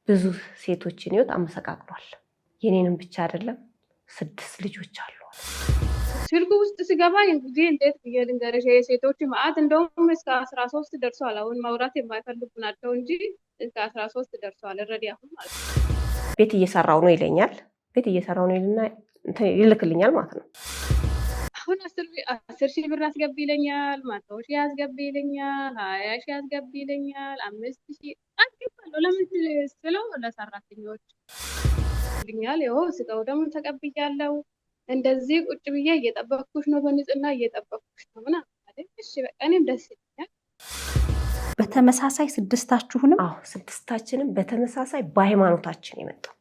ብዙ ሴቶችን ህይወት አመሰቃቅሏል። የኔንም ብቻ አይደለም 6 ልጆች አሉ። ስልኩ ውስጥ ሲገባ እንግዲህ እንዴት ብዬ ልንገርሽ የሴቶች ማአት እንደውም እስከ 13 ደርሷል። አሁን ማውራት የማይፈልጉ ናቸው እንጂ እስከ 13 ደርሷል። ረዲ አሁን ማለት ነው ቤት እየሰራው ነው ይለኛል። ቤት እየሰራው ነው ይልና ይልክልኛል ማለት ነው። አሁን 10 ሺህ ብር አስገቢ ይለኛል፣ 100 ሺህ አስገቢ ይለኛል፣ 20 ሺህ አስገቢ ይለኛል፣ 5 ሺህ አስገባለሁ። ለምን ስለው ለሰራተኞች ይልኛል። ይኸው ስጠው ደግሞ ተቀብያለሁ። እንደዚህ ቁጭ ብዬ እየጠበቅኩሽ ነው፣ በንጽህና እየጠበቅኩሽ ነው ምናምን አይደል? እሺ በቃ እኔም ደስ ይለኛል። በተመሳሳይ ስድስታችሁንም? አዎ ስድስታችንም በተመሳሳይ በሃይማኖታችን የመጣው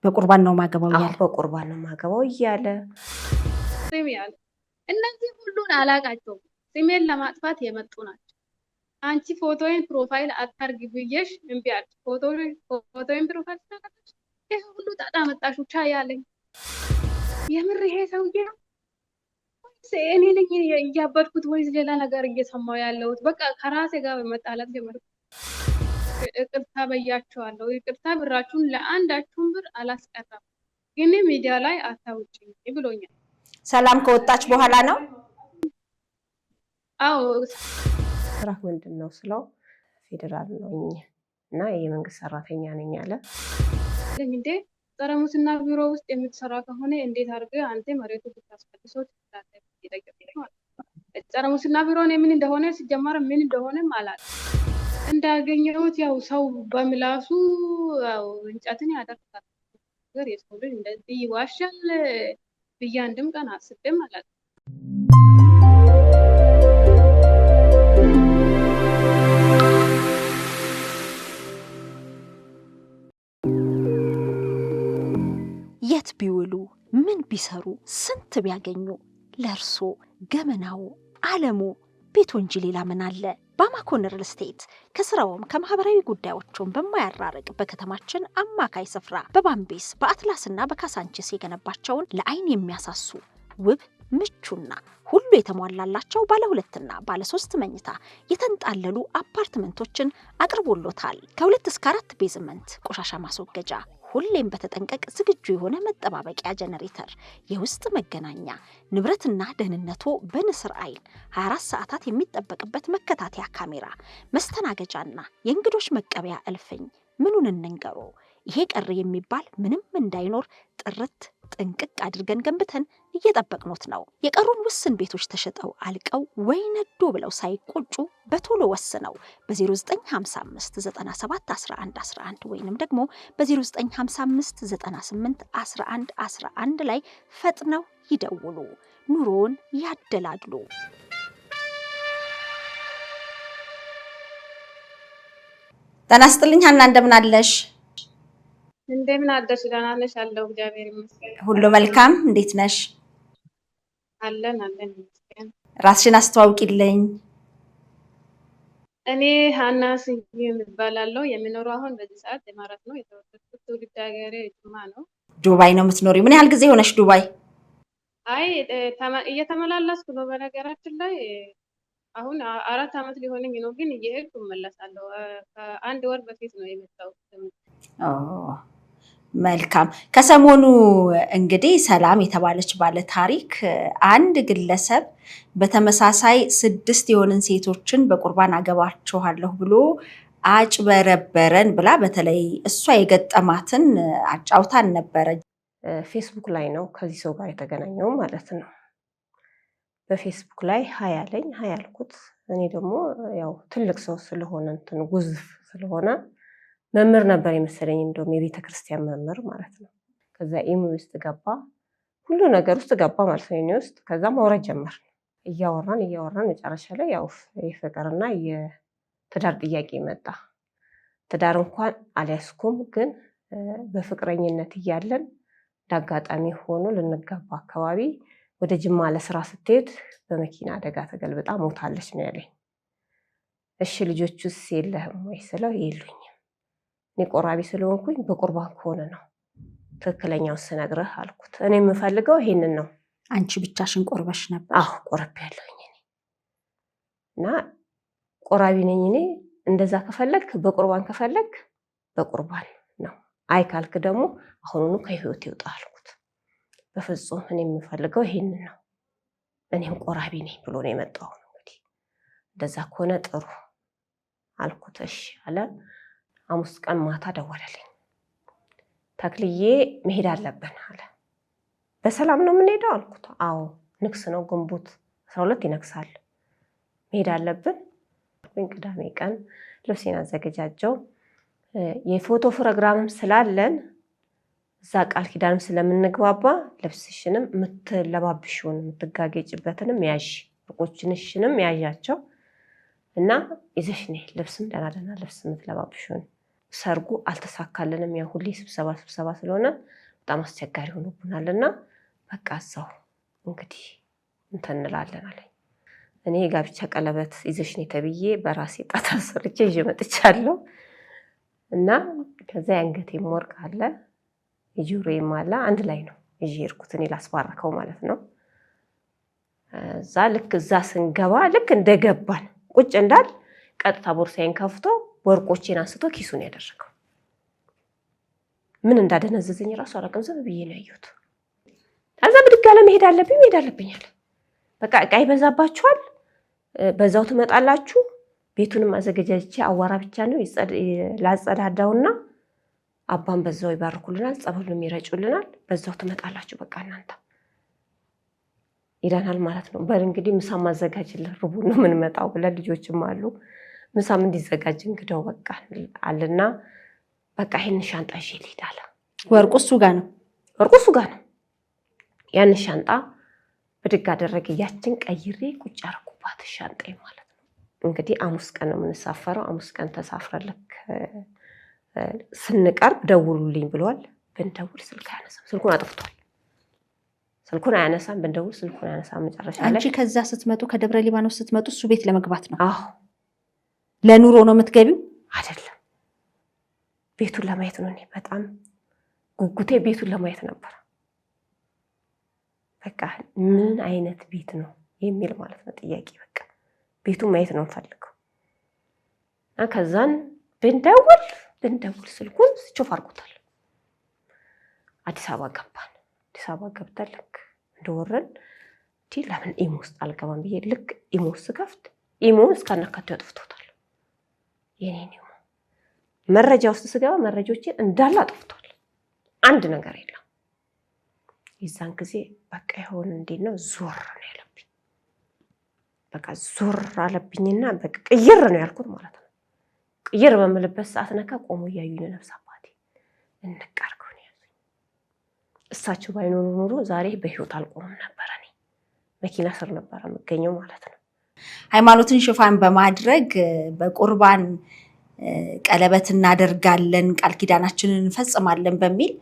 በቁርባን ነው ማገባው እያለ በቁርባን ነው ማገባው እያለ ስም ያለ እነዚህ ሁሉን አላቃቸውም። ስሜን ለማጥፋት የመጡ ናቸው። አንቺ ፎቶዬን ፕሮፋይል አታርጊ ብዬሽ እምቢ አልሽ። ፎቶዬን ፕሮፋይል ታደርጋለሽ። ይሄ ሁሉ ጣጣ መጣሽ ብቻ ያለኝ የምር ይሄ ሰውዬ ነው ወይስ እኔ ነኝ እያበድኩት ወይስ ሌላ ነገር እየሰማው ያለሁት? በቃ ከራሴ ጋር መጣላት ጀመርኩ። ይቅርታ በያቸዋለሁ። ይቅርታ ብራችሁን ለአንዳችሁም ብር አላስቀረም፣ ግን ሚዲያ ላይ አታውጪኝ ብሎኛል። ሰላም ከወጣች በኋላ ነው? አዎ ስራህ ምንድን ነው ስለው ፌደራል ነኝ እና የመንግስት ሰራተኛ ነኝ አለ። እንዴ ጸረ ሙስና ቢሮ ውስጥ የምትሰራ ከሆነ እንዴት አድርገህ አንተ መሬቱ ብታስፈልሰው ትችላለህ? ጸረ ሙስና ቢሮ ምን እንደሆነ ሲጀመር ምን እንደሆነ ማለት እንዳገኘሁት ያው ሰው በምላሱ እንጨትን ያደርጋል። ነገር የሰው ልጅ እንደዚህ ይዋሻል ብዬ አንድም ቀን አስቤም አላውቅም። የት ቢውሉ ምን ቢሰሩ ስንት ቢያገኙ ለእርሶ ገመናው ዓለሙ ቤቱ እንጂ ሌላ ምን አለ? ባማኮን ሪል ስቴት ከስራውም ከማህበራዊ ጉዳዮቹም በማያራርቅ በከተማችን አማካይ ስፍራ በባምቤስ በአትላስና በካሳንቺስ የገነባቸውን ለአይን የሚያሳሱ ውብ ምቹና ሁሉ የተሟላላቸው ባለ 2 እና ባለ 3 መኝታ የተንጣለሉ አፓርትመንቶችን አቅርቦሎታል። ከ2 እስከ 4 ቤዝመንት ቆሻሻ ማስወገጃ፣ ሁሌም በተጠንቀቅ ዝግጁ የሆነ መጠባበቂያ ጀነሬተር፣ የውስጥ መገናኛ፣ ንብረትና ደህንነቱ በንስር አይን 24 ሰዓታት የሚጠበቅበት መከታተያ ካሜራ፣ መስተናገጃና የእንግዶች መቀበያ እልፍኝ። ምኑን እንንገሮ? ይሄ ቀር የሚባል ምንም እንዳይኖር ጥርት ጥንቅቅ አድርገን ገንብተን እየጠበቅኖት ነው። የቀሩን ውስን ቤቶች ተሸጠው አልቀው ወይ ነዶ ብለው ሳይቆጩ በቶሎ ወስነው በ0955 97 11 11 ወይንም ደግሞ በ0955 98 11 11 ላይ ፈጥነው ይደውሉ። ኑሮን ያደላድሉ። ጤና ይስጥልኝ ሀና፣ እንደምን አለሽ? እንደምን አደርሽ? ደህና ነሽ? አለሁ እግዚአብሔር ይመስገን። ሁሉ መልካም። እንዴት ነሽ? አለን ይመስገን። ራስሽን አስተዋውቂልኝ። እኔ ሀና ስዩም እባላለሁ። የምኖረው አሁን በዚህ ሰዓት ኢማራት ነው። የተወለድኩት ትውልድ ሀገሬ ጅማ ነው። ዱባይ ነው የምትኖሪው? ምን ያህል ጊዜ ሆነሽ ዱባይ? አይ እየተመላለስኩ ነው። በነገራችን ላይ አሁን 4 ዓመት ሊሆነኝ ነው፣ ግን እየሄድኩ እመለሳለሁ። ከ1 ወር በፊት ነው የመጣሁት። መልካም። ከሰሞኑ እንግዲህ ሰላም የተባለች ባለ ታሪክ አንድ ግለሰብ በተመሳሳይ 6 የሆንን ሴቶችን በቁርባን አገባችኋለሁ ብሎ አጭበረበረን ብላ በተለይ እሷ የገጠማትን አጫውታን ነበረ። ፌስቡክ ላይ ነው ከዚህ ሰው ጋር የተገናኘው ማለት ነው። በፌስቡክ ላይ ሀይ አለኝ። ሀይ አልኩት። እኔ ደግሞ ያው ትልቅ ሰው ስለሆነ እንትን ጉዝፍ ስለሆነ መምህር ነበር የመሰለኝ፣ እንደውም የቤተ ክርስቲያን መምህር ማለት ነው። ከዛ ኢሙ ውስጥ ገባ፣ ሁሉ ነገር ውስጥ ገባ ማለት ነው፣ እኔ ውስጥ። ከዛ ማውራት ጀመር። እያወራን መጨረሻ ላይ ያው የፍቅርና የትዳር ጥያቄ መጣ። ትዳር እንኳን አልያዝኩም፣ ግን በፍቅረኝነት እያለን እንዳጋጣሚ ሆኖ ልንጋባ አካባቢ ወደ ጅማ ለስራ ስትሄድ በመኪና አደጋ ተገልብጣ ሞታለች ነው ያለኝ። እሺ ልጆቹስ የለህም ወይ ስለው የሉኝም፣ እኔ ቆራቢ ስለሆንኩኝ በቁርባን ከሆነ ነው ትክክለኛው ስነግርህ አልኩት። እኔ የምፈልገው ይሄንን ነው። አንቺ ብቻሽን ቆርበሽ ነበር? አዎ ቆርቤያለሁኝ እኔ እና ቆራቢ ነኝ እኔ። እንደዛ ከፈለግ በቁርባን ከፈለግ በቁርባን ነው። አይ ካልክ ደግሞ አሁኑኑ ከህይወት ይውጣ አልኩት። በፍጹም እኔ የምፈልገው ይሄንን ነው፣ እኔም ቆራቢ ነኝ ብሎ ነው የመጣው። እንግዲህ እንደዛ ከሆነ ጥሩ አልኩት። እሺ አለ። ሐሙስ ቀን ማታ ደወለልኝ። ተክልዬ መሄድ አለብን አለ። በሰላም ነው የምንሄደው አልኩት። አዎ ንግስ ነው፣ ግንቦት 12 ይነግሳል፣ መሄድ አለብን። ቅዳሜ ቀን ልብሴን አዘገጃጀው። የፎቶ ፕሮግራምም ስላለን እዛ ቃል ኪዳንም ስለምንግባባ ልብስሽንም የምትለባብሽውን የምትጋጌጭበትንም ያዥ፣ ወርቆችሽንም ያዣቸው እና ይዘሽ ነይ፣ ልብስም ደህና ልብስ የምትለባብሽውን። ሰርጉ አልተሳካልንም፣ ያ ሁሌ ስብሰባ ስለሆነ በጣም አስቸጋሪ ሆኖብናልና በቃ እዛው እንግዲህ እንትን እንላለን አለኝ። እኔ የጋብቻ ቀለበት ይዘሽ ነይ ተብዬ በራሴ ጣት አሰርቼ ይዤ መጥቻለሁ እና ከዛ የአንገቴም ወርቅ አለ የጆሮዬም አለ፣ አንድ ላይ ነው ይዤ ሄድኩት እኔ ላስባረከው ማለት ነው። እዛ ልክ እዛ ስንገባ ልክ እንደገባን ቁጭ እንዳል ቀጥታ ቦርሳዬን ከፍቶ ወርቆቼን አንስቶ ኪሱን ያደረገው። ምን እንዳደነዘዘኝ ራሱ አላውቅም፣ ዝም ብዬ ነው ያየሁት። ከዛ ብድግ አለ። መሄድ አለብኝ አለ። በቃ ዕቃ ይበዛባችኋል፣ በዛው ትመጣላችሁ። ቤቱንም አዘገጃጅቼ አዋራ ብቻ ነው ላጸዳዳውና አባን በዛው ይባርኩልናል፣ ጸበሉንም ይረጩልናል። በዛው ትመጣላችሁ፣ በቃ እናንተ ይላናል ማለት ነው። በል እንግዲህ ምሳም አዘጋጅልን፣ ርቡዕ ነው የምንመጣው ብለን ልጆችም አሉ ምሳም እንዲዘጋጅ እንግዳው በቃ አለና በቃ ይሄን ሻንጣ ይዤ ልሂድ አለ። ወርቁ እሱ ጋር ነው። ያን ሻንጣ ብድግ አደረገ። ያችን ቀይሬ ቁጭ አደረኩባት ሻንጣዬ ማለት ነው። እንግዲህ ሐሙስ ቀን ነው የምንሳፈረው። ሐሙስ ቀን ተሳፍረን ልክ ስንቀርብ ደውሉልኝ ብሏል። ብንደውል ስልክ አያነሳም፣ ስልኩን አጥፍቷል። ስልኩን አያነሳም፣ ብንደውል ስልኩን አያነሳም። መጨረሻ ላይ አንቺ ከዛ ስትመጡ ከደብረ ሊባኖስ ስትመጡ እሱ ቤት ለመግባት ነው? አዎ። ለኑሮ ነው የምትገቢው? አይደለም፣ ቤቱን ለማየት ነው። እኔ በጣም ጉጉቴ ቤቱን ለማየት ነበር። በቃ ምን አይነት ቤት ነው የሚል ማለት ነው ጥያቄ። በቃ ቤቱን ማየት ነው ፈልገው። ከዛን ብንደውል ስልኩን ስጮፍ አድርጎታል። አዲስ አበባ ገባን። አዲስ አበባ ገብተን ልክ እንደወረን ለምን ኢሞ ውስጥ አልገባም ብዬ ልክ ኢሞ ስከፍት ኢሞን እስካናካቴው አጥፍቶታል። የኔን ኢሞ መረጃ ውስጥ ስገባ መረጃዎችን እንዳለ አጥፍቷል። አንድ ነገር የለም። የዛን ጊዜ በቃ ይሆን እንዴት ነው ዞር ነው ያለብኝ። በቃ ዞር አለብኝና በቃ ቅይር ነው ያልኩት ማለት ነው። ቅይር በምልበት ሰዓት ነካ ቆሞ እያዩኝ ነው። ነፍስ አባቴ እንቃርገው ነው ያሉኝ። እሳቸው ባይኖሩ ኖሮ ዛሬ በህይወት አልቆምም ነበር። እኔ መኪና ስር ነበር የምገኘው ማለት ነው። ሃይማኖትን ሽፋን በማድረግ በቁርባን ቀለበት እናደርጋለን፣ ቃል ኪዳናችንን እንፈጽማለን በሚል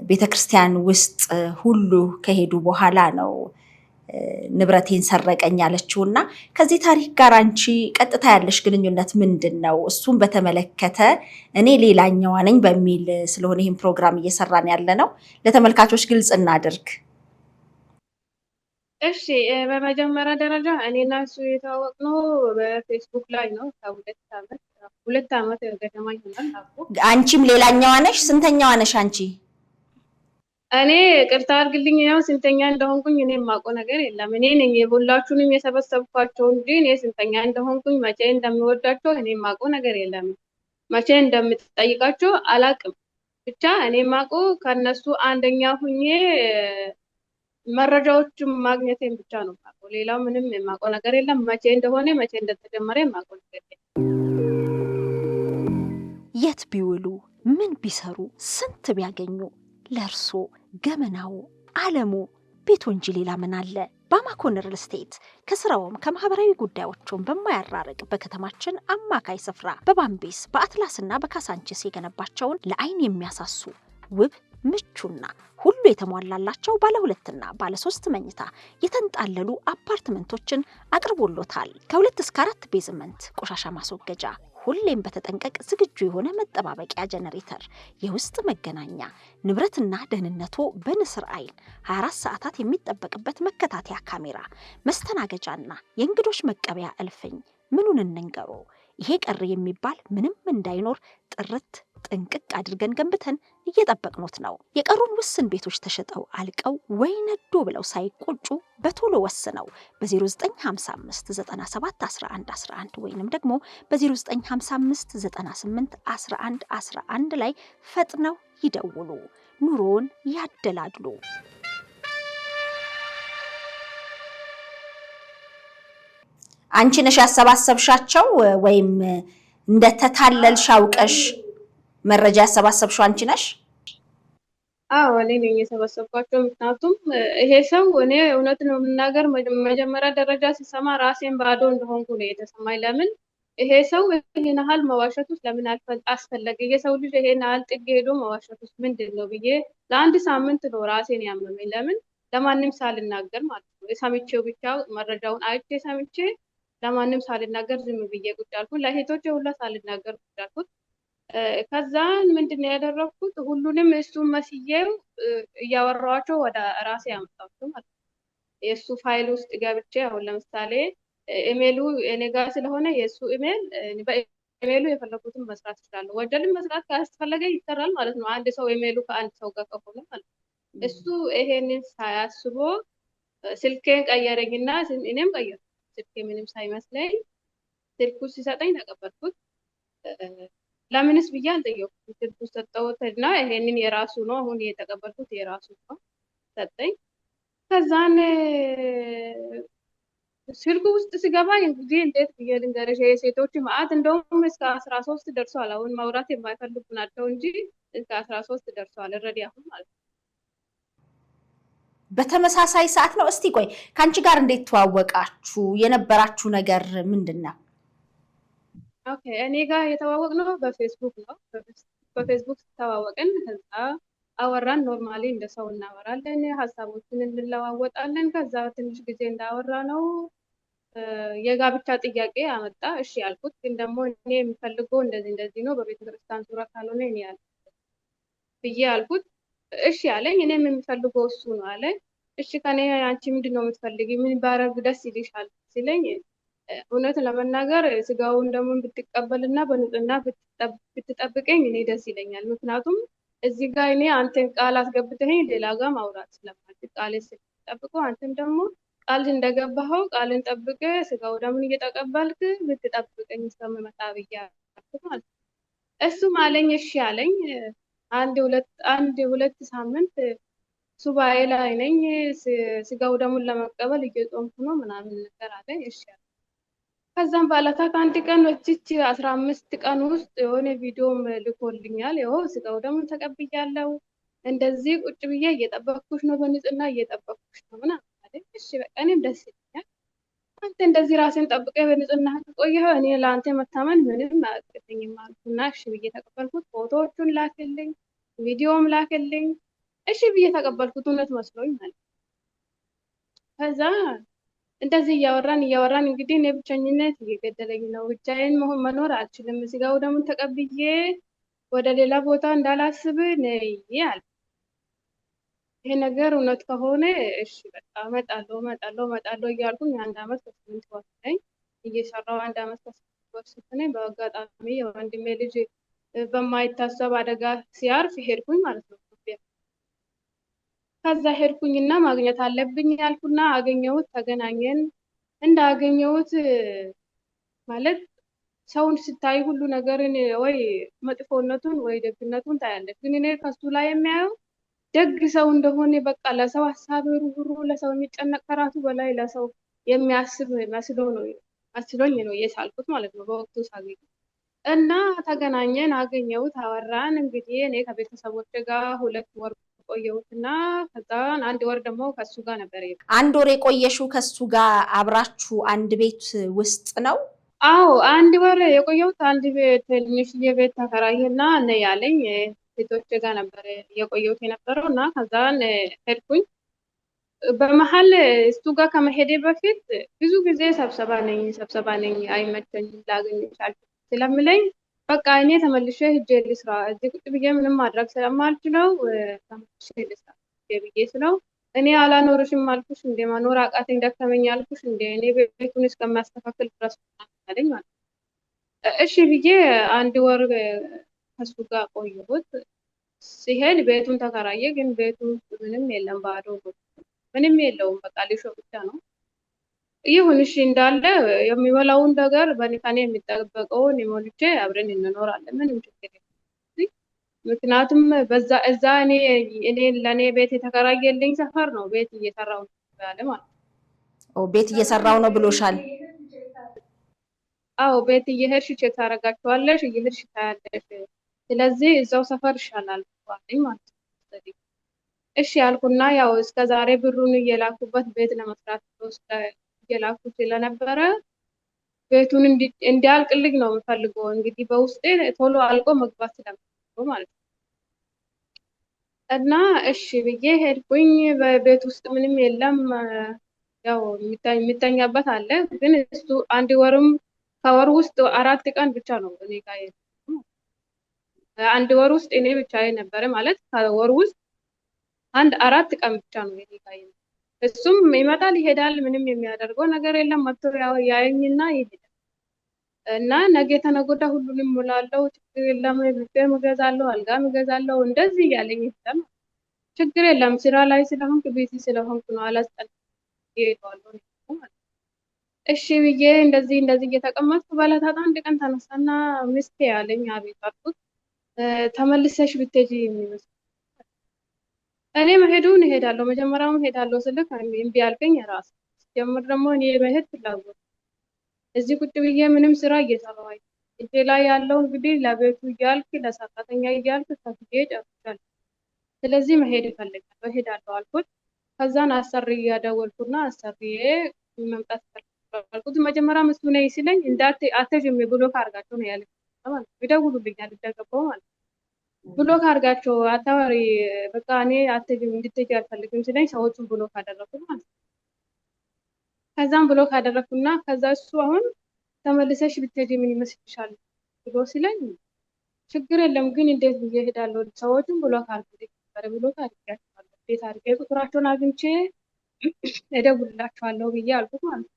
ቤተክርስቲያን ውስጥ ሁሉ ከሄዱ በኋላ ነው ንብረቴን ሰረቀኝ ያለችውና ከዚህ ታሪክ ጋር አንቺ ቀጥታ ያለሽ ግንኙነት ምንድን ነው? እሱም በተመለከተ እኔ ሌላኛዋ ነኝ በሚል ስለሆነ ይህን ፕሮግራም እየሰራን ያለ ነው ለተመልካቾች ግልጽ እናድርግ። እሺ፣ በመጀመሪያ ደረጃ እኔና እሱ የተዋወቅነው በፌስቡክ ላይ ነው። ሁለት ዓመት ገደማ ይሆናል። አንቺም ሌላኛዋ ነሽ? ስንተኛዋ ነሽ አንቺ? እኔ ቅርታ አድርግልኝ፣ ያው ስንተኛ እንደሆንኩኝ እኔ የማውቀው ነገር የለም። እኔ ነኝ የሁላችሁንም የሰበሰብኳቸው እንጂ እኔ ስንተኛ እንደሆንኩኝ መቼ እንደሚወዳቸው እኔ የማውቀው ነገር የለም። መቼ እንደምትጠይቃቸው አላውቅም። ብቻ እኔ የማውቀው ከነሱ አንደኛ ሁኜ መረጃዎችን ማግኘቴን ብቻ ነው የማውቀው። ሌላው ምንም የማውቀው ነገር የለም። መቼ እንደሆነ መቼ እንደተጀመረ የማውቀው ነገር የለም። የት ቢውሉ ምን ቢሰሩ ስንት ቢያገኙ ለእርሶ ገመናው ዓለሙ ቤቶ እንጂ ሌላ ምን አለ? ባማኮን ሪል ስቴት ከስራውም ከማህበራዊ ጉዳዮቹም በማያራርቅ በከተማችን አማካይ ስፍራ በባምቤስ በአትላስና በካሳንቺስ የገነባቸውን ለአይን የሚያሳሱ ውብ ምቹና ሁሉ የተሟላላቸው ባለ 2 እና ባለ 3 መኝታ የተንጣለሉ አፓርትመንቶችን አቅርቦሎታል። ከ2 እስከ 4 ቤዝመንት ቆሻሻ ማስወገጃ፣ ሁሌም በተጠንቀቅ ዝግጁ የሆነ መጠባበቂያ ጀነሬተር፣ የውስጥ መገናኛ፣ ንብረትና ደህንነቱ በንስር አይን 24 ሰዓታት የሚጠበቅበት መከታተያ ካሜራ፣ መስተናገጃና የእንግዶች መቀበያ እልፍኝ። ምኑን እንንገሮ? ይሄ ቀር የሚባል ምንም እንዳይኖር ጥርት ጥንቅቅ አድርገን ገንብተን እየጠበቅኖት ነው። የቀሩን ውስን ቤቶች ተሸጠው አልቀው ወይ ነዶ ብለው ሳይቆጩ በቶሎ ወስነው በ0955 97 11 11 ወይንም ደግሞ በ0955 98 11 11 ላይ ፈጥነው ይደውሉ። ኑሮን ያደላድሉ። አንቺ ነሽ ያሰባሰብሻቸው ወይም እንደተታለልሽ አውቀሽ መረጃ ያሰባሰብሽው አንቺ ነሽ? አዎ እኔ ነኝ የሰበሰብኳቸው። ምክንያቱም ይሄ ሰው እኔ እውነት ነው የምናገር መጀመሪያ ደረጃ ሲሰማ ራሴን ባዶ እንደሆንኩ ነው የተሰማኝ። ለምን ይሄ ሰው ይሄን ያህል መዋሸት ውስጥ ለምን አስፈለገ? የሰው ልጅ ይሄን ያህል ጥግ ሄዶ መዋሸት ውስጥ ምንድን ነው ብዬ ለአንድ ሳምንት ነው ራሴን ያመመኝ። ለምን ለማንም ሳልናገር ማለት ነው። ሰምቼው ብቻ መረጃውን አይቼ ሰምቼ ለማንም ሳልናገር ዝም ብዬ ቁጭ አልኩት። ለእህቶቼ ሁላ ሳልናገር ቁጭ አልኩት። ከዛን ምንድነው ያደረኩት? ሁሉንም እሱን መስዬው እያወራኋቸው ወደ ራሴ ያመጣሁት ማለት ነው። የእሱ ፋይል ውስጥ ገብቼ አሁን ለምሳሌ ኢሜሉ እኔ ጋር ስለሆነ የእሱ ኢሜል በኢሜሉ የፈለኩትን መስራት ይችላል። ወንጀልን መስራት ካስፈለገ ይሰራል ማለት ነው። አንድ ሰው ኢሜሉ ከአንድ ሰው ጋር ከሆነ ማለት ነው። እሱ ይሄንን ሳያስቦ ስልኬን ቀየረኝና እኔም ቀየርኩ። ስልኬ ምንም ሳይመስለኝ ስልኩ ሲሰጠኝ ተቀበልኩት። ለምንስ ብዬ አልጠየኩም። ስልኩ ሰጠሁትና ይሄንን የራሱ ነው አሁን የተቀበልኩት የራሱ ነው ሰጠኝ። ከዛን ስልኩ ውስጥ ሲገባ እንግዲህ እንዴት ብዬ ልንገርሽ የሴቶች መዓት እንደውም እስከ 13 ደርሷል። አሁን ማውራት የማይፈልጉ ናቸው እንጂ እስከ 13 ደርሷል ኦልሬዲ አሁን ማለት ነው። በተመሳሳይ ሰዓት ነው። እስቲ ቆይ ካንቺ ጋር እንዴት ተዋወቃችሁ? የነበራችሁ ነገር ምንድነው? ኦኬ እኔ ጋር የተዋወቅነው በፌስቡክ ነው። በፌስቡክ ተዋወቅን። ከዛ አወራን። ኖርማሊ እንደ ሰው እናወራለን፣ ሀሳቦችን እንለዋወጣለን። ከዛ ትንሽ ጊዜ እንዳወራ ነው የጋብቻ ጥያቄ አመጣ። እሺ ያልኩት፣ ግን ደግሞ እኔ የምፈልገው እንደዚህ ነው፣ በቤተክርስቲያን ዙሪያ ካልሆነ እኔ ብዬ አልኩት። እሺ አለኝ። እኔም የምፈልገው እሱ ነው አለ። እሺ ከኔ አንቺ ምንድን ነው የምትፈልጊ? ምን ባረግ ደስ ይልሻል ሲለኝ እውነት ለመናገር ስጋውን ደግሞ ብትቀበልና በንጽህና ብትጠብቀኝ እኔ ደስ ይለኛል። ምክንያቱም እዚህ ጋር እኔ አንተን ቃል አስገብተኸኝ ሌላ ጋር ማውራት ስለማልችል ቃል ስትጠብቀው አንተም ደግሞ ቃል እንደገባኸው ቃልን ጠብቀ ስጋው ደሙን እየተቀበልክ ብትጠብቀኝ እስከምመጣ ብያለሁ ማለት ነው። እሱም አለኝ እሺ አለኝ። አንድ ሁለት ሳምንት ሱባኤ ላይ ነኝ። ስጋው ደሙን ለመቀበል እየጾምኩ ነው ምናምን ነገር አለኝ። እሺ አለኝ። ከዛም ባለታ ከአንድ ቀን ወጭች 15 ቀን ውስጥ የሆነ ቪዲዮም ልኮልኛል። ይኸው ስጋው ደሙን ተቀብያለሁ፣ እንደዚህ ቁጭ ብዬ እየጠበቅኩሽ ነው፣ በንጽህና እየጠበቅኩሽ ነው ምናምን አለኝ። እሺ በቃ እኔም ደስ ይለኛል። አንተ እንደዚህ ራስን ጠብቀ በንጽህና ከቆየህ እኔ ለአንተ መታመን ምንም አያቅተኝም አልኩና እሺ ብዬ ተቀበልኩት። ፎቶዎቹን ላክልኝ፣ ቪዲዮም ላክልኝ። እሺ ብዬ ተቀበልኩት እውነት መስሎኝ ማለት። ከዛ እንደዚህ እያወራን እንግዲህ እኔ ብቸኝነት እየገደለኝ ነው፣ ብቻዬን መኖር አልችልም፣ ስጋው ደሙን ተቀብዬ ወደ ሌላ ቦታ እንዳላስብ ነይ አለ። ይሄ ነገር እውነት ከሆነ እሺ በቃ እመጣለሁ እያልኩኝ 1 ዓመት ከ8 ወር ነኝ እየሰራው 1 ዓመት ከ8 ወር ስትነኝ በአጋጣሚ የወንድሜ ልጅ በማይታሰብ አደጋ ሲያርፍ ሄድኩኝ ማለት ነው። ከዛ ሄድኩኝና ማግኘት አለብኝ ያልኩና አገኘሁት። ተገናኘን። እንዳገኘሁት ማለት ሰውን ስታይ ሁሉ ነገርን ወይ መጥፎነቱን ወይ ደግነቱን ታያለች። ግን እኔ ከሱ ላይ የሚያየው ደግ ሰው እንደሆነ በቃ ለሰው ሀሳብ ሩሩ፣ ለሰው የሚጨነቅ ከራሱ በላይ ለሰው የሚያስብ መስሎኝ ነው የሳልኩት ማለት ነው በወቅቱ ሳገኝ እና ተገናኘን፣ አገኘሁት፣ አወራን። እንግዲህ እኔ ከቤተሰቦች ጋር 2 ወር ቆየሁትና ከዛን 1 ወር ደግሞ ከሱ ጋር ነበር። 1 ወር የቆየሽው ከሱ ጋር አብራችሁ አንድ ቤት ውስጥ ነው? አዎ 1 ወር የቆየሁት አንድ ቤት ትንሽዬ ቤት ተከራየና ነይ ያለኝ ሴቶች ጋር ነበር የቆየሁት የነበረው እና ከዛን ሄድኩኝ። በመሀል እሱ ጋር ከመሄዴ በፊት ብዙ ጊዜ ስብሰባ ነኝ አይመቸኝም ላገኝሽ ስለምለኝ በቃ እኔ ተመልሼ ሂጄ ልስራ፣ እዚህ ቁጭ ብዬ ምንም ማድረግ ስለማልችለው ተመልሼ ልስራ ብዬ ስለው እኔ አላኖርሽም አልኩሽ እንደ መኖር አቃተኝ ደከመኝ አልኩሽ እንደ እኔ ቤቱን እስከማስተካከል ድረስ አለኝ ማለት ነው። እሺ ብዬ 1 ወር ከሱ ጋር ቆየሁት። ሲሄድ ቤቱን ተከራየ፣ ግን ቤቱ ምንም የለም፣ ባዶ ነው። ምንም የለውም፣ በቃ ሊሾ ብቻ ነው። ይሁን እሺ እንዳለ የሚበላውን ነገር ከኔ የሚጠበቀውን ሞልቼ አብረን እንኖራለን፣ ምንም ችግር የለም። ምክንያቱም እዛ እኔ ለእኔ ቤት የተከራየልኝ ሰፈር ነው ቤት እየሰራው ያለ ማለት ነው። ቤት እየሰራው ነው ብሎሻል? አዎ ቤት እየሄድሽ ቼክ ታደርጋቸዋለሽ፣ እየሄድሽ ታያለሽ። ስለዚህ እዛው ሰፈር ይሻላል አለኝ ማለት ነው። እሺ ያልኩና ያው እስከ ዛሬ ብሩን እየላኩበት ቤት ለመስራት እየላኩ ስለነበረ ቤቱን እንዲያልቅልኝ ነው የምፈልገው። እንግዲህ በውስጤ ቶሎ አልቆ መግባት ስለምፈልገው ማለት ነው። እና እሺ ብዬ ሄድኩኝ። በቤት ውስጥ ምንም የለም። ያው የሚተኛበት አለ፣ ግን እሱ ከወር ውስጥ 4 ቀን ብቻ ነው እኔ ጋር አንድ ወር ውስጥ እኔ ብቻዬ ነበረ ማለት ከወር ውስጥ 4 ቀን ብቻ ነው እኔ ጋር። እሱም ይመጣል ይሄዳል፣ ምንም የሚያደርገው ነገር የለም። መጥቶ ያየኝና ይሄዳል። እና ነገ ተነገ ወዲያ ሁሉንም እሞላለሁ፣ ችግር የለም፣ ብፌም እገዛለሁ፣ አልጋም እገዛለሁ፣ እንደዚህ እያለኝ ይሄዳል። ችግር የለም፣ ስራ ላይ ስለሆንኩ ቢዚ ስለሆንኩ ነው፣ አላስጠላም ይሄዳለሁ። እሺ ብዬ እንደዚህ እየተቀመጥኩ በዕለታት አንድ ቀን ተነሳና ሚስቴ ያለኝ አቤት አልኩት። ተመልሰሽ ብትሄጂ የሚመስል እኔ መሄዱን እሄዳለሁ፣ መጀመሪያውን እሄዳለሁ ስልክ እምቢ አልከኝ። ራስ ጀምር ደግሞ እኔ መሄድ ፍላጎት እዚህ ቁጭ ብዬ ምንም ስራ እየሰራሁ እጄ ላይ ያለው እንግዲህ ለቤቱ እያልክ ለሰራተኛ እያልክ ከፍዬ ጨርሻለሁ። ስለዚህ መሄድ እፈልጋለሁ፣ እሄዳለሁ አልኩት። ከዛን አሰሪ ያደወልኩና አሰሪዬ መምጣት አልኩት። መጀመሪያ እሱ ነይ ሲለኝ አትሄጂም ብሎክ አድርጋቸው ነው ያለኝ ማለት ነው። ይደውሉልኛል እንደገባሁ ማለት ነው። ብሎክ አድርጋቸው አታወሪ፣ በቃ እኔ አትሄጂም እንድትሄጂ አልፈልግም ሲለኝ ሰዎቹን ብሎክ አደረኩት ማለት ነው። ከዛም ብሎክ አደረኩና ከዛ እሱ አሁን ተመልሰሽ ብትሄጂ ምን ይመስልሻል ብሎ ሲለኝ ችግር የለም ግን እንዴት ብዬ እሄዳለሁ? ሰዎቹን ብሎክ አድርጌያቸዋለሁ፣ ቤት አድርጌ ቁጥራቸውን አግኝቼ እደውልላቸዋለሁ ብዬ አልኩት ማለት ነው።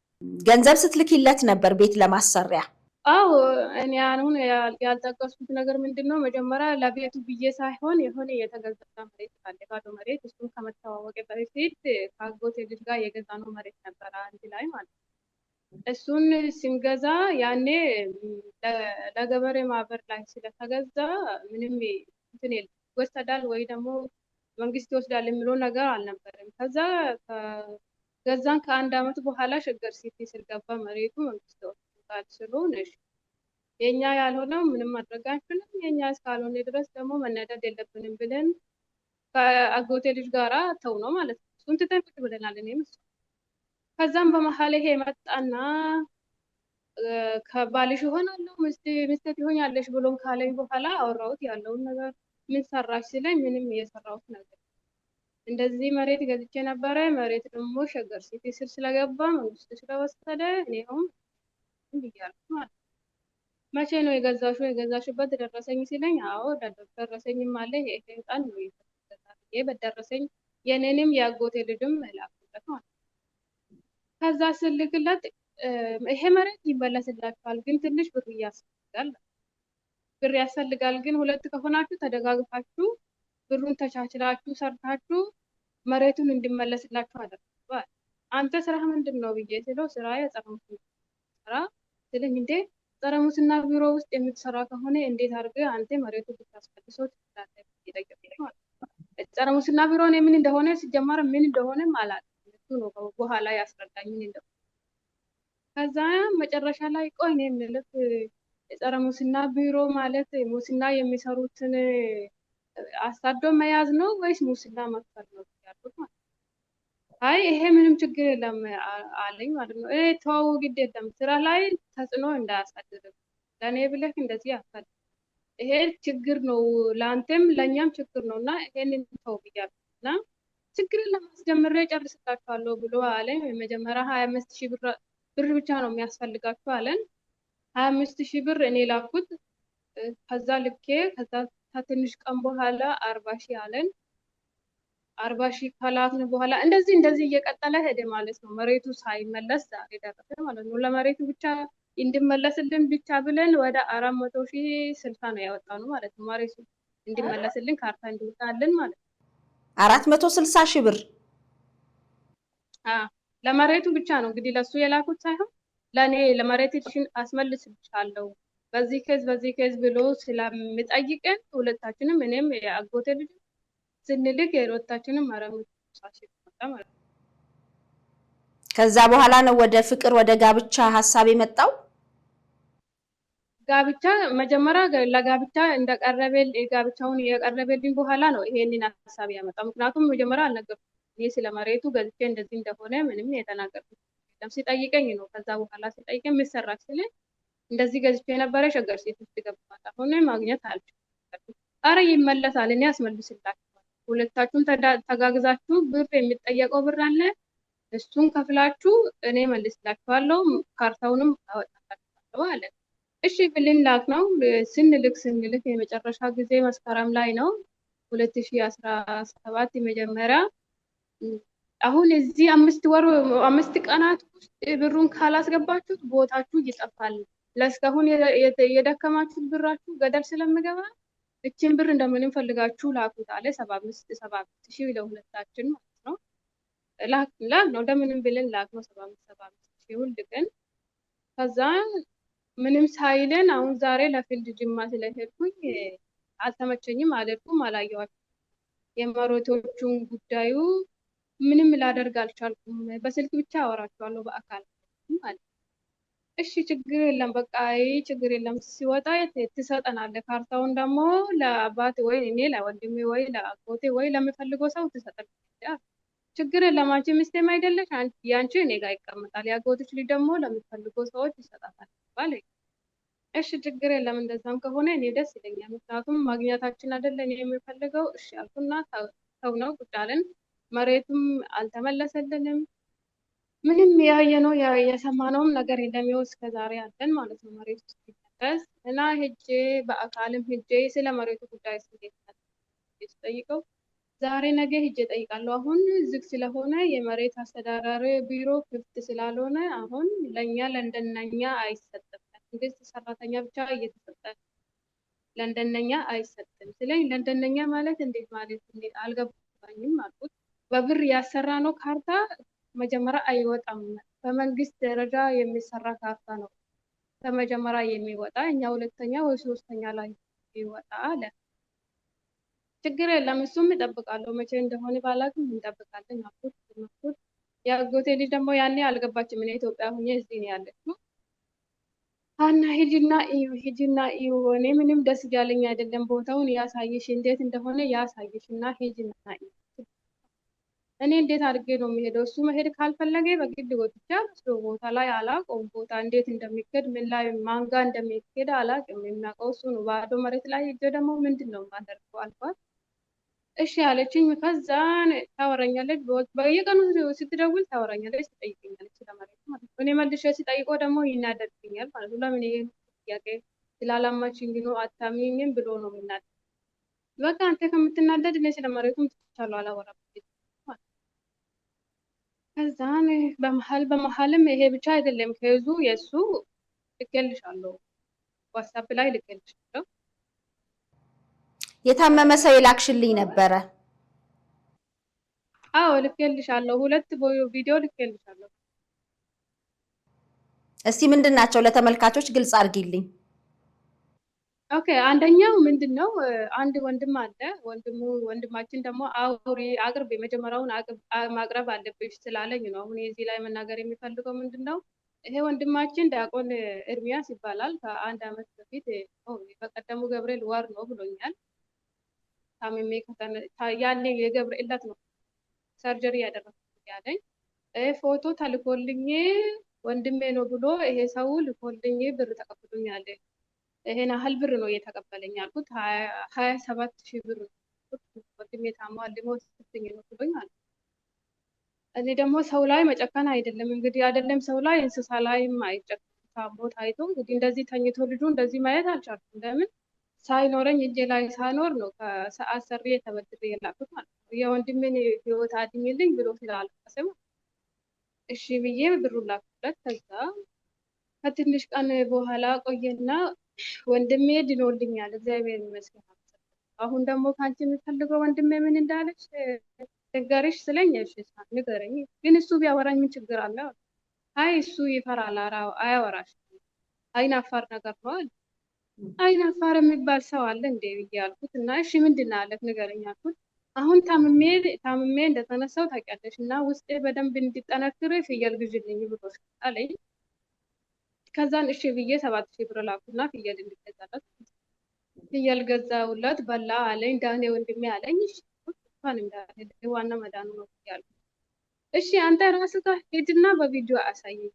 ገንዘብ ስትልኪለት ነበር ቤት ለማሰሪያ? አዎ እኔ አሁን ያልጠቀስኩት ነገር ምንድን ነው፣ መጀመሪያ ለቤቱ ብዬ ሳይሆን የሆነ የተገዛ መሬት አለ፣ ባዶ መሬት። እሱን ከመተዋወቅ በፊት ከአጎቴ ልጅ ጋር የገዛ ነው መሬት ነበረ አንድ ላይ ማለት ነው። እሱን ስንገዛ ያኔ ለገበሬ ማህበር ላይ ስለተገዛ ምንም እንትን የለም፣ ይወሰዳል ወይ ደግሞ መንግስት ይወስዳል የሚለው ነገር አልነበረም። ከዛ ገዛን ከ1 ዓመት በኋላ ሸገር ሲቲ ስልገባ መሬቱ መንግስት ወስዷል ስለሆነ የኛ ያልሆነው ምንም ማድረግ አንችልም፣ የኛ እስካልሆነ ድረስ ደግሞ መነደድ የለብንም ብለን ከአጎቴ ልጅ ጋራ ተው ነው ማለት ነው። እሱን ትተን ቁጭ ብለናል እኔም እሱ። ከዛም በመሀል ይሄ መጣና ከባልሽ ይሆናለሁ ሚስት ትሆኛለሽ ብሎም ካለኝ በኋላ አወራሁት ያለውን ነገር። ምን ሰራሽ ሲለኝ ምንም እየሰራሁት ነገር እንደዚህ መሬት ገዝቼ ነበረ። መሬት ደግሞ ሸገር ሲቲ ስር ስለገባ መንግስት ስለወሰደ እኔም ብያለሁ ማለት ነው። መቼ ነው የገዛሽበት ደረሰኝ ሲለኝ አዎ ደረሰኝም አለ፣ ይሄ ቀን ነው ይሄ በደረሰኝ የኔንም የአጎቴ ልጅም ላኩለት ማለት ነው። ከዛ ስልክለት ይሄ መሬት ይመለስላችኋል፣ ግን ትንሽ ብር ያስፈልጋል፣ ግን 2 ከሆናችሁ ተደጋግፋችሁ ብሩን ተቻችላችሁ ሰርታችሁ መሬቱን እንዲመለስላችሁ አደረጋችኋል። አንተ ስራ ምንድን ነው ብዬ ስለው ስራ የጸረ ሙስና ስራ ስለኝ እንዴ ጸረ ሙስና ቢሮ ውስጥ የምትሰራ ከሆነ እንዴት አድርገህ አንተ መሬቱ ብታስፈልሰው ትችላለህ? ጸረ ሙስና ቢሮ ምን እንደሆነ ሲጀመር ምን እንደሆነ አላውቅም። እሱ ነው በኋላ ያስረዳኝ ምን እንደሆነ። ከዛ መጨረሻ ላይ ቆይ እኔ የምልህ የጸረ ሙስና ቢሮ ማለት ሙስና የሚሰሩትን አሳዶ መያዝ ነው ወይስ ሙስና መክፈል ነው ያልኩት ማለት ነው። አይ ይሄ ምንም ችግር የለም አለኝ ማለት ነው። ተው ግድ የለም ስራ ላይ ተጽዕኖ እንዳያሳድር ለእኔ ብለህ እንደዚህ ያሳድር፣ ይሄ ችግር ነው ለአንተም ለእኛም ችግር ነው እና ይሄንን ተው ብያለሁ እና ችግርን ለማስጀመር ጨርስላችኋለሁ ብሎ አለኝ። መጀመሪያ 25,000 ብር ብቻ ነው የሚያስፈልጋችሁ አለን። 25,000 ብር እኔ ላኩት። ከዛ ልኬ ከዛ ከትንሽ ቀን በኋላ 40,000 አለን። 40,000 ከላክን በኋላ እንደዚህ እየቀጠለ ሄደ ማለት ነው። መሬቱ ሳይመለስ ዛሬ ደረሰ ማለት ነው። ለመሬቱ ብቻ እንዲመለስልን ብቻ ብለን ወደ 460 ነው ያወጣነው ማለት ነው። መሬቱ እንዲመለስልን ካርታ እንዲወጣልን ማለት ነው። 460 ሺህ ብር ለመሬቱ ብቻ ነው እንግዲህ ለሱ የላኩት ሳይሆን ለኔ ለመሬትሽን አስመልስልሻለሁ በዚህ ኬዝ ብሎ ስለሚጠይቀን ሁለታችንም እኔም የአጎቴ ልጅ ስንልክ የሁለታችንም 460 ሺህ መጣ ማለት ነው። ከዛ በኋላ ነው ወደ ፍቅር ወደ ጋብቻ ሐሳብ የመጣው። ጋብቻ መጀመሪያ ለጋብቻ እንደቀረበል ጋብቻውን የቀረበልኝ በኋላ ነው ይሄንን ሐሳብ ያመጣው። ምክንያቱም መጀመሪያ አልነገርኩም እኔ ስለመሬቱ ገዝቼ እንደዚህ እንደሆነ ምንም የተናገርኩት የለም። ሲጠይቀኝ ነው ከዛ በኋላ ሲጠይቀኝ ምሰራች ስለ እንደዚህ ገዝቼ የነበረ ሸገር ሴት ውስጥ ገባታ ሆነ ማግኘት አልቻልኩም። አረ ይመለሳል እኔ አስመልስላችኋለሁ። ሁለታችሁም ተጋግዛችሁ ብር የሚጠየቀው ብር አለ እሱን ከፍላችሁ እኔ መልስላችኋለሁ ካርታውንም አወጣላችኋለሁ አለ። እሺ ብልን ላክ ነው ስንልክ የመጨረሻ ጊዜ መስከረም ላይ ነው 2017 መጀመሪያ። አሁን እዚህ 5 ቀናት ውስጥ ብሩን ካላስገባችሁት ቦታችሁ ይጠፋል። ለስካሁን የደከማችሁት ብራችሁ ገደል ስለምገባ እቺን ብር እንደምንም ፈልጋችሁ ላኩት አለ። 75 ሺህ ለሁለታችን ማለት ነው። ላክ ነው እንደምንም ብለን ላክ ነው 75 ሺህ ሁሉ ቀን። ከዛ ምንም ሳይለን አሁን ዛሬ ለፊልድ ጅማ ስለሄድኩኝ አልተመቸኝም፣ አልሄድኩም፣ አላየኋቸውም። የመሬቶቹን ጉዳዩ ምንም ላደርግ አልቻልኩም። በስልክ ብቻ አወራቸዋለሁ በአካል ማለት። እሺ ችግር የለም በቃ ችግር የለም ሲወጣ ትሰጠናለህ። ካርታውን ደግሞ ለአባት ወይ እኔ ለወንድሜ ወይ ለአጎቴ ወይ ለምፈልገው ሰው ትሰጠናለህ። ችግር የለም አንቺ ሚስቴም አይደለሽ ያንቺ እኔ ጋር ይቀመጣል። ያጎትሽ ልጅ ደግሞ ለምፈልገው ሰዎች ይሰጣታል ባለ። እሺ ችግር የለም እንደዛም ከሆነ እኔ ደስ ይለኛል። ምክንያቱም ማግኘታችን አይደለ እኔ የምፈልገው። እሺ አልኩና ተው ነው ቁጭ አለን። መሬቱም አልተመለሰልንም። ምንም ያየነው የሰማነውም ነገር የለም። ይኸው እስከ ዛሬ አለን ማለት ነው መሬቱ ሲመለስ እና ሄጄ በአካልም ሄጄ ስለ መሬቱ ጉዳይ ስጠይቀው ዛሬ ነገ ሄጄ እጠይቃለሁ። አሁን ዝግ ስለሆነ የመሬት አስተዳደር ቢሮ ክፍት ስላልሆነ አሁን ለእኛ ለእንደነኛ አይሰጥም። መንግስት ሰራተኛ ብቻ እየተሰጠ ለእንደነኛ አይሰጥም። ስለኝ ለእንደነኛ ማለት እንዴት ማለት አልገባኝም አልኩት። በብር ያሰራ ነው ካርታ መጀመሪያ አይወጣም። በመንግስት ደረጃ የሚሰራ ካርታ ነው ከመጀመሪያ የሚወጣ እኛ ሁለተኛ ወይ ሶስተኛ ላይ ይወጣ አለ። ችግር የለም እሱም እጠብቃለሁ መቼ እንደሆነ ባላቅም እንጠብቃለን አልኩት። የአጎቴ ልጅ ደግሞ ያኔ አልገባችም። እኔ ኢትዮጵያ ሁኜ እዚህ ነው ያለችው። አና ሂጂና እዩ እኔ ምንም ደስ እያለኝ አይደለም። ቦታውን ያሳይሽ እንዴት እንደሆነ ያሳይሽ እና ሂጂና እዩ። እኔ እንዴት አድርጌ ነው የሚሄደው? እሱ መሄድ ካልፈለገ በግድ ወጥቻ ቦታ ላይ አላውቀውም። ቦታ እንዴት እንደሚሄድ ምን ላይ ማንጋ እንደሚሄድ አላውቅም። የሚያውቀው እሱ ነው። ባዶ መሬት ላይ ሄጄ ደግሞ ምንድን ነው የማደርገው አልኳት። እሺ አለችኝ። ከዛ ታወራኛለች፣ በየቀኑ ስትደውል ታወራኛለች፣ ትጠይቀኛለች ስለመሬት ማለት ነው። እኔ መልሼ ሲጠይቀው ደግሞ ይናደድብኛል ማለት ነው። ለምን ይሄን ጥያቄ ስላላማችኝ ነው አታምኝም ብሎ ነው የሚናደድ። በቃ አንተ ከምትናደድ እኔ ስለመሬቱም ትቻለሁ አላወራም። ከዛን በመሀልም ይሄ ብቻ አይደለም ከዙ የሱ ልኬልሻለሁ፣ ዋትስአፕ ላይ ልኬልሻለሁ። የታመመ ሰው የላክሽልኝ ነበረ። አዎ ልኬልሻለሁ፣ 2 ቪዲዮ ልኬልሻለሁ። እስቲ ምንድናቸው ለተመልካቾች ግልጽ አድርጊልኝ። ኦኬ አንደኛው ምንድነው አንድ ወንድም አለ። ወንድማችን ደግሞ አቅርብ የመጀመሪያውን ማቅረብ አለብሽ ስላለኝ ነው አሁን እዚህ ላይ መናገር የሚፈልገው። ምንድነው ይሄ ወንድማችን ዲያቆን ኤርሚያስ ይባላል። ከ1 ዓመት በፊት በቀደሙ ገብርኤል ወር ነው ብሎኛል። ታምሜ ያኔ የገብርኤል ዕለት ነው ሰርጀሪ ያደረኩት ያለኝ። ፎቶ ተልኮልኝ ወንድሜ ነው ብሎ ይሄ ሰው ልኮልኝ ብር ተቀብሎኛል። ይሄን ያህል ብር ነው እየተቀበለኝ አልኩት። 27,000 ብር ወንድሜ ታሟል ሊሞት ስትኝ ነው ብሎኝ አለ። እኔ ደግሞ ሰው ላይ መጨከን አይደለም እንግዲህ አይደለም ሰው ላይ እንስሳ ላይም አይጨከንም። ታሞ ታይቶ እንግዲህ እንደዚህ ተኝቶ ልጁ እንደዚህ ማየት አልቻልኩም። ለምን ሳይኖረኝ እጄ ላይ ሳኖር ነው ከሰዓት ሰሪ ተበድሬ የላኩት ማለት ነው። የወንድሜን ህይወት አድኝልኝ ብሎ ስላለቀሰ እሺ ብዬ ብሩን ላኩለት። ከትንሽ ቀን በኋላ ቆየና ወንድሜ ድኖልኛል፣ እግዚአብሔር ይመስገን። አሁን ደግሞ ካንቺ የምፈልገው ወንድሜ ምን እንዳለች ንገሪሽ ስለኝ፣ እሺ ንገረኝ፣ ግን እሱ ቢያወራኝ ምን ችግር አለ? አይ እሱ ይፈራል፣ አያወራሽ፣ አይናፋር ነገር ነው አለ። አይናፋር የሚባል ሰው አለ እንዴ ብዬ አልኩት። እና እሺ ምንድን ነው አለክ ንገረኝ አልኩት። አሁን ታምሜ እንደተነሳው ታውቂያለሽ፣ እና ውስጤ በደንብ እንዲጠነክር ፍየል ግዥልኝ ብሎ አለኝ። ከዛን እሺ ብዬ 7,000 ብር ላኩና ፍየል እንዲገዛለት ፍየል ገዛውለት። በላ አለኝ። ዳኔ ወንድሜ አለኝ። እሺ እንኳን እንዳለ ዋና መዳኑ ነው ያልኩት። እሺ አንተ ራስህ ጋር ሄድና በቪዲዮ አሳየኝ።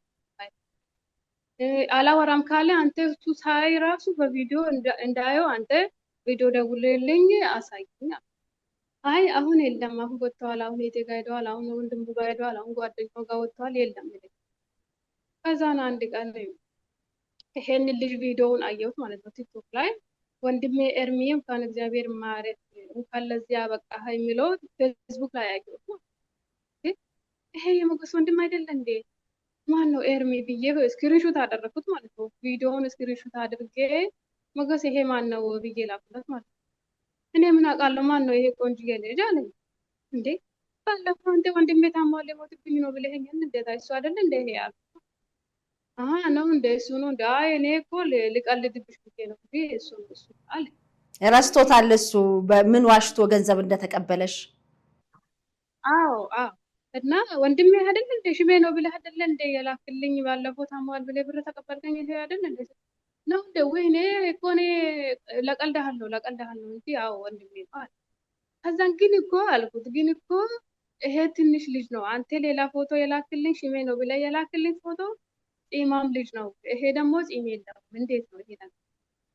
አላወራም ካለ አንተ እሱ ሳይ ራሱ በቪዲዮ እንዳየው አንተ ቪዲዮ ደውልልኝ አሳየኝ። አይ አሁን የለም፣ አሁን ወጥተዋል፣ አሁን የቴ ጋር ሄደዋል፣ አሁን ወንድሙ ጋር ሄደዋል፣ አሁን ጓደኛው ጋር ወጥተዋል፣ የለም ይለኝ። ከዛን አንድ ቀን ይሄን ልጅ ቪዲዮውን አየሁት ማለት ነው ቲክቶክ ላይ። ወንድሜ ኤርሚ እንኳን እግዚአብሔር ማረት እንኳን ለዚህ ያበቃህ የሚለው ፌስቡክ ላይ አየሁት። ይሄ የሞገስ ወንድም አይደለ እንዴ? ማን ነው ኤርሚ ብዬ ስክሪንሾት አደረኩት ማለት ነው። ቪዲዮውን ስክሪንሾት አድርጌ ሞገስ ይሄ ማን ነው ብዬ ላኩለት ማለት ነው። እኔ ምን አውቃለሁ ማን ነው ይሄ ቆንጆዬ ልጅ አለኝ። እንዴ ባለፈው አንተ ወንድሜ ታሟል ሞትብኝ ነው ብለኸኝ እንዴት እሱ አይደለ እንደ ይሄ ያልኩት። ነው እንደ እሱ ነው እንደ አይ እኔ እኮ ልቀልድብሽ ብዬ ነው እንጂ እሱ አለ። ረስቶታል እሱ በምን ዋሽቶ ገንዘብ እንደተቀበለሽ። አዎ እና ወንድሜ አይደል እንደ ሽሜ ነው ብለህ አይደል እንደ የላክልኝ ባለፈው ታሟል ብለህ ብር ተቀበልከኝ ይሄ አይደል እንደ ነው እንደ ወይኔ እኮ እኔ ለቀልድሃለሁ እንጂ አዎ ወንድሜ ነው አለ። ከዛን ግን እኮ አልኩት ግን እኮ ይሄ ትንሽ ልጅ ነው። አንተ ሌላ ፎቶ የላክልኝ ሽሜ ነው ብለህ የላክልኝ ፎቶ ፂማም ልጅ ነው። ይሄ ደግሞ ፂም የለውም። እንዴት ነው ይሄ ነገር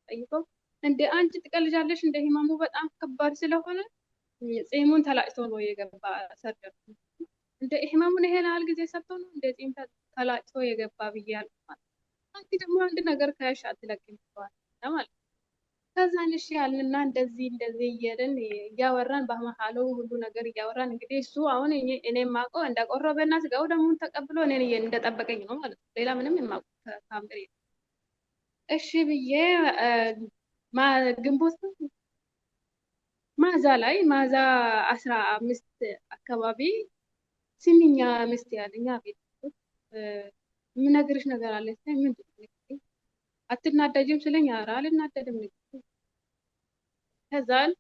ጠይቀው። እንደ አንቺ ትቀልጃለሽ እንደ ህመሙ በጣም ከባድ ስለሆነ ፂሙን ተላጭቶ ነው የገባ ሰርጀሪ። እንደ ህመሙን ይሄን ያህል ጊዜ ሰጥቶ ነው እንደ ፂም ተላጭቶ የገባ ብያለሁ ማለት። አንቺ ደግሞ አንድ ነገር ካያሽ አትለቅም ማለት። ከዛን እሺ ያልንና እንደዚህ እየሄድን እያወራን በመሀሉ ሁሉ ነገር እያወራን እንግዲህ እሱ አሁን እኔ የማውቀው እንደቆረበና ስጋው ደግሞ ተቀብሎ እኔን እንደጠበቀኝ ነው ማለት ነው። ሌላ ምንም የማውቀው ታምር የለም። እሺ ብዬ ግንቦት ማዛ 15 አካባቢ ስሚኛ ምስት ያለኛ ቤት የምነግርሽ ነገር አለ። ምንድን ነው አትናደጅም ስለኝ ኧረ አልናደድም። ከዛን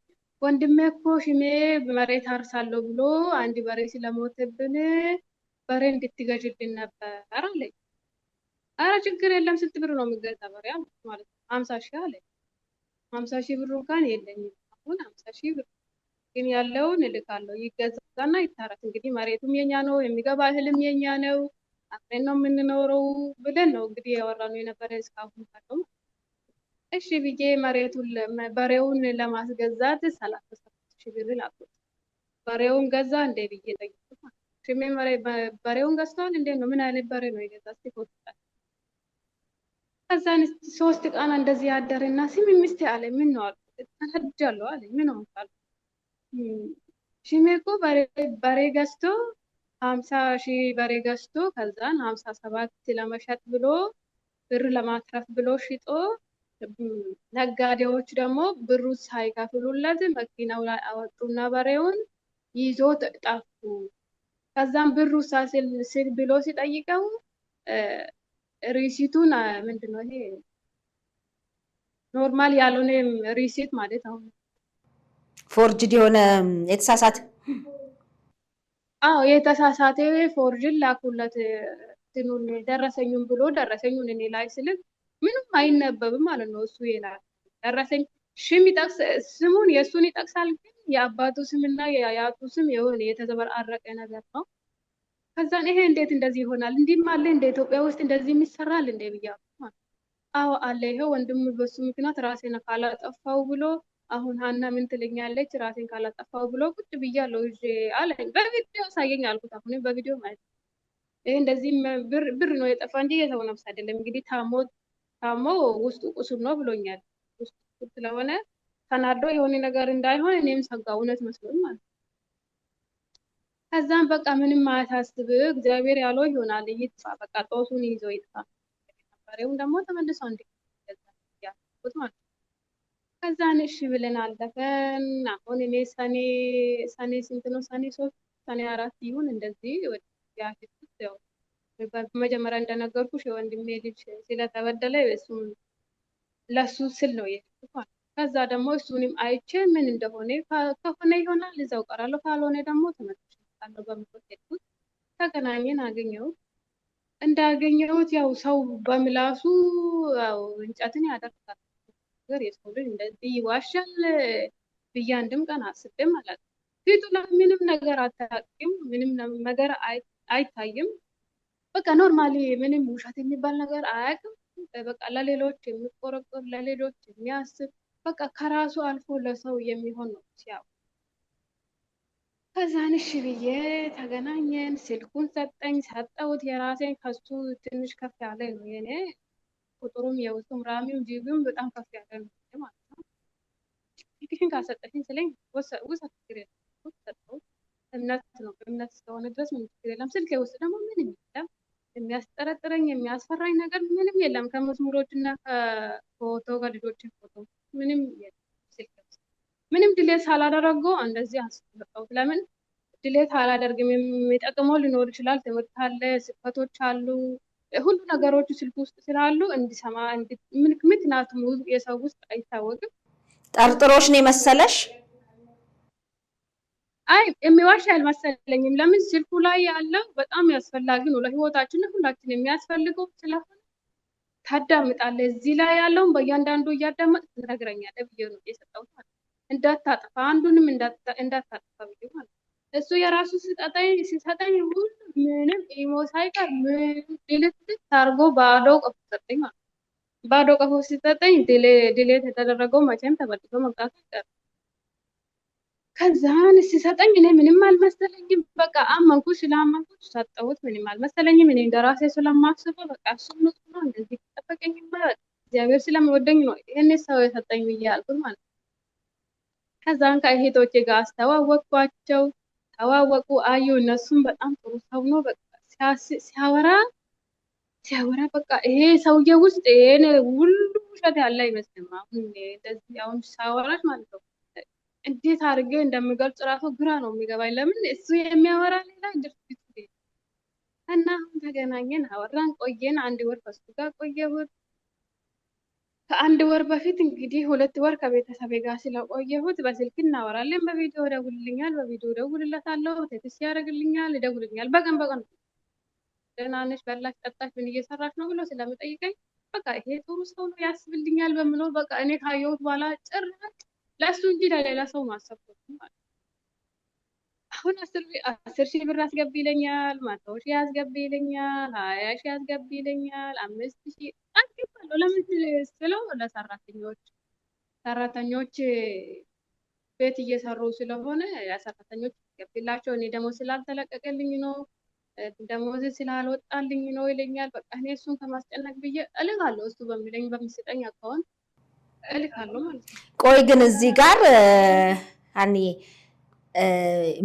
ወንድሜ እኮ ሽሜ መሬት አርሳለሁ ብሎ አንድ በሬ ስለሞተብን በሬ እንድትገዥልን ነበር አለኝ። ኧረ ችግር የለም ስንት ብር ነው የሚገዛ በሬ ማለት ነው? 50,000 አለኝ። 50,000 ብር እንኳን የለኝም አሁን 50,000 ብር ግን ያለውን እልካለሁ ይገዛና ይታረስ። እንግዲህ መሬቱም የኛ ነው የሚገባ እህልም የኛ ነው አብረን ነው የምንኖረው ብለን ነው እንግዲህ ያወራነው የነበረ እስካሁን ካለው። እሺ ብዬ በሬውን ለማስገዛት 37,000 ብር ላኩት። በሬውን ገዛ እንደ ብዬ ጠይቁት። ሽሜ በሬውን ገዝተዋል እንዴ ነው? ምን አይነት በሬ ነው የገዛ? እስቲ ፎቶ ከዛን 3 ቀን እንደዚህ ያደረና ሲም ሚስቴ አለ ምን ነው አልኩት። ተናድጃለሁ አለ ምን ነው አልኩት። ሽሜ እኮ በሬ ገዝቶ 50,000 በሬ ገዝቶ ከዛን 57 ለመሸጥ ብሎ ብር ለማትረፍ ብሎ ሽጦ ነጋዴዎች ደግሞ ብሩ ሳይከፍሉለት መኪናው ላይ አወጡና በሬውን ይዞ ጠፉ። ከዛም ብሩ ሳስል ብሎ ሲጠይቀው ሪሲቱን ምንድነው ይሄ ኖርማል ያልሆነ ሪሲት ማለት አሁን ፎርጅድ የሆነ የተሳሳተ የተሳሳተ ፎርጅን ላኩለት። እንትኑን ደረሰኙን ብሎ ደረሰኙን እኔ ላይ ስልክ ምንም አይነበብም ማለት ነው። እሱ ይላል ደረሰኝ ሽም ይጠቅስ ስሙን የእሱን ይጠቅሳል፣ ግን የአባቱ ስምና የአያቱ ስም የሆነ የተዘበራረቀ ነገር ነው። ከዛን ይሄ እንዴት እንደዚህ ይሆናል? እንዲህም አለ እንደ ኢትዮጵያ ውስጥ እንደዚህ የሚሰራል እንደ ብያለሁ። አዎ አለ። ይሄው ወንድም በሱ ምክንያት ራሴን ካላጠፋው ብሎ አሁን ሀና ምን ትለኛለች? ራሴን ካላጠፋው ብሎ ቁጭ ብያለሁ ይዤ አለኝ። በቪዲዮ ሳየኝ አልኩት። አሁን በቪዲዮ ማለት ይሄ እንደዚህ ብር ነው የጠፋ እንጂ የሰው ነፍስ አይደለም። እንግዲህ ታሞ ውስጡ ቁስል ነው ብሎኛል። ውስጡ ቁስል ስለሆነ ተናዶ የሆነ ነገር እንዳይሆን እኔም ሰጋ እውነት መስሎኝ ማለት ነው። ከዛም በቃ ምንም አታስብ እግዚአብሔር ያለው ይሆናል ይጥፋ፣ በቃ ጦሱን ይዞ ይጥፋ ቀሪውን ደግሞ ተመልሶ ያልኩት ማለት ነው። ከዛን እሺ ብለን አለፈን። አሁን እኔ ሰኔ ስንት ነው? ሰኔ 3 ሰኔ 4 ይሁን እንደዚህ ወደ ያፊት ያው በመጀመሪያ እንደነገርኩሽ የወንድሜ ልጅ ስለተበደለ እሱም ለሱ ስል ነው የሄድኩት ማለት ነው። ከዛ ደግሞ እሱንም አይቼ ምን እንደሆነ ከሆነ ይሆናል እዛው ቀራለሁ፣ ካልሆነ ደግሞ ተመልሼ እመጣለሁ በሚል ሄድኩት። ተገናኘን፣ አገኘሁት። እንዳገኘሁት ያው ሰው በምላሱ ያው እንጨትን ያደርጋል ነገር የሰው ልጅ እንደዚህ ይዋሻል ብዬ አንድም ቀን አስቤም አላውቅም። ፊቱ ላይ ምንም ነገር አታውቂም፣ ምንም ነገር አይታይም። በቃ ኖርማሊ ምንም ውሸት የሚባል ነገር አያውቅም። በቃ ለሌሎች የሚቆረቆር ለሌሎች የሚያስብ በቃ ከራሱ አልፎ ለሰው የሚሆን ነው ሲያው። ከዛን እሺ ብዬ ተገናኘን። ስልኩን ሰጠኝ፣ ሰጠሁት የራሴን። ከሱ ትንሽ ከፍ ያለ ነው የኔ ቁጥሩም የውስጡም ራሚው ጂቢውም በጣም ከፍ ያለ ነው ማለት ነው። ስልክሽን ካሰጠሽኝ ስለኝ ውሰድ ችግር የለም ሰጠሁት። እምነት ነው፣ እምነት እስከሆነ ድረስ ምንም ችግር የለም። ስልኬ ውስጥ ደግሞ ምንም የለም፣ የሚያስጠረጥረኝ የሚያስፈራኝ ነገር ምንም የለም። ከመዝሙሮች እና ከፎቶ ከልጆች ፎቶ ምንም የለም። ስልኬ ውስጥ ምንም ድሌት ሳላደረገው እንደዚህ አስቀምጠውት። ለምን ድሌት አላደርግም? የሚጠቅመው ሊኖር ይችላል። ትምህርት አለ፣ ስብከቶች አሉ፣ ሁሉ ነገሮች ስልክ ውስጥ ስላሉ እንዲሰማ ምክንያቱም የሰው ውስጥ አይታወቅም። ጠርጥሮሽ ነው የመሰለሽ? አይ የሚዋሽ አልመሰለኝም። ለምን ስልኩ ላይ ያለው በጣም ያስፈላጊ ነው ለህይወታችን፣ ሁላችን የሚያስፈልገው ስለሆነ ታዳምጣለህ። እዚህ ላይ ያለውን በእያንዳንዱ እያዳመጥ ትነግረኛለህ ብዬ ነው የሰጠሁት ማለት ነው። እንዳታጠፋ አንዱንም እንዳታጠፋ ብዬ ማለት ነው። እሱ የራሱ ሲሰጠኝ ሁሉ ምንም ኢሞ ሳይቀር ምንም ድልት አድርጎ ባዶ ቀፎ ሰጠኝ ማለት ነው። ባዶ ቀፎ ሲሰጠኝ ድሌት የተደረገው መቼም ተመልሶ መምጣት አይቀርም። ከዛን ሲሰጠኝ እኔ ምንም አልመሰለኝም። በቃ አመንኩ፣ ስላመንኩት ሰጠሁት። ምንም አልመሰለኝም። እኔ እንደራሴ ስለማስበው በቃ እሱ ነው እንደዚህ ተጠበቀኝማ እግዚአብሔር ስለሚወደኝ ነው ይሄን ሰው የሰጠኝ ብዬ ያልኩት ማለት ነው። ከዛን ከእህቶቼ ጋር አስተዋወቅኳቸው፣ ተዋወቁ፣ አዩ። እነሱም በጣም ጥሩ ሰው ነው። በቃ ሲያወራ በቃ ይሄ ሰውዬ ውስጥ ይሄን ሁሉ ውሸት ያለ አይመስልም። አሁን እንደዚህ አሁን ሳወራሽ ማለት ነው እንዴት አድርጌ እንደምገልጽ ራሱ ግራ ነው የሚገባኝ። ለምን እሱ የሚያወራ ሌላ ድርጊቱ ሌላ። እና አሁን ተገናኘን፣ አወራን፣ ቆየን። 1 ወር ከሱ ጋር ቆየሁት። ከ1 ወር በፊት እንግዲህ 2 ወር ከቤተሰቤ ጋር ስለቆየሁት በስልክ እናወራለን። በቪዲዮ ደውልልኛል፣ በቪዲዮ ደውልለታለሁ፣ ቴክስት ያደርግልኛል፣ ይደውልልኛል። በቀን ደህና ነሽ፣ በላሽ፣ ጠጣሽ፣ ምን እየሰራሽ ነው ብሎ ስለምጠይቀኝ በቃ ይሄ ጥሩ ሰው ነው ያስብልኛል በምለው በቃ እኔ ካየሁት በኋላ ጭራሽ ለሱ እንጂ ለሌላ ሰው ማሰብ ማለት አሁን 10 ሺህ ብር አስገቢ ይለኛል፣ 100 ሺህ አስገቢ ይለኛል፣ 20 ሺህ አስገቢ ይለኛል፣ 5 ሺህ አስገባለሁ። ለምን ስለው ሰራተኞች ቤት እየሰሩ ስለሆነ ሰራተኞች አስገቢላቸው፣ እኔ ደግሞ ስላልተለቀቀልኝ ነው፣ ደሞዝ ስላልወጣልኝ ነው ይለኛል። በቃ እኔ እሱን ከማስጨነቅ ብዬ እልካለሁ፣ እሱ በሚለኝ በሚሰጠኝ አካውንት እልካለሁ ማለት ነው። ቆይ ግን እዚህ ጋር አኒ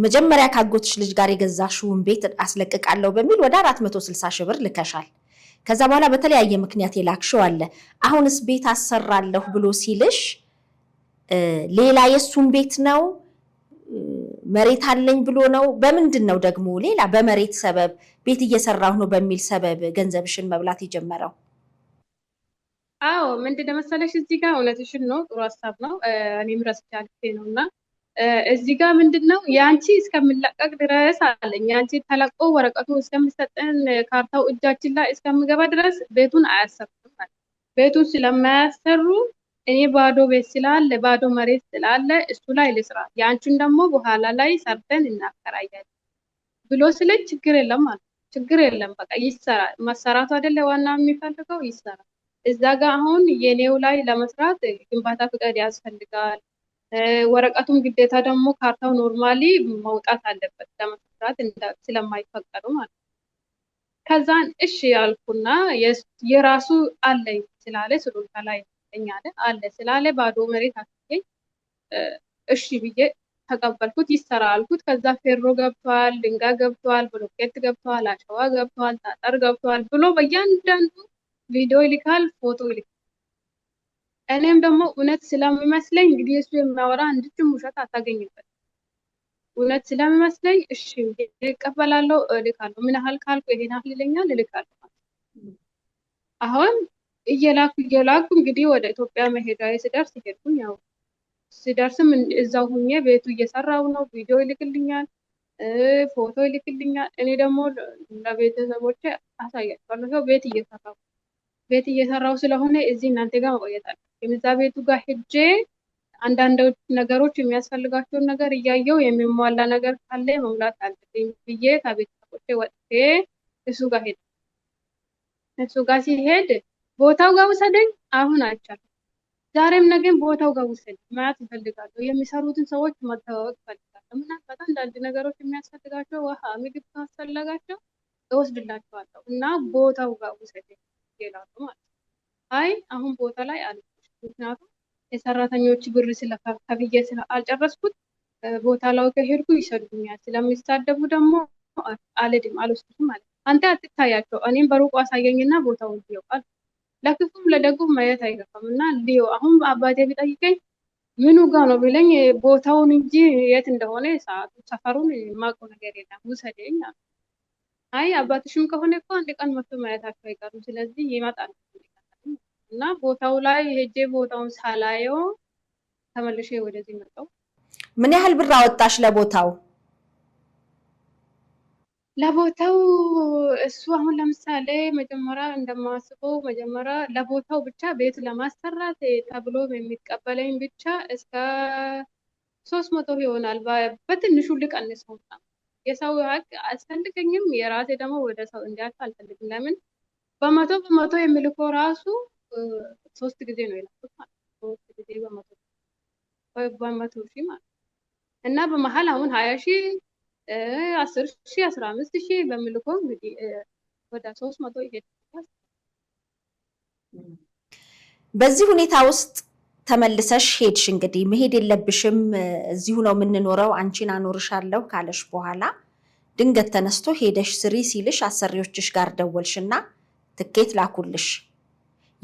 መጀመሪያ ካጎትሽ ልጅ ጋር የገዛሽውን ቤት አስለቅቃለሁ በሚል ወደ 460 ሺህ ብር ልከሻል። ከዛ በኋላ በተለያየ ምክንያት የላክሽው አለ። አሁንስ ቤት አሰራለሁ ብሎ ሲልሽ ሌላ የሱን ቤት ነው መሬት አለኝ ብሎ ነው? በምንድን ነው ደግሞ ሌላ በመሬት ሰበብ ቤት እየሰራሁ ነው በሚል ሰበብ ገንዘብሽን መብላት የጀመረው? አዎ ምንድነው መሰለሽ እዚህ ጋር እውነትሽን ነው፣ ጥሩ ሀሳብ ነው። እኔም ረስቻለሁ ነውና እዚህ ጋር ምንድነው ያንቺ እስከምለቀቅ ድረስ አለኝ። ያንቺ ተለቆ ወረቀቱ እስከምሰጠን ካርታው እጃችን ላይ እስከምገባ ድረስ ቤቱን አያሰሩም ማለት። ቤቱን ስለማያሰሩ እኔ ባዶ ቤት ስላለ ባዶ መሬት ስላለ እሱ ላይ ልስራ፣ ያንቺን ደግሞ በኋላ ላይ ሰርተን እናከራያለን ብሎ ስለኝ ችግር የለም ማለት ችግር የለም በቃ ይሰራ። መሰራቱ አይደለ ዋና የሚፈልገው ይሰራ። እዛ ጋር አሁን የኔው ላይ ለመስራት ግንባታ ፍቃድ ያስፈልጋል። ወረቀቱም ግዴታ ደግሞ ካርታው ኖርማሊ መውጣት አለበት ለመስራት ስለማይፈቀዱ ማለት ነው። ከዛን እሺ ያልኩና የራሱ አለኝ ስላለ ስሉልታ ላይ አለ ስላለ ባዶ መሬት አስገኝ እሺ ብዬ ተቀበልኩት። ይሰራ አልኩት። ከዛ ፌሮ ገብቷል፣ ድንጋይ ገብቷል፣ ብሎኬት ገብቷል፣ አሸዋ ገብቷል፣ ጠጠር ገብቷል ብሎ በእያንዳንዱ ቪዲዮ ይልካል፣ ፎቶ ይልካል። እኔም ደግሞ እውነት ስለሚመስለኝ እንግዲህ እሱ የሚያወራ አንድችም ውሸት አታገኝበት። እውነት ስለሚመስለኝ እሺ እቀበላለሁ፣ እልካለሁ። ምን ያህል ካልኩ ይሄን ያህል ይለኛል፣ እልካለሁ። አሁን እየላኩ እንግዲህ ወደ ኢትዮጵያ መሄጃዬ ስደርስ ሄድኩኝ። ያው ስደርስም እዛው ሁኜ ቤቱ እየሰራው ነው። ቪዲዮ ይልክልኛል፣ ፎቶ ይልክልኛል። እኔ ደግሞ ለቤተሰቦቼ አሳያቸዋለሁ። ቤት እየሰራው ስለሆነ እዚህ እናንተ ጋር መቆየት አለ። የምዛ ቤቱ ጋር ሄጄ አንዳንድ ነገሮች የሚያስፈልጋቸውን ነገር እያየው የሚሟላ ነገር ካለ መሙላት አለብኝ ብዬ ከቤተሰቦቼ ወጥቼ እሱ ጋር ሄድ እሱ ጋር ሲሄድ ቦታው ጋር ውሰደኝ አሁን አይቻልም። ዛሬም ነገም ቦታው ጋር ውሰደኝ ማየት እፈልጋለሁ። የሚሰሩትን ሰዎች መተዋወቅ እፈልጋለሁ። ምናልባት አንዳንድ ነገሮች የሚያስፈልጋቸው ውሃ፣ ምግብ ካስፈለጋቸው እወስድላቸዋለሁ እና ቦታው ጋር ውሰደኝ ይላሉ ማለት ነው። አይ አሁን ቦታ ላይ አልኩሽ፣ ምክንያቱም የሰራተኞች ብር ስለከፍዬ አልጨረስኩት ቦታ ላይ ከሄድኩ ይሰዱኛል። ስለሚሳደቡ ደግሞ አልወስድም ማለት ነው። አንተ አትታያቸው፣ እኔም በሩቁ አሳየኝና ቦታውን ይወቃል። ለክፉም ለደጉም ማየት አይገፋም እና ሊዮ አሁን አባቴ ቢጠይቀኝ ምኑ ጋር ነው ቢለኝ ቦታውን እንጂ የት እንደሆነ ሰዓቱ ሰፈሩን የማውቀው ነገር የለም ውሰደኝ። አይ አባትሽም ከሆነ እኮ አንድ ቀን መጥቶ ማየታቸው አይቀርም፣ ስለዚህ ይመጣል እና ቦታው ላይ ሄጄ ቦታውን ሳላየው ተመልሼ ወደዚህ መጣሁ። ምን ያህል ብር አወጣሽ ለቦታው? ለቦታው እሱ አሁን ለምሳሌ መጀመሪያ እንደማስበው መጀመሪያ ለቦታው ብቻ ቤት ለማሰራት ተብሎ የሚቀበለኝ ብቻ እስከ 300 ይሆናል። በትንሹ ልቀንሰው። የሰው ሀቅ አያስፈልገኝም፣ የራሴ ደግሞ ወደ ሰው እንዲያልፍ አልፈልግም። ለምን በመቶ የሚልከው ራሱ 3 ጊዜ ነው የላኩት ማለት ነው። 3 ጊዜ በመቶ ሺህ ማለት እና በመሀል አሁን 20 ሺህ 10 ሺህ 15 ሺህ በሚልከው እንግዲህ ወደ 300 ይሄዳል። በዚህ ሁኔታ ውስጥ ተመልሰሽ ሄድሽ። እንግዲህ መሄድ የለብሽም እዚሁ ነው የምንኖረው አንቺን አኖርሻለሁ ካለሽ በኋላ ድንገት ተነስቶ ሄደሽ ስሪ ሲልሽ አሰሪዎችሽ ጋር ደወልሽና ትኬት ላኩልሽ።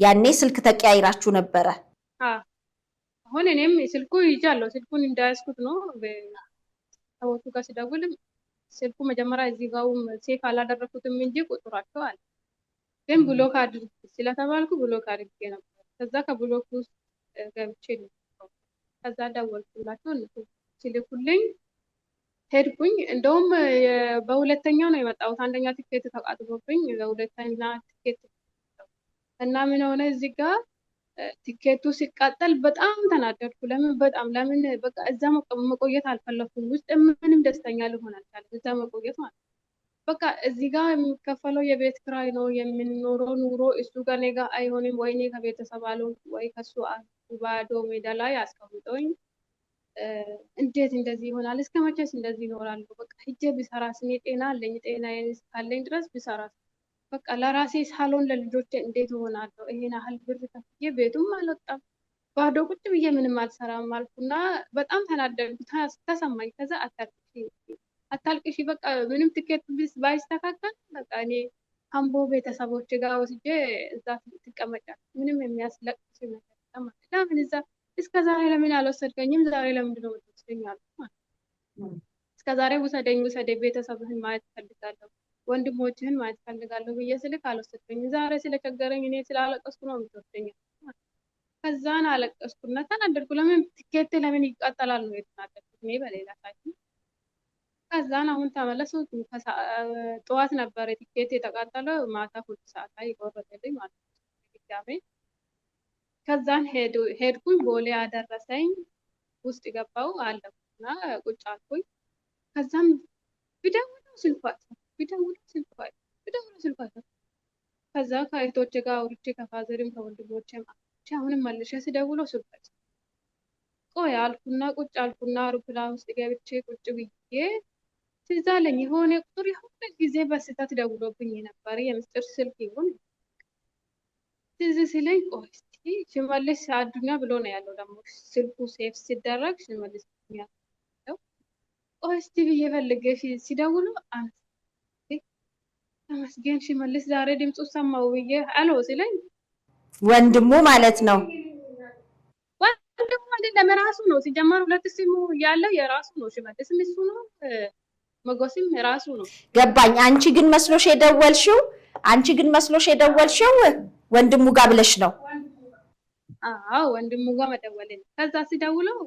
ያኔ ስልክ ተቀያይራችሁ ነበረ? አሁን እኔም ስልኩ ይዣለሁ። ስልኩን እንዳያስኩት ነው ሰዎቹ ጋር ሲደውልም ስልኩ መጀመሪያ እዚህ ጋርም ሴፍ አላደረኩትም እንጂ ቁጥራቸው አለ። ግን ብሎክ አድርግ ስለተባልኩ ብሎክ አድርጌ ነበር። ከዛ ከብሎክ ውስጥ ገብቼ ነው ከዛ ደወልኩላቸው። እነሱ ሲልኩልኝ ሄድኩኝ። እንደውም በሁለተኛው ነው የመጣሁት። አንደኛ ቲኬት ተቃጥሎብኝ በሁለተኛ ቲኬት እና ምን ሆነ እዚህ ጋር ቲኬቱ ሲቃጠል በጣም ተናደድኩ። ለምን በቃ እዛ መቆየት አልፈለኩም። ውስጥ ምንም ደስተኛ ልሆን አልቻለም። እዛ መቆየት ማለት በቃ እዚህ ጋር የሚከፈለው የቤት ክራይ ነው የምንኖረው ኑሮ እሱ ጋር እኔ ጋር አይሆንም። ወይ እኔ ከቤተሰብ አልሆንኩ ወይ ከሱ ባዶ ሜዳ ላይ አስቀምጦኝ እንዴት እንደዚህ ይሆናል? እስከ መቼስ እንደዚህ ይኖራሉ? በቃ ሂጄ ብሰራ ስኔ ጤና አለኝ። ጤና እስካለኝ ድረስ ብሰራ በቃ ለራሴ ሳሎን ለልጆቼ እንዴት እሆናለሁ? ይሄን ያህል ብር ከፍዬ ቤቱም አልወጣም ባዶ ቁጭ ብዬ ምንም አልሰራም አልኩና በጣም ተናደድኩ፣ ተሰማኝ። ከዛ አታልቅሺ በቃ ምንም ትኬት ባይስተካከል በቃ እኔ አምቦ ቤተሰቦች ጋር ወስጄ እዛ ትቀመጫለሽ፣ ምንም የሚያስለቅስ ነገር ለምን እዛ እስከ ዛሬ ለምን አልወሰድከኝም? ዛሬ ለምንድን ነው የምትወስደኝ? አልኩ። እስከ ዛሬ ውሰደኝ ቤተሰብህን ማየት እፈልጋለሁ፣ ወንድሞችህን ማየት እፈልጋለሁ ብዬ ስልክ አልወሰድከኝም። ዛሬ ስለቸገረኝ እኔ ስላለቀስኩ ነው የምትወስደኝ። ከዛን አለቀስኩና ተናደድኩ። ለምን ትኬት ለምን ይቃጠላል ነው የተናደድኩት እኔ በሌላ ሳይት። ከዛን አሁን ተመለሱ። ጠዋት ነበር ቲኬት የተቃጠለው፣ ማታ 2 ሰዓት ላይ ይቆረጥልኝ ማለት ነው። ከዛን ሄድኩኝ። ቦሌ አደረሰኝ። ውስጥ ገባው አለኩና ቁጭ አልኩኝ። ከዛም ቢደውሉ ስልኳ ከዛ ከእህቶቼ ጋር አውርቼ ከፋዘርም ከወንድሞቼም አሁንም መልሼ ስደውለው ስልኳ ቆይ አልኩና ቁጭ አልኩና አውሮፕላን ውስጥ ገብቼ ቁጭ ብዬ ትዝ አለኝ የሆነ ቁጥር የሆነ ጊዜ በስህተት ደውሎብኝ ነበር። የምስጢር ስልክ ይሁን ትዝ ሲለኝ ቆይ ሽመልስ አዱኛ ብሎ ነው ያለው። ደግሞ ስልኩ ሴፍ ሲደረግ ሽመልስ ያለው ቆይ እስቲ ብዬ ፈልጌ ሲደውሉ ተመስገን ሽመልስ ዛሬ ድምፁ ሰማው ብዬ አሎ ሲለኝ ወንድሙ ማለት ነው። ወንድሙ አይደለም ራሱ ነው። ሲጀመር ሁለት ስሙ ያለው የራሱ ነው። ሽመልስም እሱ ነው፣ መጎስም የራሱ ነው። ገባኝ። አንቺ ግን መስሎሽ የደወልሽው ወንድሙ ጋር ብለሽ ነው? አዎ ወንድሙ ጋር መደወልን። ከዛ ሲደውለው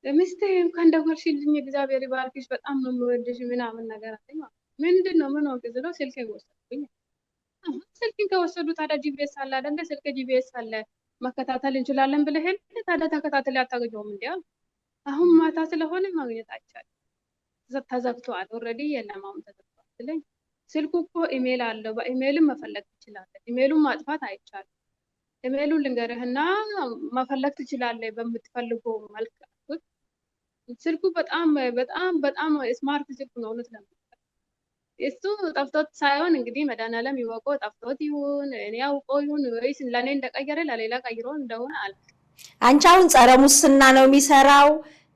ሚስቴ እንኳን ደወልሽልኝ እግዚአብሔር ይባርክሽ በጣም ነው የምወድሽ ምናምን ነገር አለኝ። ምንድን ነው ምን ሆንክ ስለው ስልኬን ወሰዱኝ። ስልኬን ከወሰዱ ታዲያ ጂፒኤስ አለ አይደለ? ስልክ ጂፒኤስ አለ መከታተል እንችላለን ብለህ ታዲያ ተከታተል አታገኘውም እንዴ? አሁን ማታ ስለሆነ ማግኘት አይቻልም፣ ተዘግቷል። ኦልሬዲ የለም አሁን ተዘግቷል ስለኝ ስልኩ እኮ ኢሜል አለው በኢሜልም መፈለግ ትችላለህ። ኢሜሉን ማጥፋት አይቻልም። ኢሜሉን ልንገርህና መፈለግ ትችላለህ በምትፈልገው መልክ። ስልኩ በጣም በጣም በጣም ስማርት ስልክ ነው እውነት ለምን እሱ ጠፍቶት ሳይሆን እንግዲህ መድኃኒዓለም ይወቀው ጠፍቶት ይሁን እኔ አውቀው ይሁን ወይስ ለኔ እንደቀየረ ለሌላ ቀይሮ እንደሆነ አለ። አንቺ አሁን ጸረ ሙስና ነው የሚሰራው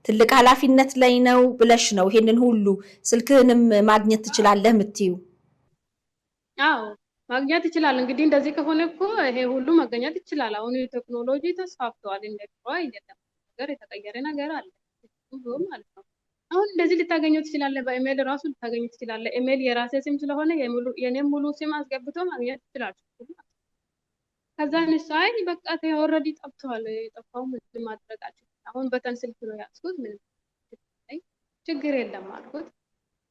ትልቅ ኃላፊነት ላይ ነው ብለሽ ነው ይሄንን ሁሉ ስልክህንም ማግኘት ትችላለህ የምትዩ? አዎ ማግኘት ይችላል። እንግዲህ እንደዚህ ከሆነ እኮ ይሄ ሁሉ መገኘት ይችላል። አሁን ቴክኖሎጂ ተስፋፍቷል። እንደው አይደለም ነገር የተቀየረ ነገር አለ ማለት ነው። አሁን እንደዚህ ልታገኘው ትችላለህ። በኢሜል ራሱ ልታገኘው ትችላለህ። ኢሜል የራሴ ስም ስለሆነ የኔም ሙሉ ስም አስገብቶ ማግኘት ትችላለህ። ከዛ ንሳይ በቃ ኦልሬዲ ጠፍቷል። የጠፋው ምን ማድረጋችሁ? አሁን በተን ስልክ ነው ያስኩት። ምን ችግር የለም አልኩት።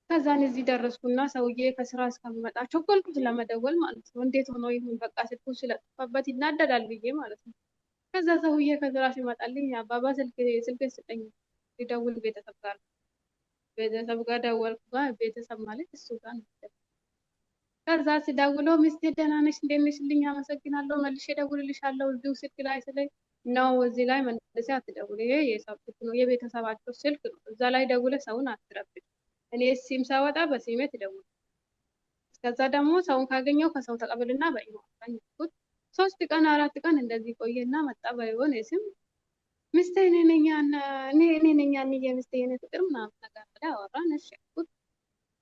ከዛን እዚህ ደረስኩና ሰውዬ ከስራ እስከሚመጣ ቸኮልኩት ለመደወል ማለት ነው። እንዴት ሆኖ ይሁን በቃ ስልኩ ስለጠፋበት ይናደዳል ብዬ ማለት ነው። ከዛ ሰውዬ ከስራ ሲመጣልኝ አባባ ስልክ ስጠኝ ሊደውል ቤተሰብ ጋር ደወልኩ። ቤተሰብ ማለት እሱ ጋር ነው። ከዛ ሲደውለው ሚስቴ ደህና ነሽ እንዴት ነሽልኝ አመሰግናለሁ መልሼ እደውልልሻለሁ እዚሁ ስልክ ላይ ስለኝ ነው እዚህ ላይ መልሼ አትደውል ይሄ የሰው ስልክ ነው የቤተሰባቸው ስልክ ነው እዛ ላይ ደውለ ሰውን አትረብሽ እኔ ሲም ሳወጣ በሲሜ ትደውል እስከዛ ደግሞ ሰውን ካገኘው ከሰው ተቀበልና በኢሞ አሳኝኩት 3 ቀን 4 ቀን እንደዚህ ቆየና መጣ በይሆን ስም ሚስቴ ነኝ የሚስቴ ፍቅር ምናምን ነገር ላይ አወራን እሺ አልኩት።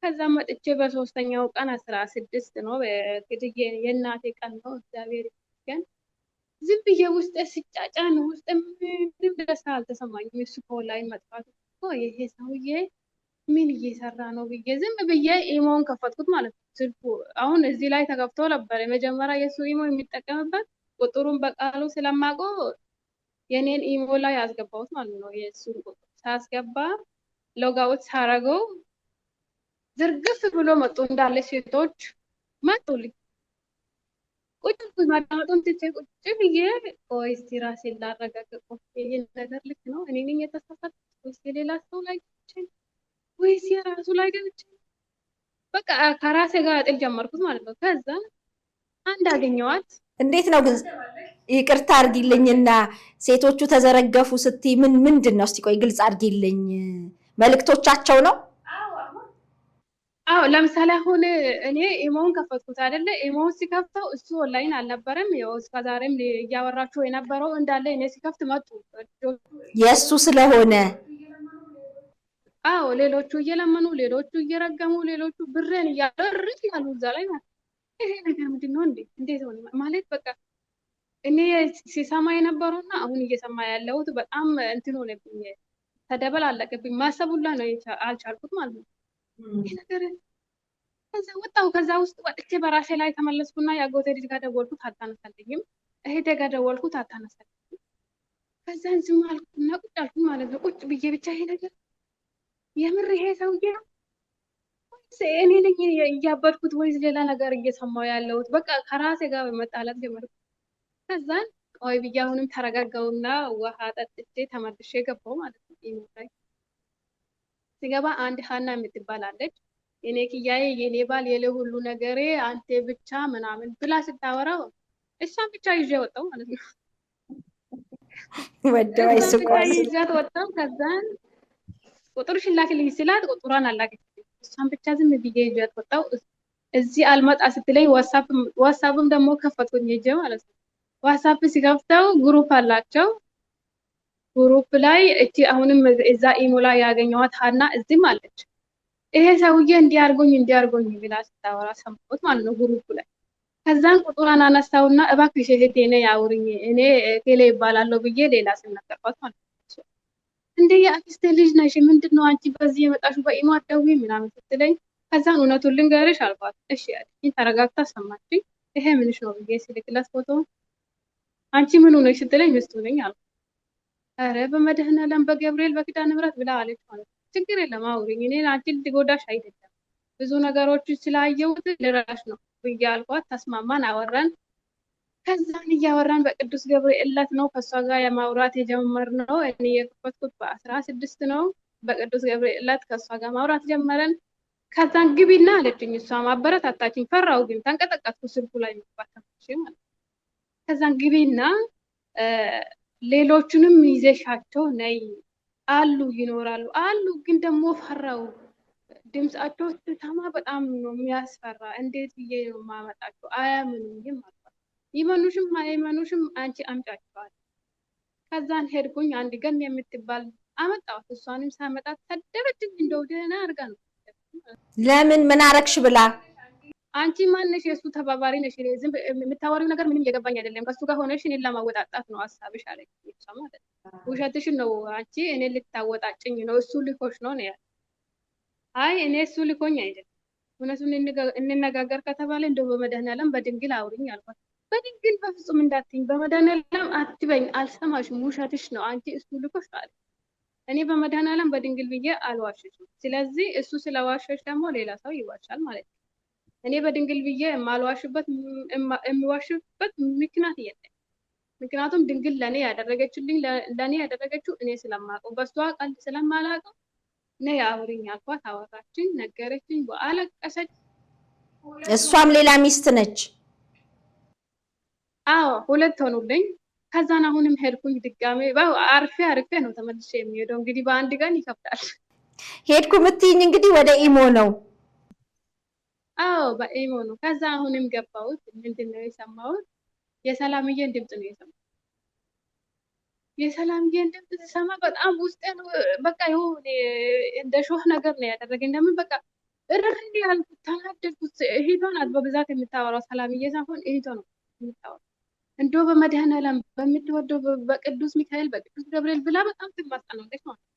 ከዛ መጥቼ በሶስተኛው ቀን 16 ነው እንግዲህ የእናቴ ቀን ነው እግዚአብሔር ይመስገን ዝም ብዬ ውስጥ ሲጫጫን ውስጥ ምንም ደስታ አልተሰማኝም። እሱ ከኦንላይን መጥፋት እኮ ይሄ ሰውዬ ምን እየሰራ ነው ብዬ ዝም ብዬ ኢሞን ከፈትኩት ማለት ነው። ስልኩ አሁን እዚህ ላይ ተከፍቶ ነበር የመጀመሪያ የሱ ኢሞ የሚጠቀምበት ቁጥሩን በቃሉ ስለማውቀው የኔን ኢሞ ላይ ያስገባሁት ማለት ነው። የሱን ቁጥር ሳስገባ ሎጋውት ሳረገው ዝርግፍ ብሎ መጡ እንዳለ ሴቶች መጡልኝ። ቁጭ ማዳመጡን ትቼ ቁጭ ብዬ ቆይ እስቲ ራሴን ላረጋግጥ ይሄን ነገር ልክ ነው እኔ ነኝ የተሳሳትኩት ወይስ የሌላ ሰው ላይ ገብቼ ወይስ የራሱ ላይ ገብቼ በቃ ከራሴ ጋር ጥል ጀመርኩት ማለት ነው። ከዛ አንድ አገኘዋት። እንዴት ነው ግን ይቅርታ አድርጊልኝና ሴቶቹ ተዘረገፉ ስትይ ምንድን ነው? እስቲ ቆይ ግልጽ አድርጊልኝ። መልእክቶቻቸው ነው? አዎ ለምሳሌ አሁን እኔ ኢሞን ከፈትኩት አይደለ? ኢሞን ሲከፍተው እሱ ኦንላይን አልነበረም። ያው እስከዛሬም እያወራችሁ የነበረው እንዳለ እኔ ሲከፍት መጡ የሱ ስለሆነ። አዎ ሌሎቹ እየለመኑ ሌሎቹ እየረገሙ ሌሎቹ ብሬን እያደረግ ያሉ እዛ ላይ ማለት ይሄ ነገር ምንድነው እንዴ? እንዴት ሆነ ማለት በቃ እኔ ሲሰማ የነበረውና አሁን እየሰማ ያለሁት በጣም እንትን ሆነብኝ፣ ተደበላለቀብኝ። ማሰቡላ ነው አልቻልኩት ማለት ነው። ይሄ ነገር ከዛ ወጣሁ። ከዛ ውስጥ ወጥቼ በራሴ ላይ ተመለስኩና ያጎቴ ልጅ ጋር ደወልኩት፣ አታነሳልኝም። እህቴ ጋር ደወልኩት፣ አታነሳልኝም። ከዛ ዝም አልኩና ቁጭ አልኩኝ ማለት ነው። ቁጭ ብዬ ብቻ ይሄ ነገር የምር ይሄ ሰውዬ እኔ ነኝ እያበድኩት ወይስ ሌላ ነገር እየሰማሁ ያለሁት? በቃ ከራሴ ጋር በመጣላት ጀመርኩ። ከዛን ቆይ ብዬ አሁንም ተረጋጋውና ውሃ ጠጥቼ ተመልሼ ገባሁ ማለት ነው። ኢሞ ላይ ሲገባ አንድ ሀና የምትባል አለች። የኔ ክያዬ የኔ ባል የለ ሁሉ ነገሬ አንተ ብቻ ምናምን ብላ ስታወራው እሷን ብቻ ይዤ ወጣሁ ማለት ነው። ወደው አይስቆይ ይዣት ወጣሁ። ከዛን ቁጥርሽን ላክልኝ ስላት ቁጥሯን አላከችልኝ። እሷን ብቻ ዝም ብዬ ይዣት ወጣሁ። እዚህ አልመጣ ስትለኝ ዋትስአፕም ደግሞ ከፈትኩኝ ሄጄ ማለት ነው። ዋትስአፕ ሲከፍተው ግሩፕ አላቸው። ግሩፕ ላይ እቺ አሁንም እዛ ኢሞ ላይ ያገኘዋት ሀና እዚህም አለች። ይሄ ሰውዬ እንዲያርጎኝ ብላ ስታወራ ሰማሁት ማለት ነው ግሩፕ ላይ። ከዛን ቁጥሯን አነሳውና እባክሽ እህቴ ነይ አውሪኝ እኔ ቴሌ ይባላለሁ ብዬ ሌላ ስም ነገርኳት ማለት ነው። እንደ የአክስቴ ልጅ ነሽ ምንድነው አንቺ በዚህ የመጣሽው በኢሞ አትደውይም ምናምን ስትለኝ ከዛን እውነቱን ልንገርሽ አልኳት። እሺ አለችኝ። ተረጋግታ ሰማችኝ። ይሄ ምንሽ ነው ብዬ ስልክላት ፎቶ አንቺ ምን ሆነሽ ስትለኝ ሚስቱ ነኝ አልኳት። ኧረ በመድኃኒዓለም በገብርኤል በኪዳነ ምሕረት ብላ አለች ማለት ነው። ችግር የለም አውሪኝ እኔ አንቺ ልጎዳሽ አይደለም ብዙ ነገሮች ስላየሁት ልረዳሽ ነው ብዬ አልኳት። ተስማማን፣ አወራን። ከዛን እያወራን በቅዱስ ገብርኤል ዕለት ነው ከሷ ጋር የማውራት የጀመርነው። እኔ የከፈትኩት በ16 ነው። በቅዱስ ገብርኤል ዕለት ከሷ ጋር ማውራት ጀመረን። ከዛን ግቢና አለችኝ። እሷ ማበረታታችኝ። ፈራው ግን ተንቀጠቀጥኩ ስልኩ ላይ መግባት ማለት። ከዛን ግቢና ሌሎቹንም ይዘሻቸው ነይ አሉ ይኖራሉ አሉ። ግን ደግሞ ፈራው ድምጻቸው ስትሰማ በጣም ነው የሚያስፈራ። እንዴት ብዬ ነው የማመጣቸው? አያምኑኝም አልኳት። ይመኑሽም አይመኑሽም አንቺ አምጫቸዋል። ከዛን ሄድኩኝ። አንድ ገን የምትባል አመጣሁት። እሷንም ሳመጣት ሰደበችኝ። እንደው ደህና አድርጋ ነው። ለምን ምን አረግሽ ብላ አንቺ ማነሽ? የእሱ ተባባሪ ነሽ። ዝም የምታወሪው ነገር ምንም እየገባኝ አይደለም። ከሱ ጋር ሆነሽ እኔን ለማወጣጣት ነው ሀሳብሽ አለች። ማለት ውሸትሽን ነው አንቺ እኔን ልታወጣጭኝ ነው። እሱ ልኮሽ ነው ነው ያለ። አይ እኔ እሱ ልኮኝ አይደለም። እውነቱን እንነጋገር ከተባለ እንደው በመድኃኒዓለም በድንግል አውሪኝ አልኳት። በድንግል በፍጹም እንዳትኝ፣ በመድኃኒዓለም አትበኝ፣ አልሰማሽም፣ ውሸትሽ ነው አንቺ እሱ ልኮሽ አለ። እኔ በመድኃኒዓለም በድንግል ብዬ አልዋሸሽም። ስለዚህ እሱ ስለዋሸሽ ደግሞ ሌላ ሰው ይዋሻል ማለት ነው። እኔ በድንግል ብዬ የሚዋሽበት ምክንያት የለም። ምክንያቱም ድንግል ለእኔ ያደረገችው እኔ ስለማውቀው በሷ ቀልድ ስለማላውቀው ነይ አውሪኝ አልኳት። አወራችኝ፣ ነገረችኝ፣ አለቀሰች። እሷም ሌላ ሚስት ነች። አዎ ሁለት ሆኑልኝ። ከዛን አሁንም ሄድኩኝ ድጋሜ። አርፌ ነው ተመልሼ የሚሄደው። እንግዲህ በአንድ ቀን ይከብዳል። ሄድኩ የምትይኝ እንግዲህ ወደ ኢሞ ነው? አዎ በኢሞ ነው። ከዛ አሁንም ገባሁት። ምንድን ነው የሰማሁት? የሰላምዬን ድምፅ ነው የሰማሁት። የሰላምዬን ድምፅ ስሰማ በጣም ውስጤ ነው በቃ ይሁን እንደ ሾህ ነገር ነው ያደረገኝ። ለምን በቃ እርር እንዲህ ያልኩት ተናደድኩት። እህቷ ናት በብዛት የምታወራው። ሰላምዬ ሳይሆን እህቷ ነው የምታወራው። እንደው በመድኃኒዓለም በምትወደው በቅዱስ ሚካኤል በቅዱስ ገብርኤል ብላ በጣም ትማጸናለች ማለት ነው።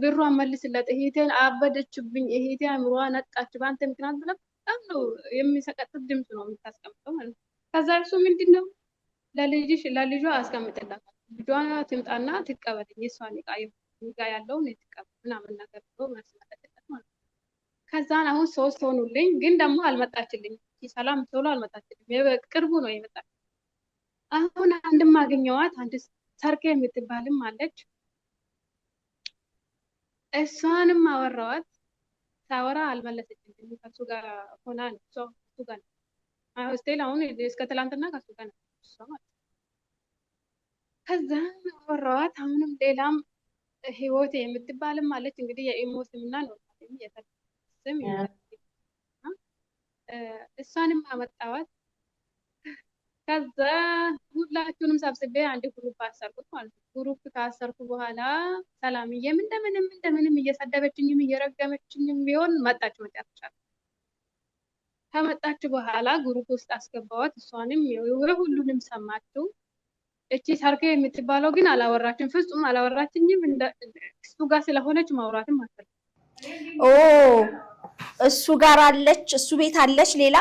ብሯን መልስለት፣ እህቴን አበደችብኝ፣ እህቴ አእምሮዋ ነጣች በአንተ ምክንያት ብላ በጣም ነው የሚሰቀጥጥ ድምፅ ነው የምታስቀምጠው ማለት ነው። ከዛ እሱ ምንድን ነው ለልጇ አስቀምጥላታል፣ ልጇ ትምጣና ትቀበለኝ፣ የእሷን ዕቃ ያለውን ትቀበል ምናምን ነገር ብሎ መልስ መለሰለት ማለት ነው። ከዛን አሁን 3 ሆኑልኝ። ግን ደግሞ አልመጣችልኝ። ሰላም ቶሎ አልመጣችልኝ። ቅርቡ ነው የመጣች። አሁን አንድም አገኘዋት። አንድ ሰርኬ የምትባልም አለች። እሷንም አወራዋት። ሳወራ አልመለሰችልኝ። ከሱ ጋር ሆና ነው እሱ ጋር ነው ስቴል አሁን እስከ ትላንትና ከሱ ጋር ነው እሷ ማለት። ከዛ አወራዋት። አሁንም ሌላም ህይወቴ የምትባልም አለች። እንግዲህ የኢሞ ስምና ነው ስም እሷንም አመጣዋት። ከዛ ሁላችሁንም ሰብስቤ አንድ ግሩፕ አሰርኩት ማለት ነው። ግሩፕ ካሰርኩ በኋላ ሰላምዬም እንደምንም እየሰደበችኝም እየረገመችኝም ቢሆን መጣች። መጨረሻ ከመጣች በኋላ ግሩፕ ውስጥ አስገባዋት። እሷንም ሁሉንም ሰማችው። እቺ ሰርኬ የምትባለው ግን አላወራችም፣ ፍጹም አላወራችኝም። እሱ ጋር ስለሆነች ማውራትም አትፈልግም። ኦ እሱ ጋር አለች፣ እሱ ቤት አለች ሌላ።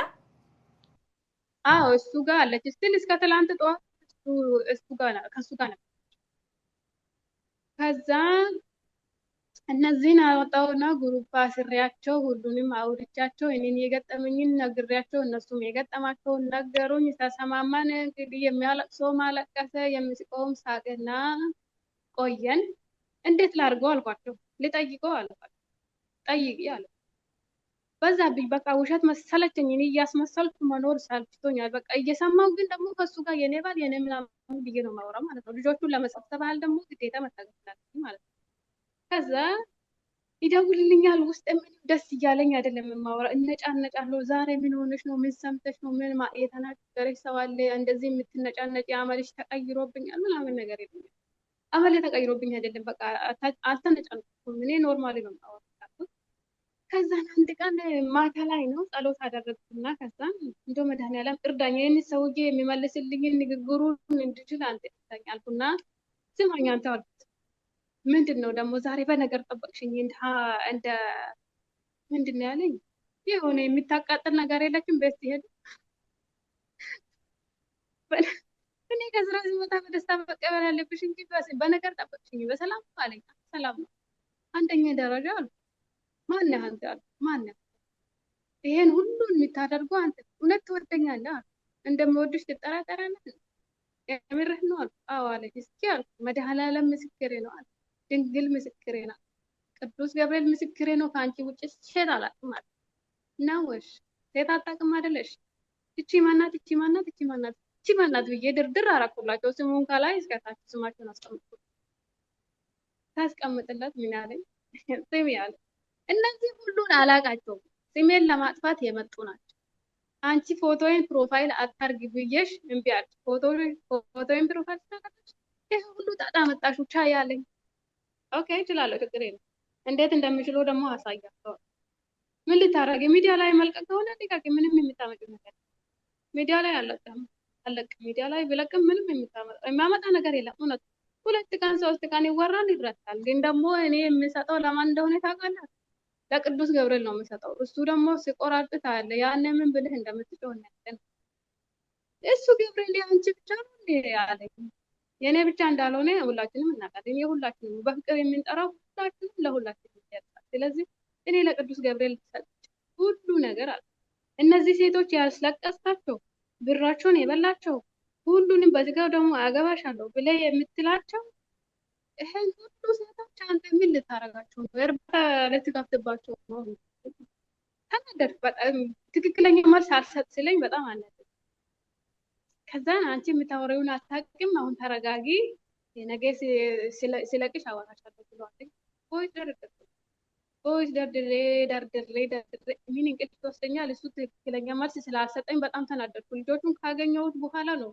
አዎ እሱ ጋር አለች። እስቲል እስከ ትላንት ጠዋት ከሱ ጋር ነበር። ከዛ እነዚህን አወጣውና ግሩፕ አስሬያቸው ሁሉንም አውርቻቸው እኔን የገጠመኝን ነግሬያቸው እነሱም የገጠማቸውን ነገሩኝ። ተሰማማን። እንግዲህ የሚያለቅሰውም አለቀሰ፣ የሚስቀውም ሳቅና ቆየን። እንዴት ላድርገው አልኳቸው። ልጠይቀው አልኳቸው። ጠይቂ አለ። በዛብኝ። በቃ ውሸት መሰለችኝ። እኔ እያስመሰልኩ መኖር ሳልችቶኛል። በቃ እየሰማው ግን ደግሞ ከሱ ጋር የኔ ባል የኔ ምናምን ብዬ ነው የማወራው ማለት ነው። ልጆቹን ለመሰብሰብ ደግሞ ግዴታ መታገል ስላለብኝ ማለት ነው። ከዛ ይደውልልኛል። ውስጥ ምንም ደስ እያለኝ አይደለም የማወራ። እነጫነጫለሁ። ዛሬ ምን ሆነሽ ነው? ምን ሰምተሽ ነው? ምን የተናገረሽ ሰው አለ? እንደዚህ የምትነጫነጭ አመልሽ ተቀይሮብኛል ምናምን ነገር የለም። አመሌ ተቀይሮብኝ አይደለም። በቃ አልተነጫነጭኩም። እኔ ኖርማሊ ነው የማወራው። ከዛ አንድ ቀን ማታ ላይ ነው ጸሎት አደረግኩና ከዛ እንደው መድኃኒዓለም እርዳኝ ይህን ሰውዬ የሚመልስልኝን ንግግሩን እንድችል አንተ እርዳኝ አልኩና ስማኝ አንተ አልኩት። ምንድን ነው ደግሞ ዛሬ በነገር ጠበቅሽኝ እንደ ምንድን ነው ያለኝ? የሆነ የሚታቃጥል ነገር የለችም ቤት ሲሄድ እኔ ከስራ ሲመጣ በደስታ መቀበል ያለብሽ እንጂ በነገር ጠበቅሽኝ በሰላም አለኝ። ሰላም ነው አንደኛ ደረጃ አልኩ። ማነህ አንተ አልኩ። ማነህ ይሄን ሁሉ የምታደርገው አንተ? እውነት ትወደኛለህ? እንደምወድሽ ትጠራጠራለህ? የምርህ ነው አልኩ። አዎ አለኝ። እስኪ አልኩ መድኃኒዓለም ምስክሬ ነው አልኩ። ድንግል ምስክሬ ናት። ቅዱስ ገብርኤል ምስክሬ ነው። ከአንቺ ውጭ ሴት አላውቅም አለ። ነውሽ ሴት አታውቅም አይደለሽ? እቺ ማናት? እቺ ማናት? እቺ ማናት? እቺ ማናት ብዬ ድርድር አደረኩላቸው። ስሙን ከላይ እስከታች ስማቸውን አስቀምጥኩት። ታስቀምጥለት ምን ያለኝ ስም ያለ እነዚህ ሁሉን አላቃቸውም። ስሜን ለማጥፋት የመጡ ናቸው። አንቺ ፎቶዬን ፕሮፋይል አታርግ ብዬሽ እምቢ አልሽ። ፎቶዬን ፕሮፋይል ታደርጋለሽ? ይሄ ሁሉ ጣጣ መጣሽ ብቻ ያለኝ። ኦኬ እችላለሁ፣ ችግር የለም። እንዴት እንደምችለው ደግሞ አሳያለሁ። ምን ልታረጊ? ሚዲያ ላይ መልቀቅ ከሆነ ልቀቂ። ምንም የምታመጪው ነገር ሚዲያ ላይ አለቀም። ሚዲያ ላይ ብለቅም ምንም የሚያመጣ ነገር የለም። እውነት 2 ቀን 3 ቀን ይወራል ይረሳል። ግን ደግሞ እኔ የምሰጠው ለማን እንደሆነ ታውቃለህ? ለቅዱስ ገብርኤል ነው የምሰጠው። እሱ ደግሞ ሲቆራርጥ አለ ያኔ ምን ብልህ እንደምትጮህ እናያለን። እሱ ገብርኤል ያንቺ ብቻ ነው እንዴ ያለኝ። የኔ ብቻ እንዳልሆነ ሁላችንም እናውቃለን። የሁላችንም በፍቅር የምንጠራው ሁላችንም ለሁላችንም ይያዛል። ስለዚህ እኔ ለቅዱስ ገብርኤል ሰጥ ሁሉ ነገር አለ። እነዚህ ሴቶች ያስለቀስካቸው ብራቸውን የበላቸው ሁሉንም በዝጋው ደግሞ አገባሻለሁ ብለህ የምትላቸው ይሄን ሁሉ ሴቶች አንተ ምን ልታረጋቸው ነው? እርባታ ልትከፍትባቸው ነው? ተናደድኩ በጣም። ትክክለኛ መልስ አልሰጥ ስለኝ በጣም አናደድኩ። ከዛ አንቺ የምታወሪውን አታውቂም፣ አሁን ተረጋጊ፣ ነገ ሲለቅሽ አወራሻለሁ ብሏል። ቮይስ ደርድሬ ምን እንቅልፍ ይወስደኛል። እሱ ትክክለኛ መልስ ስላልሰጠኝ በጣም ተናደድኩ። ልጆቹን ካገኘሁት በኋላ ነው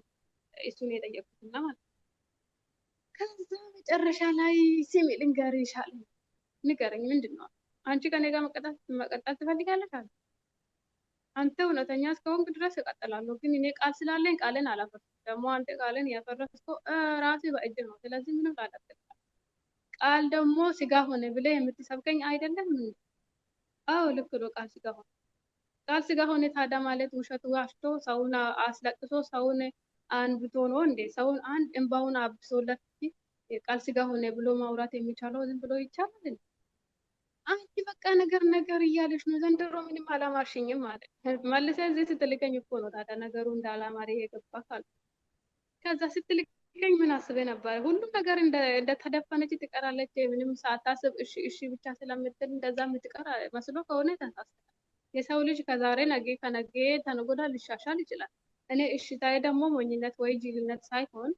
እሱን የጠየቁትና ማለት ነው። ከዛ መጨረሻ ላይ ስሚ ልንገርሽ አለኝ። ንገረኝ፣ ምንድን ነው? አንቺ ከኔ ጋር መቀጠል ትፈልጋለሽ አለ። አንተ እውነተኛ እስከሆንክ ድረስ እቀጥላለሁ፣ ግን እኔ ቃል ስላለኝ ቃልን አላፈርስም። ደግሞ አንተ ቃልን ያፈረስከው ራስህ በእጅ ነው። ስለዚህ ምንም ላደርግ ቃል ደግሞ ስጋ ሆነ ብለህ የምትሰብከኝ አይደለም። አዎ ልክ ነው። ቃል ስጋ ሆነ ታዲያ ማለት ውሸት ዋሽቶ ሰውን አስለቅሶ ሰውን አንብቶ ነው እንዴ? ሰውን አንድ እንባውን አብሶለት ቃል ስጋ ሆነ ብሎ ማውራት የሚቻለው ዝም ብሎ ይቻላል? አንቺ በቃ ነገር እያለሽ ነው። ዘንድሮ ምንም አላማርሽኝም ማለት መልሰህ እዚህ ስትልከኝ እኮ ነው ታዲያ ነገሩ እንዳላማሪ የገባ ካል ከዛ ስትልከኝ ምን አስበህ ነበር? ሁሉም ነገር እንደተደፈነች ትቀራለች። ምንም ሳታስብ እሺ ብቻ ስለምትል እንደዛ የምትቀር መስሎ ከሆነ ተሳስተሃል። የሰው ልጅ ከዛሬ ነገ ከነገ ተነጎዳ ሊሻሻል ይችላል። እኔ እሽታዬ ደግሞ ሞኝነት ወይ ጅልነት ሳይሆን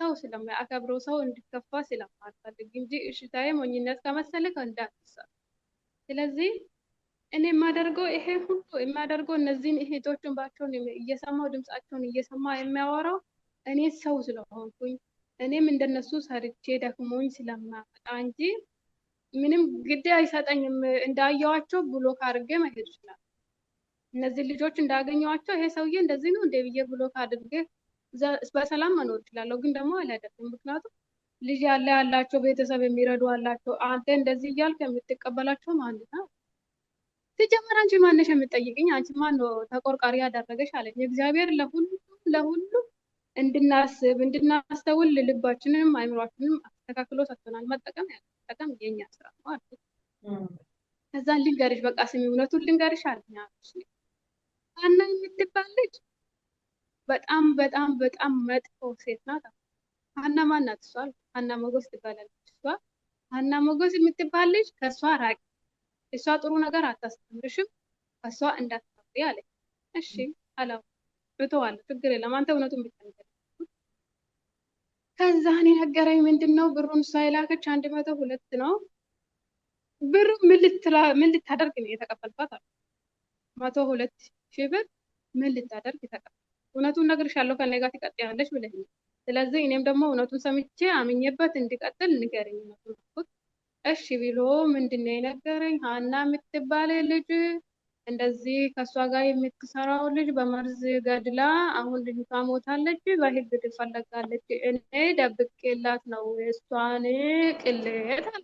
ሰው ስለማያከብረው ሰው እንዲከፋ ስለማልፈልግ እንጂ እሽታዬ ሞኝነት ከመሰለህ እንዳትሰራ። ስለዚህ እኔ የማደርገው ይሄ ሁሉ የማደርገው እነዚህን እህቶችን ባቸውን እየሰማው ድምጻቸውን እየሰማ የሚያወራው እኔ ሰው ስለሆንኩኝ እኔም እንደነሱ ሰርቼ ደክሞኝ ስለማመጣ እንጂ ምንም ግድ አይሰጠኝም። እንዳየዋቸው ብሎክ አድርጌ መሄድ ይችላል። እነዚህ ልጆች እንዳገኘዋቸው ይሄ ሰውዬ እንደዚህ ነው እንደ ብዬ ብሎክ አድርጌ በሰላም መኖር ይችላለሁ። ግን ደግሞ አላደርግም። ምክንያቱም ልጅ ያላቸው ቤተሰብ የሚረዱ አላቸው። አንተ እንደዚህ እያልክ የምትቀበላቸው ማለት ነው። ሲጀመር አንቺ ማነሽ የምትጠይቅኝ? አንቺ ማን ነው ተቆርቋሪ ያደረገሽ አለኝ። እግዚአብሔር ለሁሉም እንድናስብ እንድናስተውል ልባችንንም አይምሯችንም አስተካክሎ ሰጥቶናል። መጠቀም የኛ ስራ ነው አልኩት። ከዛ ልንገርሽ በቃ ስሚ እውነቱን ልንገርሽ አለኝ። ሀና የምትባል ልጅ በጣም በጣም በጣም መጥፎ ሴት ናት። ሀና ማን ናት? እሷ ሀና ሞገስ ትባላለች። እሷ ሀና ሞገስ የምትባል ልጅ ከእሷ ራቂ፣ እሷ ጥሩ ነገር አታስተምርሽም፣ ከእሷ እንዳትተውሪ አለኝ። እሺ አላው እተዋለሁ፣ ችግር የለም አንተ እውነቱን ብቻ ንገረኝ። ከዛ እኔ ነገረኝ። ምንድን ነው ብሩን እሷ የላከች 102 ነው። ብሩ ምን ልታደርግ ነው የተቀበልኳት? 102,000 ብር ምን ልታደርግ የተቀበል? እውነቱን እነግርሻለሁ ከእኔ ጋር ትቀጥያለሽ ብለኝ። ስለዚህ እኔም ደግሞ እውነቱን ሰምቼ አምኜበት እንዲቀጥል ንገረኝ። እውነቱን እሺ ብሎ ምንድነው የነገረኝ? ሀና የምትባል ልጅ እንደዚህ ከእሷ ጋር የምትሰራው ልጅ በመርዝ ገድላ አሁን ልጅቷ ሞታለች፣ በህግ ትፈለጋለች። እኔ ደብቄላት ነው የእሷን ቅሌት አለ።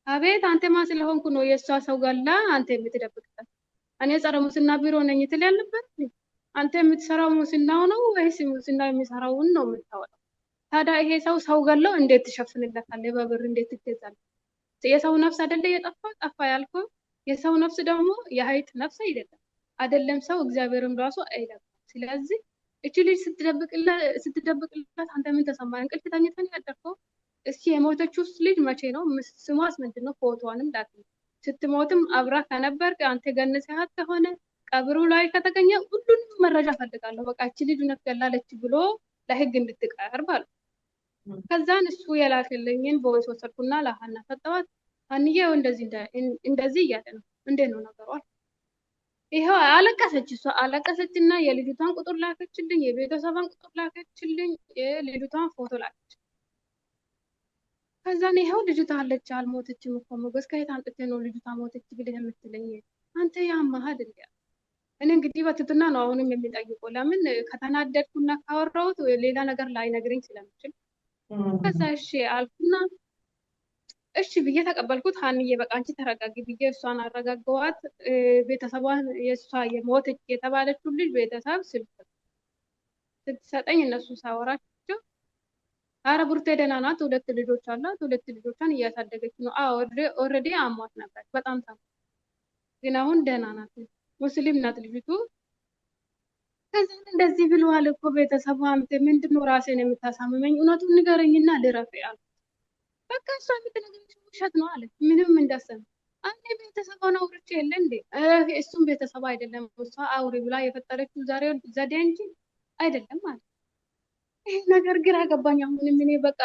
አቤት አንተ ማን ስለሆንኩ ነው የእሷ ሰው ገላ አንተ የምትደብቅላት? እኔ ጸረ ሙስና ቢሮ ነኝ ትል ያለበት አንተ የምትሰራው ሙስናው ነው ወይስ ሙስና የሚሰራውን ነው የምታወጣው? ታዲያ ይሄ ሰው ገለው እንዴት ትሸፍንለታለህ? በብር እንዴት ትገዛለህ? የሰው ነፍስ አይደለ የጠፋ ጠፋ ያልከው? የሰው ነፍስ ደግሞ የሀይጥ ነፍስ አይደለም ሰው እግዚአብሔርም ራሱ አይደለም። ስለዚህ እቺ ልጅ ስትደብቅላት አንተ ምን ተሰማ? እንቅልፍ ተኝተን ያደርገው? እስኪ የሞተችው ልጅ መቼ ነው? ስሟስ ምንድን ነው? ፎቶዋንም ላክ። ስትሞትም አብራ ከነበር አንተ ገንዘሃት ከሆነ ቀብሩ ላይ ከተገኘ ሁሉንም መረጃ ፈልጋለሁ። በቃ እቺ ልጅ እውነት ገላለች ብሎ ለህግ እንድትቀርብ አሉ። ከዛን እሱ የላክልኝን ቮይስ ወሰድኩና ለሀና ሰጠዋት። ሀንዬው እንደዚህ እያለ ነው። እንዴት ነው ነገሩ? ይኸው አለቀሰች። እሷ አለቀሰችና የልጅቷን ቁጥር ላከችልኝ፣ የቤተሰቧን ቁጥር ላከችልኝ፣ የልጅቷን ፎቶ ላከች። ከዛን ይኸው ልጅቷ አለች አልሞተችም እኮ ሞገስ፣ ከየት አንጥተህ ነው ልጅቷ ሞተች ብለህ የምትለኝ? አንተ ያማሃል እንዴ? እኔ እንግዲህ በትትና ነው አሁንም የሚጠይቁ። ለምን ከተናደድኩና ካወራሁት ሌላ ነገር ላይነግረኝ ስለምችል ከዛ እሺ አልኩና እሺ ብዬ ተቀበልኩት። ሀንዬ በቃ አንቺ ተረጋጊ ብዬ እሷን አረጋገዋት። ቤተሰቧን የእሷ የሞተች የተባለችው ልጅ ቤተሰብ ስልክ ስትሰጠኝ እነሱ ሳወራቸው አረ ቡርቴ ደህና ናት፣ 2 ልጆች አላት፣ 2 ልጆቿን እያሳደገች ነው። ኦልሬዲ አሟት ነበር በጣም ታም፣ ግን አሁን ደህና ናት። ሙስሊም ናት ልጅቱ። ከዛ እንደዚህ ብለዋል እኮ ቤተሰቡ። አንተ ምንድነው ራሴን የምታሳምመኝ? እውነቱን ንገረኝና ልረፍ ያሉ። በቃ እሷ የምትነግረኝ ውሸት ነው አለ። ምንም እንዳሰብ አንዴ ቤተሰቧን አውርቼ የለ እንዴ? እሱም ቤተሰብ አይደለም እሷ አውሪ ብላ የፈጠረችው ዘዴ እንጂ አይደለም ማለት። ይሄ ነገር ግራ ገባኝ። አሁንም እኔ በቃ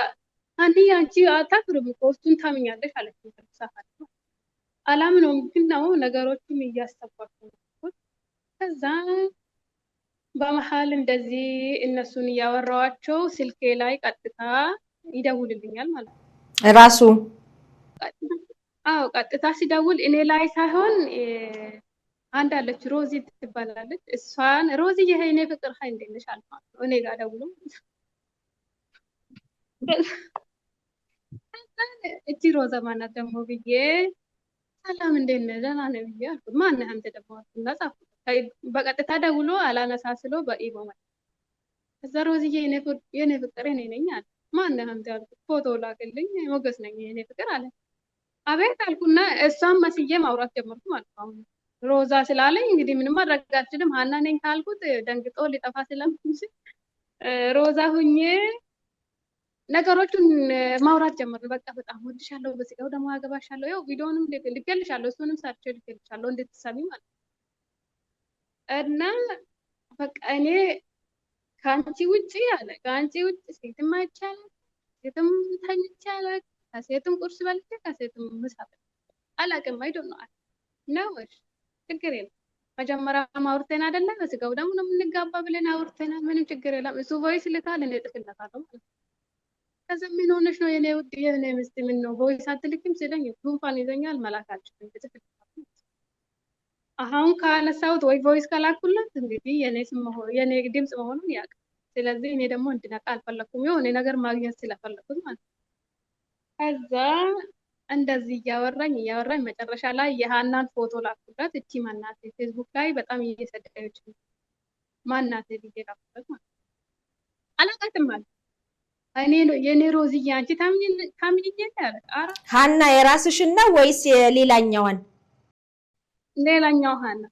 አንቺ አታፍርም እኮ እሱን ታምኛለሽ አለች። ተሳፋት አላምነውም፣ ግን ነው ነገሮቹም እያስተባቸው ነው። ከዛ በመሀል እንደዚህ እነሱን እያወራዋቸው ስልኬ ላይ ቀጥታ ይደውልልኛል ማለት ነው ራሱ። አዎ ቀጥታ ሲደውል እኔ ላይ ሳይሆን አንድ አለች ሮዚ ትባላለች። እሷን ሮዚ ይሄ እኔ ፍቅር ሀይ እንደነሽ አልፋት ነው እኔ ጋር ደውሎ እቺ ሮዛ ማናት ደግሞ ብዬ ሰላም እንዴት ነህ? ደህና ነኝ ብዬ አልኩት። ማነህ አንተ ደግሞ አልኩና ጻፍኩት። በቀጥታ ደውሎ አላነሳ ስለው በኢሞ ማለት ከዛ ሮዝዬ የኔ ፍቅር እኔ ነኝ አለ። ማነህ አንተ አልኩት። ፎቶ ላክልኝ ሞገስ ነኝ የኔ ፍቅር አለ። አቤት አልኩና እሷን መስዬ ማውራት ጀመርኩ ማለት ነው። ሮዛ ስላለኝ እንግዲህ ምንም ማድረግ አልችልም። ሀና ነኝ ካልኩት ደንግጦ ሊጠፋ ስለምችል ሮዛ ሁኜ ነገሮቹን ማውራት ጀመርን። በቃ በጣም ወድሻለሁ፣ በስጋው ደግሞ አገባሻለሁ፣ ያው ቪዲዮንም ልኬልሻለሁ፣ እሱንም ሰርቼ ልኬልሻለሁ እንድትሰሚ ማለት እና በቃ እኔ ከአንቺ ውጪ አለ ከአንቺ ውጪ ሴትም አይቻልም፣ ሴትም ተኝቻለሁ፣ ከሴትም ቁርስ በልቼ ከሴትም ምሳ አላውቅም። አይዶን ነው ነው ችግር የለም። መጀመሪያ አውርተን አይደለ በስጋው ደግሞ ነው የምንጋባ ብለን አውርተናል። ምንም ችግር የለም። እሱ ቮይስ ልካል፣ እኔ እጥፍለታለሁ ማለት ነው። ከዛ ምን ሆነሽ ነው የኔ ውድ የኔ ምስት ምን ነው ቮይስ አትልክም ሲለኝ ጉንፋን ይዘኛል መላክ አልችልም እጥፍለታለሁ። አሁን ካነሳሁት ወይ ቮይስ ከላኩለት እንግዲህ የኔ ድምፅ መሆኑን ያውቃል። ስለዚህ እኔ ደግሞ እንድነቃ አልፈለኩም፣ የሆነ ነገር ማግኘት ስለፈለኩት ማለት ነው። ከዛ እንደዚህ እያወራኝ መጨረሻ ላይ የሀናን ፎቶ ላኩለት። እቺ ማናት ፌስቡክ ላይ በጣም እየሰደደች ማናት ብዬ ላኩለት ማለት አላውቃትም ማለት እኔ የኔ ሮዝዬ አንቺ ታምኝኝ ያለ ሀና የራስሽን ነው ወይስ የሌላኛዋን? ሌላኛው ሀና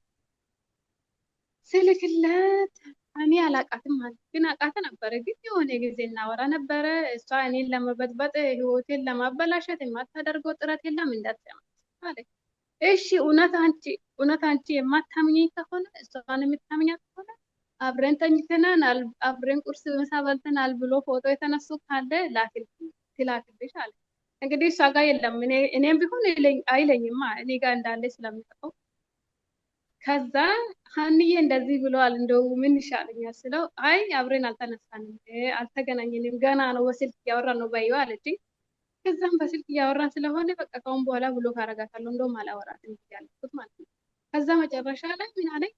ስልክለት እኔ አላውቃትም ማለት ግን አውቃት ነበረ። ግን የሆነ ጊዜ እናወራ ነበረ። እሷ እኔን ለመበጥበጥ ህይወቴን ለማበላሸት የማታደርገው ጥረት የለም እንዳትሰማ አለ። እሺ እውነት አንቺ የማታምኘኝ ከሆነ እሷን የምታምኛት ከሆነ አብረን ተኝተናል፣ አብረን ቁርስ ምሳ በልተናል ብሎ ፎቶ የተነሱ ካለ ትላክልሽ አለ። እንግዲህ እሷ ጋር የለም። እኔም ቢሆን አይለኝማ እኔ ጋር እንዳለ ስለምጠቀው ከዛ ሀንዬ እንደዚህ ብለዋል እንደው ምን ይሻለኛል ስለው አይ አብረን አልተነሳንም፣ አልተገናኘንም፣ ገና ነው በስልክ እያወራን ነው በይው አለችኝ። ከዛም በስልክ እያወራን ስለሆነ በቃ ካሁን በኋላ ብሎ ካረጋታለሁ እንደውም አላወራትም ያልኩት ማለት ነው። ከዛ መጨረሻ ላይ ምን አለኝ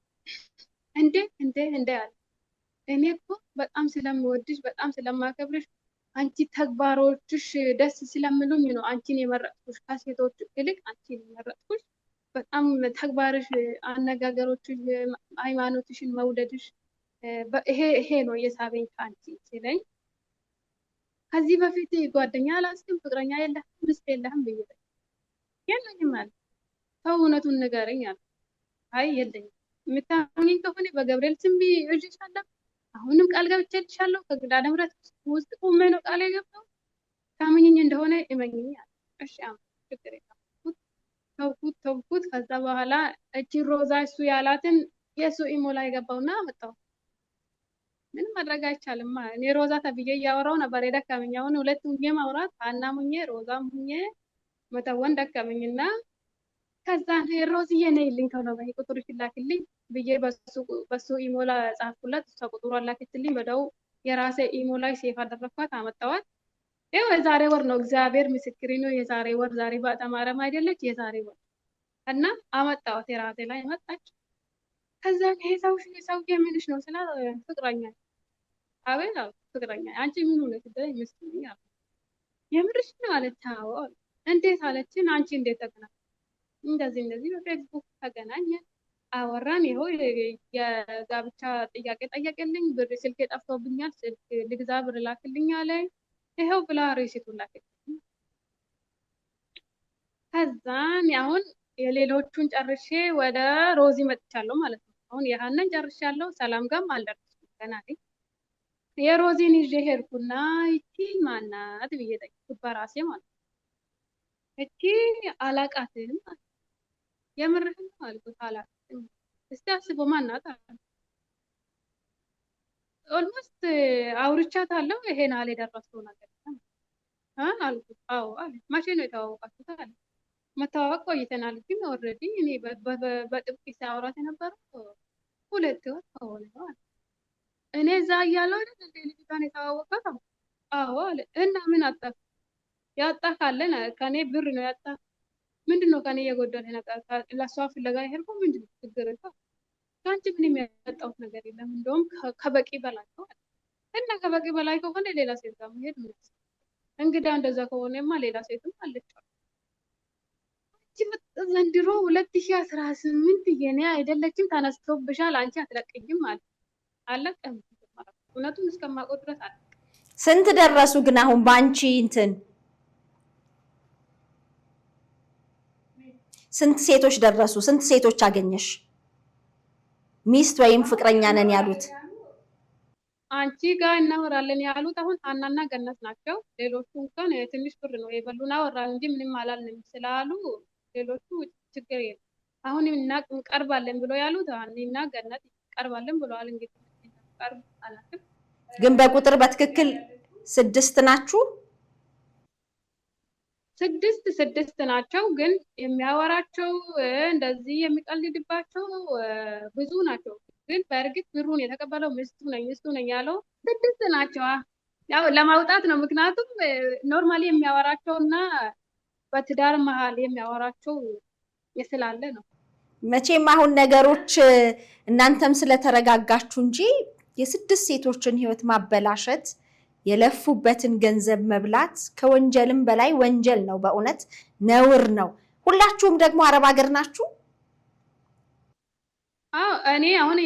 እንዴ አለ እኔ እኮ በጣም ስለምወድሽ በጣም ስለማከብርሽ አንቺ ተግባሮችሽ ደስ ስለምሉኝ ነው አንቺን የመረጥኩሽ ከሴቶች ይልቅ አንቺን የመረጥኩሽ በጣም ተግባርሽ አነጋገሮችሽ ሃይማኖትሽን መውደድሽ ይሄ ነው የሳበኝ ከአንቺ ሲለኝ ከዚህ በፊት ጓደኛ አላስክም ፍቅረኛ የለህም ሚስት የለህም ብዬ የለኝም አለ ተው እውነቱን ንገረኝ አለ አይ የለኝም የምታምኚኝ ከሆነ በገብርኤል ስም እልሻለሁ አሁንም ቃል ገብቼልሻለሁ ከኪዳነ ምሕረት ውስጥ ቆሜ ነው ቃል የገባው ታምኚኝ እንደሆነ እመኚኝ አለ እሺ ችግር የለም ተውኩት ከዛ በኋላ እቺ ሮዛ እሱ ያላትን የሱ ኢሞ ላይ ገባውና አመጣው ምንም ማድረግ አይቻልም እኔ ሮዛ ተብዬ እያወራው ነበር የደከመኝ አሁን ሁለት ሁኜ ማውራት ሀናም ሁኜ ሮዛም ሁኜ መተወን ደከመኝና ከዛ ሮዝዬ ነይልኝ ቶሎ በይ ቁጥርሽ ላክልኝ ብዬ በሱ ኢሞ ላይ ጻፍኩላት እሷ ቁጥሯን ላከችልኝ ወዲያው የራሴ ኢሞ ላይ ሴፍ አደረኳት አመጣዋት ይኸው የዛሬ ወር ነው እግዚአብሔር ምስክሬ ነው የዛሬ ወር ዛሬ በተማረም አይደለች የዛሬ ወር እና አመጣዋት የራሴ ላይ መጣች ከዛ ይሄ ሰውዬ ምንሽ ነው ስላ ፍቅረኛ አቤት ፍቅረኛ አንቺ ምን ሆነሽ ምስኪን አለ የምርሽ ነው አለች አዎ እንዴት አለችን አንቺ እንዴት ተገናኘን እንደዚህ በፌስቡክ ተገናኘን አወራን ይኸው የጋብቻ ጥያቄ ጠየቀልኝ ብር ስልክ ጠፍቶብኛል ስልክ ልግዛ ብር ላክልኝ አለኝ ይኸው ብላ ሪሲቱን ላከልኝ ከዛን አሁን የሌሎቹን ጨርሼ ወደ ሮዚ መጥቻለሁ ማለት ነው አሁን የሀናን ጨርሻለሁ ሰላም ጋርም አልደረስኩም ገና ነኝ የሮዚን ይዤ ሄድኩና እቺ ማናት ብዬ ጠየቅኩት በራሴ ማለት ነው እቺ አላቃትም የምርህን አልኩት አላቃትም እስቲ አስቦ ማናት አለ ኦልሞስት አውርቻታለሁ ይሄን አለ የደረሰው ነገር አልኩት አዎ አለ መቼ ነው የተዋወቃችሁት አለ መተዋወቅ ቆይተናል ግን ኦልሬዲ እኔ በጥብቅ ሲያወራት የነበረው 2 ወር ሆነ አለ እኔ እዛ እያለሁ አይደል እንደ ልጅቷን የተዋወቀው አዎ አለ እና ምን አጣ ያጣ ካለን ከኔ ብር ነው ያጣ ምንድነው ከኔ የጎደለ ነገር ለሷ ፍለጋ ይሄርኩ ምንድነው ችግር ነው ካንቺ ምንም ያጣሁት ነገር የለም እንደውም ከበቂ በላይ ነው እና ከበቂ በላይ ከሆነ ሌላ ሴት ጋር መሄድ ምን እንግዲህ እንደዛ ከሆነማ ሌላ ሴትም አለች ዘንድሮ 2018 የኔ አይደለችም ተነስቶብሻል አንቺ አትለቅኝም ማለት አለቀም እውነቱን እስከማውቀው ድረስ አለ ስንት ደረሱ ግን አሁን ባንቺ እንትን ስንት ሴቶች ደረሱ ስንት ሴቶች አገኘሽ ሚስት ወይም ፍቅረኛ ነን ያሉት አንቺ ጋር እናወራለን ያሉት አሁን ሀናና ገነት ናቸው ሌሎቹ እንኳን ትንሽ ብር ነው የበሉና አወራን እንጂ ምንም አላልንም ስላሉ ሌሎቹ ችግር የለም አሁን እንቀርባለን ብሎ ያሉት ሀኒና ገነት እንቀርባለን ብለዋል እንግዲህ ቀርብ አላልኩም ግን በቁጥር በትክክል 6 ናችሁ 6 ናቸው ግን የሚያወራቸው እንደዚህ የሚቀልድባቸው ብዙ ናቸው ግን በእርግጥ ብሩን የተቀበለው ሚስቱ ነኝ ያለው 6 ናቸው ያው ለማውጣት ነው ምክንያቱም ኖርማሊ የሚያወራቸውና በትዳር መሃል የሚያወራቸው ስላለ ነው መቼም አሁን ነገሮች እናንተም ስለተረጋጋችሁ እንጂ የ6 ሴቶችን ህይወት ማበላሸት የለፉበትን ገንዘብ መብላት ከወንጀልም በላይ ወንጀል ነው በእውነት ነውር ነው ሁላችሁም ደግሞ አረብ ሀገር ናችሁ እኔ አሁን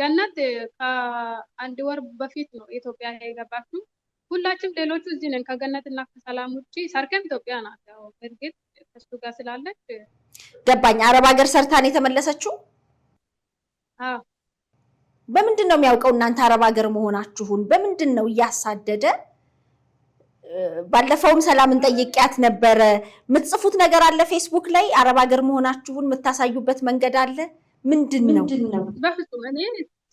ገነት ከአንድ ወር በፊት ነው ኢትዮጵያ የገባችው ሁላችንም ሌሎቹ እዚህ ነን ከገነትና ከሰላም ውጪ ሰርከም ኢትዮጵያ ናት ያው በእርግጥ ከሱ ጋር ስላለች ገባኝ አረብ ሀገር ሰርታን የተመለሰችው በምንድን ነው የሚያውቀው እናንተ አረብ ሀገር መሆናችሁን በምንድን ነው ያሳደደ ባለፈውም ሰላምን ጠይቂያት ነበር ምትጽፉት ነገር አለ ፌስቡክ ላይ አረብ ሀገር መሆናችሁን መታሳዩበት መንገድ አለ ምንድነው በፍጹም እኔ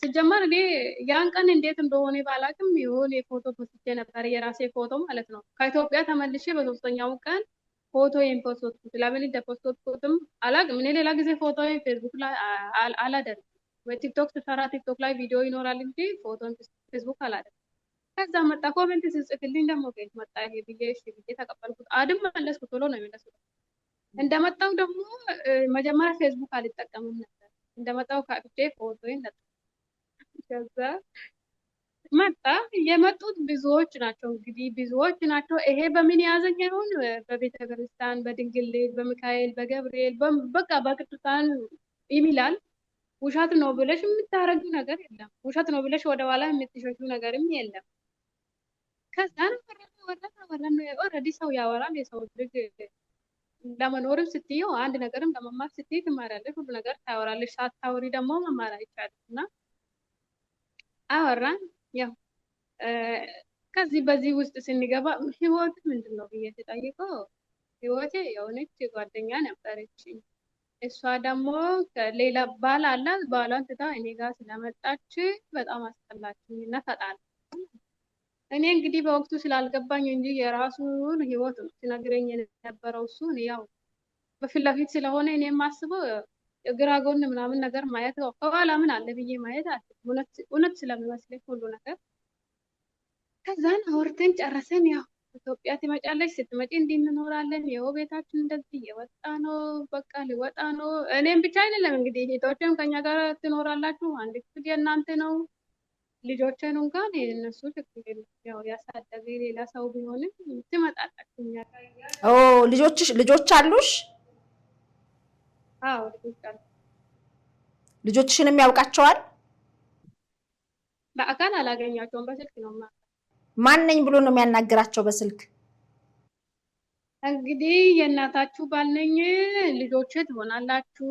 ሲጀመር እኔ ያን ቀን እንዴት እንደሆነ ባላቅም የሆነ ፎቶ ፖስቼ ነበር የራሴ ፎቶ ማለት ነው ከኢትዮጵያ ተመልሼ በሶስተኛው ቀን ፎቶ የፖስቶት ለምን እንደፖስቶትም አላቅም እኔ ሌላ ጊዜ ፎቶ ፌስቡክ ላይ አላደርግም ወይ ቲክቶክ ስሰራ ቲክቶክ ላይ ቪዲዮ ይኖራል እንጂ ፎቶ ፌስቡክ አላደርግም ከዛ መጣ ኮሜንት ሲጽፍልኝ ደግሞ ከየት መጣ ይሄ ብዬ እሺ ብዬ ተቀበልኩት። አድም መለስኩት ቶሎ ነው የመለስኩት። እንደመጣው ደግሞ መጀመሪያ ፌስቡክ አልጠቀምም ነበር። እንደመጣው ከፍቼ ፎቶዬን ከዛ መጣ። የመጡት ብዙዎች ናቸው እንግዲህ ብዙዎች ናቸው። ይሄ በምን ያዘኝ ይሁን በቤተ ክርስቲያን በድንግል ልጅ በሚካኤል በገብርኤል በቃ በቅዱሳን ይምላል። ውሸት ነው ብለሽ የምታረጊው ነገር የለም። ውሸት ነው ብለሽ ወደ ኋላ የምትሸሹ ነገርም የለም። ከዛ ወረነ ኦልሬዲ ሰው ያወራል። የሰው ልጅ ለመኖርም ስትይው አንድ ነገርም ለመማር ስትይ ትማሪያለሽ። ሁሉ ነገር ታወራለሽ። ሳታወሪ ደግሞ መማር አይቻልም እና አወራን። ያው ከዚህ በዚህ ውስጥ ስንገባ ህይወት ምንድን ነው ብዬ ተጠይቀው ህይወቴ የሆነች ጓደኛ ነበረች። እሷ ደግሞ ሌላ ባል አላት። ባሏን ትታ እኔ ጋር ስለመጣች በጣም አስጠላችኝ እና ተጣላን። እኔ እንግዲህ በወቅቱ ስላልገባኝ እንጂ የራሱን ህይወት ነው ሲነግረኝ የነበረው። እሱ ያው በፊት ለፊት ስለሆነ እኔ የማስበው የግራ ጎን ምናምን ነገር ማየት ነው። ከኋላ ምን አለ ብዬ ማየት አለ እውነት ስለሚመስለኝ ሁሉ ነገር። ከዛን አውርተን ጨረሰን። ያው ኢትዮጵያ ትመጫለች፣ ስትመጪ እንዲህ እንኖራለን፣ ይኸው ቤታችን እንደዚህ እየወጣ ነው፣ በቃ ሊወጣ ነው። እኔም ብቻ አይደለም እንግዲህ እህቶችም ከኛ ጋር ትኖራላችሁ፣ አንድ ክፍል የእናንተ ነው። ልጆችን እንኳን የእነሱ ችግር የለም፣ ያው ያሳደገ ሌላ ሰው ቢሆንም ትመጣላችሁ እኛ ጋር። ልጆች አሉሽ? አዎ ልጆች አሉ። ልጆችሽንም ያውቃቸዋል? በአካል አላገኛቸውም፣ በስልክ ነው ማለት። ማን ነኝ ብሎ ነው የሚያናግራቸው በስልክ? እንግዲህ የእናታችሁ ባል ነኝ፣ ልጆች ትሆናላችሁ፣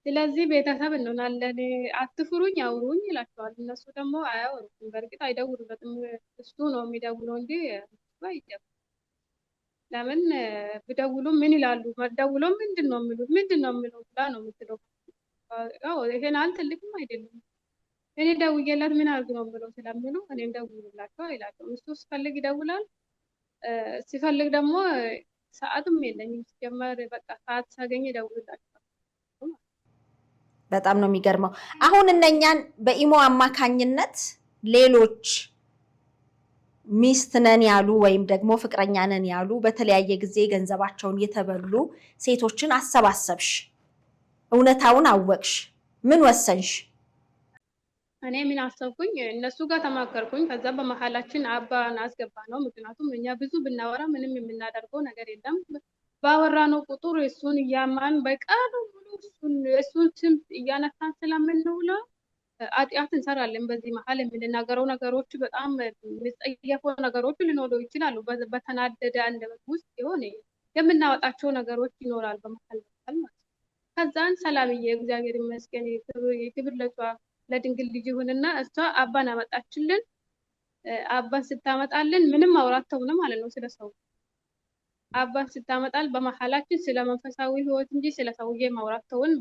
ስለዚህ ቤተሰብ እንሆናለን፣ አትፍሩኝ፣ አውሩኝ ይላቸዋል። እነሱ ደግሞ አያወሩም። በእርግጥ አይደውሉበትም፣ እሱ ነው የሚደውለው እንጂ አይደውልም። ለምን ብደውሉ ምን ይላሉ? ደውሎ ምንድን ነው የሚሉት ብላ ነው የምትለው። ይሄን አል ትልቅም አይደለም። እኔ ደውዬላት ምን አድርግ ነው የምለው ስለሚሉ እኔም ደውሉላቸው አይላቸውም። እሱ ሲፈልግ ይደውላል፣ ሲፈልግ ደግሞ ሰዓትም የለኝም ሲጀመር። በቃ ሰዓት ሳገኝ ይደውልላቸዋል። በጣም ነው የሚገርመው። አሁን እነኛን በኢሞ አማካኝነት ሌሎች ሚስት ነን ያሉ ወይም ደግሞ ፍቅረኛ ነን ያሉ በተለያየ ጊዜ ገንዘባቸውን የተበሉ ሴቶችን አሰባሰብሽ፣ እውነታውን አወቅሽ፣ ምን ወሰንሽ? እኔ ምን አሰብኩኝ? እነሱ ጋር ተማከርኩኝ። ከዛ በመሀላችን አባን አስገባ ነው። ምክንያቱም እኛ ብዙ ብናወራ ምንም የምናደርገው ነገር የለም። ባወራነው ቁጥር እሱን እያማን በቃሉ ሙሉ እሱን ስም እያነሳን ስለምንውለው ኃጢአት እንሰራለን። በዚህ መሀል የምንናገረው ነገሮች በጣም የሚጸየፉ ነገሮች ሊኖሩ ይችላሉ። በተናደደ አንደበት ውስጥ የሆነ የምናወጣቸው ነገሮች ይኖራል በመሀል ማለት። ከዛን ሰላምዬ እግዚአብሔር ይመስገን የክብር ለሷ ለድንግል ልጅ ይሁንና እሷ አባን አመጣችልን። አባን ስታመጣልን ምንም ማውራት ተውነ ማለት ነው ስለሰው። አባን ስታመጣል በመሀላችን ስለ መንፈሳዊ ህይወት እንጂ ስለ ሰውዬ ማውራት ተውን።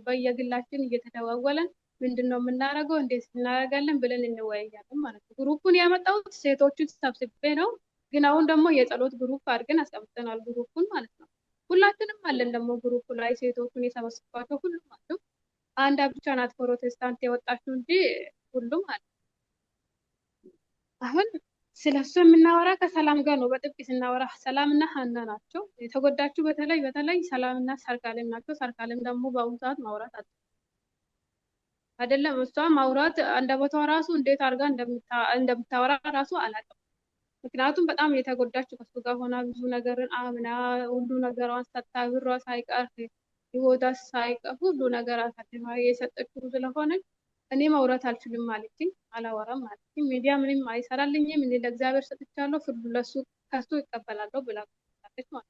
በየግላችን እየተደዋወለን ምንድነው የምናደርገው፣ እንዴት እናደርጋለን ብለን እንወያያለን ማለት ነው። ግሩፑን ያመጣሁት ሴቶችን ሰብስቤ ነው። ግን አሁን ደግሞ የጸሎት ግሩፕ አድርገን አስቀምጠናል ግሩፑን ማለት ነው። ሁላችንም አለን ደግሞ ግሩፑ ላይ ሴቶቹን የሰበስባቸው ሁሉም አሉ። አንድ ብቻ ናት ፕሮቴስታንት የወጣችው እንጂ ሁሉም አለ። አሁን ስለሱ የምናወራ ከሰላም ጋር ነው በጥብቅ ስናወራ። ሰላምና ሀና ናቸው የተጎዳችሁ። በተለይ ሰላምና ሰርካለም ናቸው። ሰርካለም ደግሞ በአሁኑ ሰዓት ማውራት አይደለም እሷ ማውራት አንደበቷ ራሱ እንዴት አድርጋ እንደምታወራ ራሱ አላውቅም። ምክንያቱም በጣም የተጎዳችሁ ከሱ ጋር ሆና ብዙ ነገርን አምና ሁሉ ነገሯን ሰጥታ ብሯ ሳይቀር ህይወቷ ሳይቀር ሁሉ ነገር አሳልፋ የሰጠችው ስለሆነ እኔ ማውራት አልችልም ማለትኝ፣ አላወራም ማለትኝ። ሚዲያ ምንም አይሰራልኝም። እኔ ለእግዚአብሔር ሰጥቻለሁ፣ ፍርዱ ለሱ ከሱ ይቀበላለሁ ብላ ማለት ነው።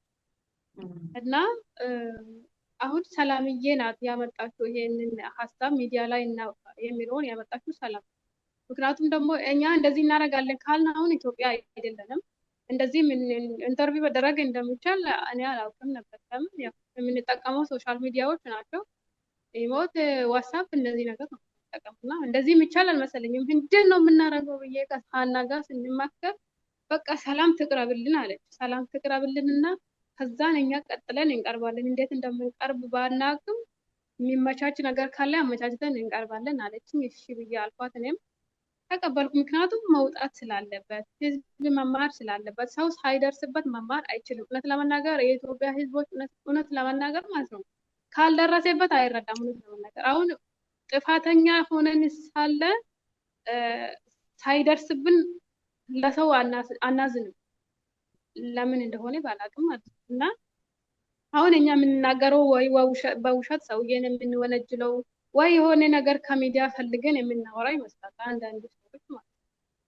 እና አሁን ሰላምዬ ናት ያመጣችው ይሄንን ሀሳብ ሚዲያ ላይ የሚለውን ያመጣችው ሰላም። ምክንያቱም ደግሞ እኛ እንደዚህ እናደርጋለን ካልን አሁን ኢትዮጵያ አይደለንም። እንደዚህ ኢንተርቪው መደረግ እንደሚቻል እኔ አላውቅም ነበር። ለምን ያው የምንጠቀመው ሶሻል ሚዲያዎች ናቸው፣ ኢሞት፣ ዋትስአፕ እንደዚህ ነገር ነው የምንጠቀሙና እንደዚህ የሚቻል አልመሰለኝም። ምንድን ነው የምናደርገው ብዬ ከሀና ጋር ስንማከር በቃ ሰላም ትቅረብልን አለች። ሰላም ትቅረብልንና ከዛን እኛ ቀጥለን እንቀርባለን። እንዴት እንደምንቀርብ ባናውቅም የሚመቻች ነገር ካለ አመቻችተን እንቀርባለን አለችኝ። እሺ ብዬ አልኳት። እኔም ተቀበልኩ። ምክንያቱም መውጣት ስላለበት ህዝብ መማር ስላለበት ሰው ሳይደርስበት መማር አይችልም። እውነት ለመናገር የኢትዮጵያ ህዝቦች እውነት ለመናገር ማለት ነው ካልደረሰበት አይረዳም። እውነት ለመናገር አሁን ጥፋተኛ ሆነን ሳለ ሳይደርስብን ለሰው አናዝንም። ለምን እንደሆነ ባላቅም ማለት ነው። እና አሁን እኛ የምንናገረው ወይ በውሸት ሰውዬን የምንወነጅለው ወይ የሆነ ነገር ከሚዲያ ፈልገን የምናወራ ይመስላል አንዳንድ ሰዎች ማለት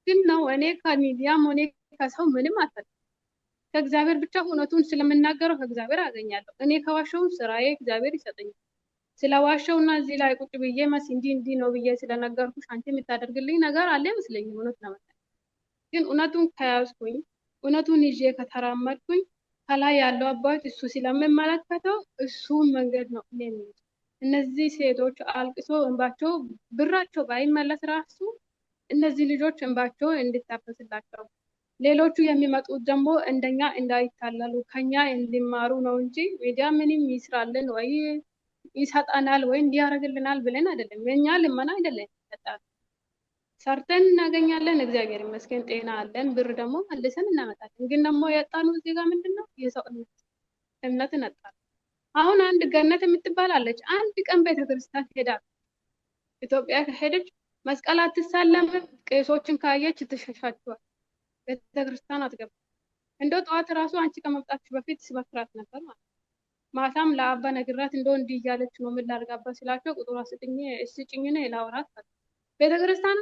ግን ነው። እኔ ከሚዲያም ሆነ ከሰው ምንም አልፈልግም። ከእግዚአብሔር ብቻ እውነቱን ስለምናገረው ከእግዚአብሔር አገኛለሁ። እኔ ከዋሸውን ስራዬ እግዚአብሔር ይሰጠኛል። ስለዋሸውና እዚህ ላይ ቁጭ ብዬ እንዲህ ነው ብዬ ስለነገርኩሽ አንቺ የምታደርግልኝ ነገር አለ ይመስለኝ። እውነት ለመናገር ግን እውነቱን ከያዝኩኝ እውነቱን ይዤ ከተራመድኩኝ ከላይ ያለው አባት እሱ ስለምመለከተው እሱን መንገድ ነው እኔ የሚይዘው። እነዚህ ሴቶች አልቅሶ እንባቸው ብራቸው ባይመለስ ራሱ እነዚህ ልጆች እንባቸው እንድታፈስላቸው ሌሎቹ የሚመጡት ደግሞ እንደኛ እንዳይታለሉ ከኛ እንዲማሩ ነው እንጂ ሚዲያ ምንም ይስራልን ወይ ይሰጣናል ወይ እንዲያደርግልናል ብለን አይደለም። የኛ ልመና አይደለም ይሰጣል። ሰርተን እናገኛለን፣ እግዚአብሔር ይመስገን ጤና አለን፣ ብር ደግሞ መልሰን እናመጣለን። ግን ደግሞ ያጣነው እዚህ ጋር ምንድነው? የሰው እምነትን አጣን። አሁን አንድ ገነት የምትባል አለች። አንድ ቀን ቤተክርስቲያን ሄዳ ኢትዮጵያ ከሄደች መስቀል አትሳለምም። ቄሶችን ካየች ትሸሻቸዋል። ቤተክርስቲያን አትገባም። እንደው ጠዋት ራሱ አንቺ ከመምጣትሽ በፊት ስመክራት ነበር ማለት ማታም ለአባ ነግራት እንደው እንዲህ እያለች ነው ምን ላድርግ ስላቸው ቁጥሯ ስጭኝ ነው የላወራት ቤተክርስቲያን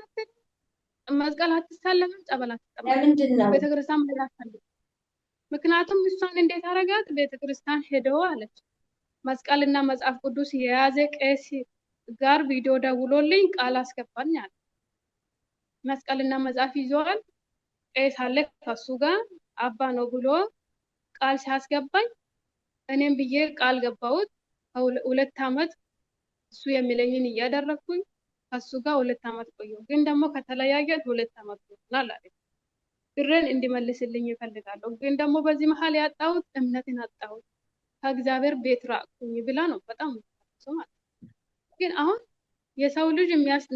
መስቀል አትሳለምም፣ ጸበል አትጠመቅም። ቤተክርስቲያን መሄድ አትፈልግም። ምክንያቱም እሷን እንዴት አረጋት? ቤተክርስቲያን ሄደው አለች መስቀልና መጽሐፍ ቅዱስ የያዘ ቄስ ጋር ቪዲዮ ደውሎልኝ ቃል አስገባኝ አለ። መስቀልና መጽሐፍ ይዘዋል፣ ቄስ አለ ከሱ ጋር አባ ነው ብሎ ቃል ሲያስገባኝ እኔም ብዬ ቃል ገባሁት። 2 ዓመት እሱ የሚለኝን እያደረግኩኝ ከሱ ጋር 2 ዓመት ቆየሁ። ግን ደግሞ ከተለያየን 2 ዓመት ሆኗል አለ። ብሬን እንዲመልስልኝ ይፈልጋለሁ። ግን ደግሞ በዚህ መሀል ያጣሁት እምነትን አጣሁት፣ ከእግዚአብሔር ቤት ራቅኩኝ ብላ ነው በጣም ሰው ማለት። ግን አሁን የሰው ልጅ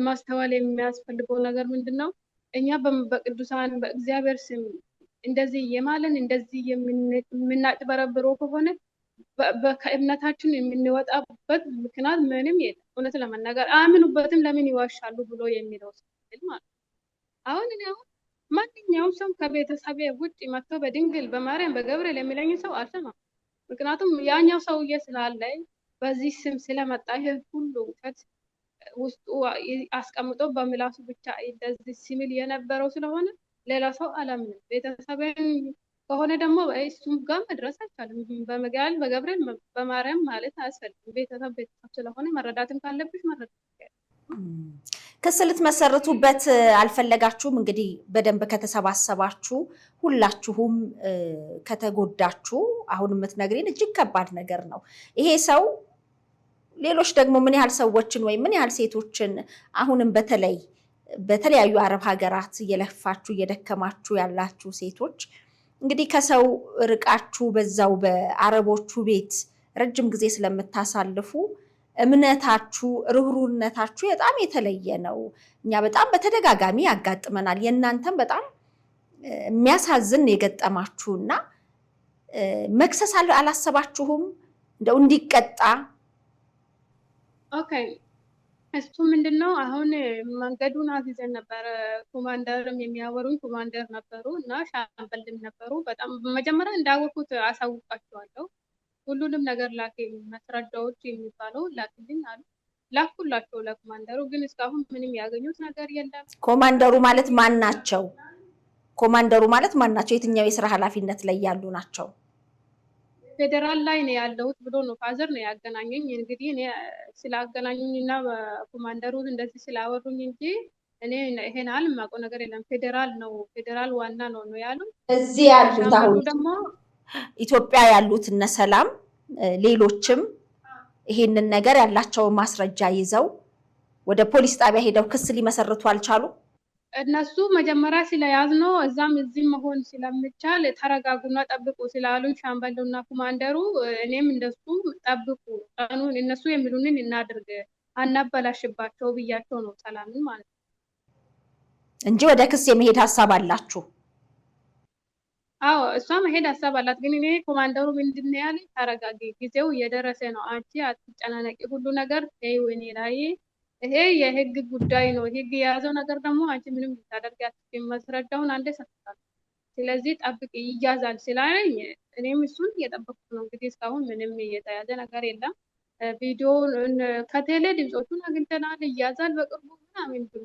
ማስተዋል የሚያስፈልገው ነገር ምንድነው? እኛ በቅዱሳን በእግዚአብሔር ስም እንደዚህ የማለን እንደዚህ የምናጭበረብረው ከሆነ ከእምነታችን የምንወጣበት ምክንያት ምንም የለም። እውነት ለመናገር አያምኑበትም። ለምን ይዋሻሉ ብሎ የሚለው ሰው ማለት አሁን ማንኛውም ሰው ከቤተሰቤ ውጭ መጥቶ በድንግል በማርያም በገብርኤል የሚለኝ ሰው አልሰማም። ምክንያቱም ያኛው ሰውዬ ስላለ በዚህ ስም ስለመጣ ይሄ ሁሉ ውሸት ውስጡ አስቀምጦ በምላሱ ብቻ እንደዚህ ሲምል የነበረው ስለሆነ ሌላ ሰው አላምንም። ቤተሰብን ከሆነ ደግሞ እሱም ጋር መድረስ አይቻልም። በሚካኤል በገብርኤል በማርያም ማለት አያስፈልግም። ቤተሰብ ስለሆነ መረዳትም ካለብሽ መረዳት ክስ ልትመሰርቱበት አልፈለጋችሁም። እንግዲህ በደንብ ከተሰባሰባችሁ ሁላችሁም ከተጎዳችሁ አሁን የምትነግሪን እጅግ ከባድ ነገር ነው። ይሄ ሰው ሌሎች ደግሞ ምን ያህል ሰዎችን ወይም ምን ያህል ሴቶችን አሁንም በተለያዩ አረብ ሀገራት እየለፋችሁ እየደከማችሁ ያላችሁ ሴቶች እንግዲህ ከሰው ርቃችሁ በዛው በአረቦቹ ቤት ረጅም ጊዜ ስለምታሳልፉ እምነታችሁ ርህሩህነታችሁ በጣም የተለየ ነው። እኛ በጣም በተደጋጋሚ ያጋጥመናል። የእናንተም በጣም የሚያሳዝን የገጠማችሁና መክሰስ አላሰባችሁም እንደው እንዲቀጣ? ኦኬ እሱ ምንድነው አሁን መንገዱን አግዘን ነበረ። ኮማንደርም የሚያወሩኝ ኮማንደር ነበሩ እና ሻምበልም ነበሩ። በጣም መጀመሪያ እንዳወቁት አሳውቃቸዋለሁ። ሁሉንም ነገር ላከኝ፣ ማስረጃዎች የሚባለው ላክልኝ አሉ። ላኩላቸው ለኮማንደሩ። ግን እስካሁን ምንም ያገኙት ነገር የለም። ኮማንደሩ ማለት ማን ናቸው? ኮማንደሩ ማለት ማን ናቸው? የትኛው የስራ ኃላፊነት ላይ ያሉ ናቸው? ፌደራል ላይ ነው ያለሁት ብሎ ነው ፋዘር ነው ያገናኘኝ። እንግዲህ እኔ ስላገናኙኝ እና ኮማንደሩ እንደዚህ ስላወሩኝ እንጂ እኔ ይሄን አለ የማውቀው ነገር የለም። ፌደራል ነው ፌደራል ዋና ነው ያሉ። እዚህ ያሉት አሁን ደግሞ ኢትዮጵያ ያሉት እነ ሰላም ሌሎችም ይሄንን ነገር ያላቸውን ማስረጃ ይዘው ወደ ፖሊስ ጣቢያ ሄደው ክስ ሊመሰርቱ አልቻሉ። እነሱ መጀመሪያ ስለያዝ ነው እዛም እዚህ መሆን ስለምቻል ተረጋጉና ጠብቁ ስላሉኝ ሻምበሉና ኮማንደሩ እኔም እንደሱ ጠብቁ፣ ቀኑን እነሱ የሚሉንን እናድርግ፣ አናበላሽባቸው ብያቸው ነው ሰላምን ማለት ነው። እንጂ ወደ ክስ የመሄድ ሀሳብ አላችሁ? አዎ እሷ መሄድ ሀሳብ አላት። ግን እኔ ኮማንደሩ ምንድን ነው ያለኝ፣ ተረጋጊ፣ ጊዜው እየደረሰ ነው፣ አንቺ አትጨናነቂ፣ ሁሉ ነገር ተይው እኔ ላይ፣ ይሄ የህግ ጉዳይ ነው፣ ህግ የያዘው ነገር ደግሞ አንቺ ምንም ልታደርጊ አትችይም፣ መስረዳውን አንዴ ሰጥታለሁ፣ ስለዚህ ጠብቂ ይያዛል ስላለኝ እኔም እሱን እየጠበቅኩ ነው። እንግዲህ እስካሁን ምንም የተያዘ ነገር የለም። ቪዲዮውን ከቴሌ ድምፆቹን አግኝተናል፣ ይያዛል በቅርቡ ምናምን ብሎ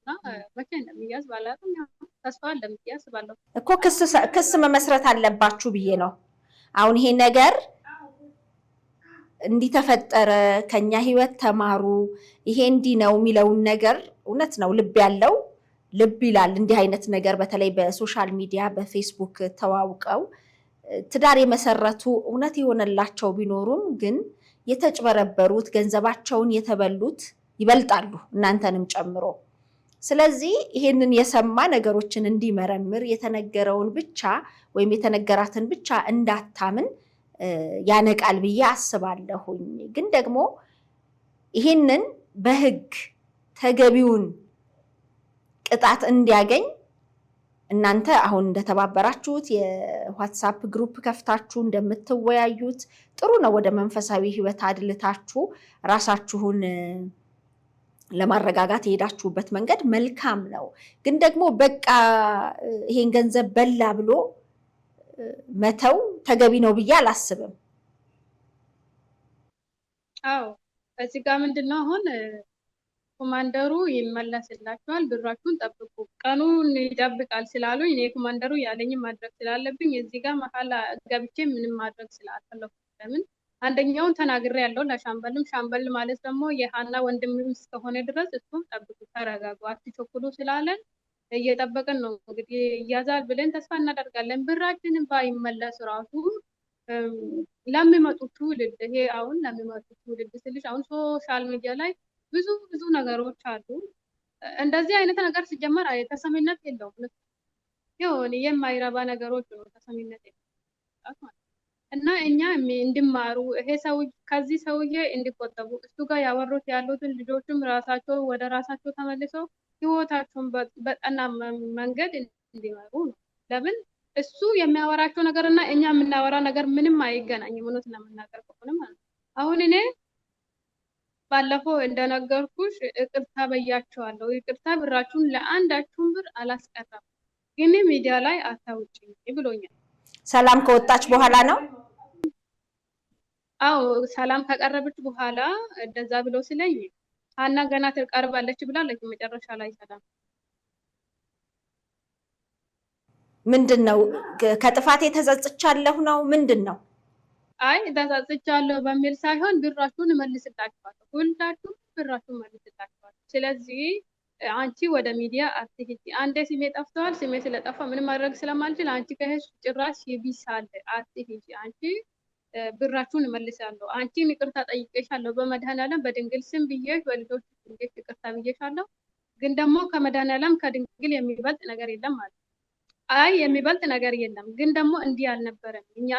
እና መቼ እንደሚያዝ ባላውቅም ተስፋ አለን ብዬ አስባለሁ እኮ። ክስ መመስረት አለባችሁ ብዬ ነው። አሁን ይሄ ነገር እንዲህ ተፈጠረ፣ ከኛ ህይወት ተማሩ፣ ይሄ እንዲህ ነው የሚለውን ነገር እውነት ነው፣ ልብ ያለው ልብ ይላል። እንዲህ አይነት ነገር በተለይ በሶሻል ሚዲያ በፌስቡክ ተዋውቀው ትዳር የመሰረቱ እውነት የሆነላቸው ቢኖሩም ግን የተጭበረበሩት ገንዘባቸውን የተበሉት ይበልጣሉ እናንተንም ጨምሮ። ስለዚህ ይሄንን የሰማ ነገሮችን እንዲመረምር የተነገረውን ብቻ ወይም የተነገራትን ብቻ እንዳታምን ያነቃል ብዬ አስባለሁኝ። ግን ደግሞ ይሄንን በህግ ተገቢውን ቅጣት እንዲያገኝ እናንተ አሁን እንደተባበራችሁት የዋትስአፕ ግሩፕ ከፍታችሁ እንደምትወያዩት ጥሩ ነው። ወደ መንፈሳዊ ህይወት አድልታችሁ ራሳችሁን ለማረጋጋት የሄዳችሁበት መንገድ መልካም ነው። ግን ደግሞ በቃ ይሄን ገንዘብ በላ ብሎ መተው ተገቢ ነው ብዬ አላስብም። አዎ እዚህ ጋር ምንድነው አሁን ኮማንደሩ ይመለስላችኋል፣ ብራችሁን ጠብቁ፣ ቀኑን ይጠብቃል ስላሉኝ እኔ ኮማንደሩ ያለኝን ማድረግ ስላለብኝ እዚህ ጋር መሀል ገብቼ ምንም ማድረግ ስላልፈለኩ ለምን አንደኛውን ተናግሬ ያለው ለሻምበልም፣ ሻምበል ማለት ደግሞ የሀና ወንድም እስከሆነ ድረስ እሱም ጠብቁ፣ ተረጋጉ፣ አትቸኩሉ ስላለን እየጠበቅን ነው። እንግዲህ እያዛል ብለን ተስፋ እናደርጋለን። ብራችንን ባይመለስ ራሱ ለሚመጡት ትውልድ ይሄ አሁን ለሚመጡት ትውልድ ስልሽ አሁን ሶሻል ሚዲያ ላይ ብዙ ነገሮች አሉ። እንደዚህ አይነት ነገር ሲጀመር ተሰሚነት የለውም። ይሁን የማይረባ ነገሮች ነው ተሰሚነት የለውም እና እኛ እንዲማሩ ይሄ ሰው ከዚህ ሰውዬ እንዲቆጠቡ እሱ ጋር ያወሩት ያሉትን ልጆችም ራሳቸው ወደ ራሳቸው ተመልሰው ህይወታቸውን በጠና መንገድ እንዲመሩ ነው። ለምን እሱ የሚያወራቸው ነገር እና እኛ የምናወራ ነገር ምንም አይገናኝም። እውነት ለመናገር ከሆነ ማለት ነው። አሁን እኔ ባለፈው እንደነገርኩሽ ይቅርታ በያቸዋለሁ። ይቅርታ ብራችሁን ለአንዳችሁም ብር አላስቀረም፣ ግን ሚዲያ ላይ አታውጪ ብሎኛል። ሰላም ከወጣች በኋላ ነው? አዎ ሰላም ከቀረበች በኋላ እንደዛ ብሎ ስለኝ ሀና ገና ትቀርባለች ብላለች። መጨረሻ ላይ ሰላም ምንድነው ከጥፋቴ ተጸጽቻለሁ ነው ምንድነው? አይ ተጸጽቻለሁ በሚል ሳይሆን ብራችሁን እመልስላችኋለሁ፣ ሁላችሁም ብራችሁን እመልስላችኋለሁ። ስለዚህ አንቺ ወደ ሚዲያ አትሂጂ። አንዴ ስሜ ጠፍተዋል። ስሜ ስለጠፋ ምንም ማድረግ ስለማልችል አንቺ ከሄድሽ ጭራሽ ይብሳል። አትሂጂ። አንቺ ብራችሁን እመልሳለሁ። አንቺም ይቅርታ ጠይቄሻለሁ። በመድኃኒዓለም በድንግል ስም ብዬሽ በልጆች እንዴት ይቅርታ ብዬሻለሁ። ግን ደግሞ ከመድኃኒዓለም ከድንግል የሚበልጥ ነገር የለም ማለት። አይ የሚበልጥ ነገር የለም፣ ግን ደግሞ እንዲህ አልነበረም። እኛ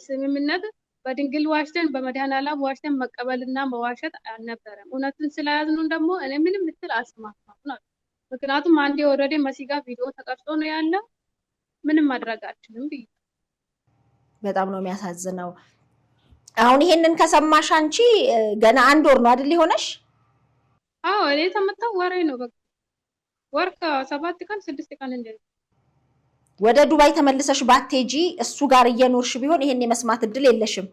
ስምምነት በድንግል ዋሽተን በመድኃኒዓለም ዋሽተን መቀበልና መዋሸት አልነበረም። እውነትን ስለያዝኑን ደግሞ እኔ ምንም ልትል አልሰማሁም ነው። ምክንያቱም አንዴ ኦልሬዲ መሲጋ ቪዲዮ ተቀርጾ ነው ያለው። ምንም ማድረግ አልችልም ብዬ። በጣም ነው የሚያሳዝነው። አሁን ይሄንን ከሰማሽ አንቺ ገና 1 ወር ነው አይደል የሆነሽ? አዎ እኔ ተመታው ወሬ ነው በቃ ወር ከ7 ቀን 6 ቀን እንደዚህ። ወደ ዱባይ ተመልሰሽ ባትሄጂ እሱ ጋር እየኖርሽ ቢሆን ይሄን የመስማት እድል የለሽም።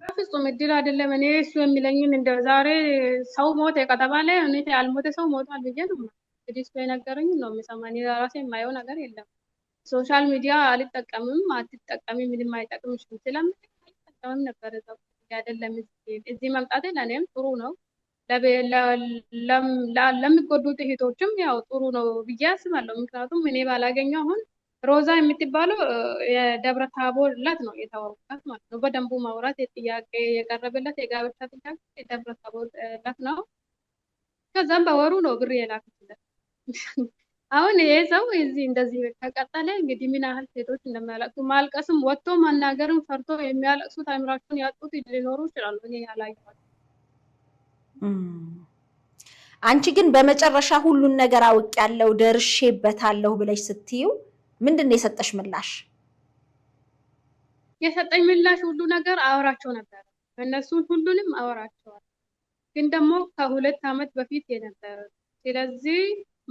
በፍጹም እድል አይደለም። እኔ እሱ የሚለኝን እንደ ዛሬ ሰው ሞተ ከተባለ እኔ ያልሞተ ሰው ሞቷል ብዬ ነው እንግዲህ እሱ የነገረኝ ነው የምሰማው። እኔ ራሴ የማየው ነገር የለም። ሶሻል ሚዲያ አልጠቀምም፣ አትጠቀሚ፣ ምንም አይጠቅምሽም ስለምን አልጠቀምም ነበር። እዛው አይደለም እዚህ መምጣቴ ለእኔም ጥሩ ነው፣ ለሚጎዱት እህቶችም ያው ጥሩ ነው ብዬ አስባለሁ። ምክንያቱም እኔ ባላገኘው አሁን ሮዛ የምትባለው የደብረ ታቦር ዕለት ነው የተዋወቃት ማለት ነው። በደንቡ ማውራት ጥያቄ የቀረበለት የጋብቻ ጥያቄ የደብረ ታቦር ዕለት ነው። ከዛም በወሩ ነው ብር የላክለት። አሁን ይሄ ሰው እዚህ እንደዚህ ከቀጠለ እንግዲህ ምን ያህል ሴቶች እንደሚያለቅሱ ማልቀስም ወጥቶ መናገርም ፈርቶ የሚያለቅሱት አእምሯቸውን ያጡት ሊኖሩ ይችላሉ። እኔ ያላየኋቸው አንቺ ግን በመጨረሻ ሁሉን ነገር አውቄያለሁ ደርሼበታለሁ ብለሽ ስትዩ ምንድነው የሰጠሽ ምላሽ? የሰጠኝ ምላሽ ሁሉ ነገር አወራቸው ነበር። እነሱን ሁሉንም አወራቸዋል። ግን ደግሞ ከ2 ዓመት በፊት የነበረ ስለዚህ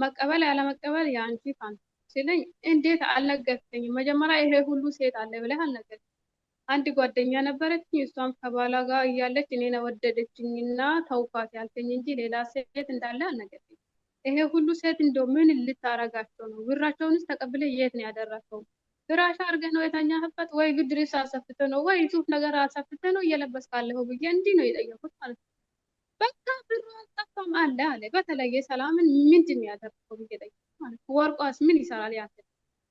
መቀበል ያለመቀበል የአንቺ ፋንታ ሲለኝ እንዴት አልነገርከኝም? መጀመሪያ ይሄ ሁሉ ሴት አለ ብለህ አልነገርከኝም። አንድ ጓደኛ ነበረችኝ፣ እሷም ከባሏ ጋር እያለች እኔን ወደደችኝና ተውኳት ያልከኝ እንጂ ሌላ ሴት እንዳለ አልነገርከኝም። ይሄ ሁሉ ሴት እንደው ምን ልታረጋቸው ነው? ብራቸውንስ ተቀብለ የት ነው ያደረከው? ፍራሽ አድርገህ ነው የተኛህበት ወይ ግድርስ አሰፍተህ ነው ወይ ሱፍ ነገር አሰፍተህ ነው እየለበስክ ያለኸው ብዬ እንዲህ ነው የጠየኩት ማለት ነው። በቃ ብሩ አልጠፋም አለ አለ። በተለየ ሰላምን ምንድን ነው ያደረገው ብዬ ጠየኩት ማለት ነው። ወርቋስ ምን ይሰራል ያንተ?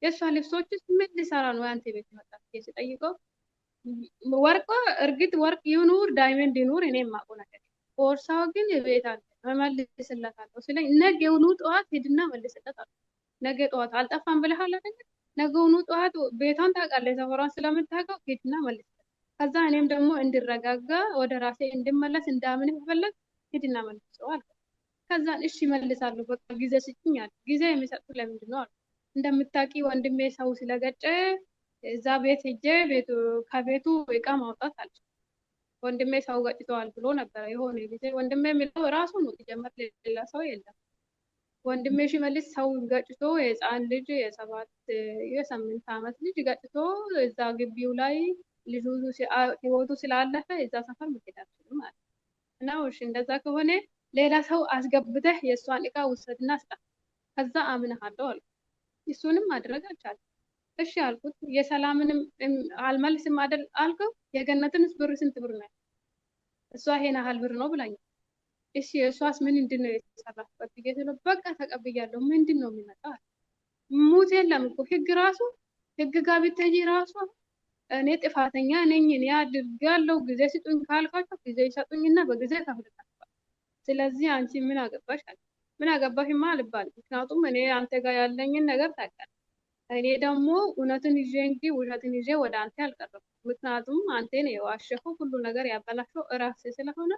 የእሷ ልብሶችስ ምን ሊሰራ ነው ያንተ ቤት ይመጣ ብዬ ስጠይቀው ወርቋ እርግጥ ወርቅ ይኑር ዳይመንድ ይኑር እኔ የማውቀው ነገር ቦርሳው ግን ቤት አለ እመልስለታለሁ ስለኝ ነገውኑ ጠዋት ሂድና መልስለታለሁ። ነገ ጠዋት አልጠፋም ብለሃል አይደል? ነገውኑ ጠዋት ቤቷን ታውቃለህ፣ ሰፈሯን ስለምታውቀው ሂድና መልስለት። ከዛ እኔም ደግሞ እንድረጋጋ ወደ ራሴ እንድመለስ እንዳምን ፈለግ ሂድና መልሰው አልኩ። ከዛን እሺ መልሳለሁ በቃ ጊዜ ስጭኝ አለ። ጊዜ የሚሰጡ ለምንድን ነው አልኩ። እንደምታውቂ ወንድሜ ሰው ስለገጨ እዛ ቤት ሄጄ ከቤቱ እቃ ማውጣት አልችልም። ወንድሜ ሰው ገጭተዋል ብሎ ነበረ የሆነ ጊዜ። ወንድሜ የሚለው ራሱ ነው ሲጀመር ሌላ ሰው የለም። ወንድሜ ሽመልስ ሰው ገጭቶ የህፃን ልጅ የ8 ዓመት ልጅ ገጭቶ እዛ ግቢው ላይ ልጁ ህይወቱ ስላለፈ እዛ ሰፈር መሄድ አልችልም ማለት እና እሺ እንደዛ ከሆነ ሌላ ሰው አስገብተህ የእሷን እቃ ውሰድና ስጣት፣ ከዛ አምንሃለሁ አልኩ። እሱንም ማድረግ አልቻለም። እሺ አልኩት። የሰላምንም አልመልስም አይደል አልከው። የገነትንስ ብር ስንት ብር ነው? እሷ ይሄን ያህል ብር ነው ብላኝ። እሺ እሷስ ምንድን ነው የተሰራበት ብዬ ስለው በቃ ተቀብያለሁ። ምንድን ነው የሚመጣው? ሙት የለም እኮ ህግ ጋር ብትሄጂ ራሱ እኔ ጥፋተኛ ነኝ እኔ አድርጋለሁ ጊዜ ስጡኝ ካልኳቸው ጊዜ ይሰጡኝና በጊዜ ከፍልላቸዋል። ስለዚህ አንቺ ምን አገባሽ አለ። ምን አገባሽማ አልባልም፣ ምክንያቱም እኔ አንተ ጋር ያለኝን ነገር ታውቃለህ። እኔ ደግሞ እውነትን ይዤ እንጂ ውሸትን ይዤ ወደ አንተ አልቀረብኩም። ምክንያቱም አንተን የዋሸኸው ሁሉ ነገር ያበላሸው እራስህ ስለሆነ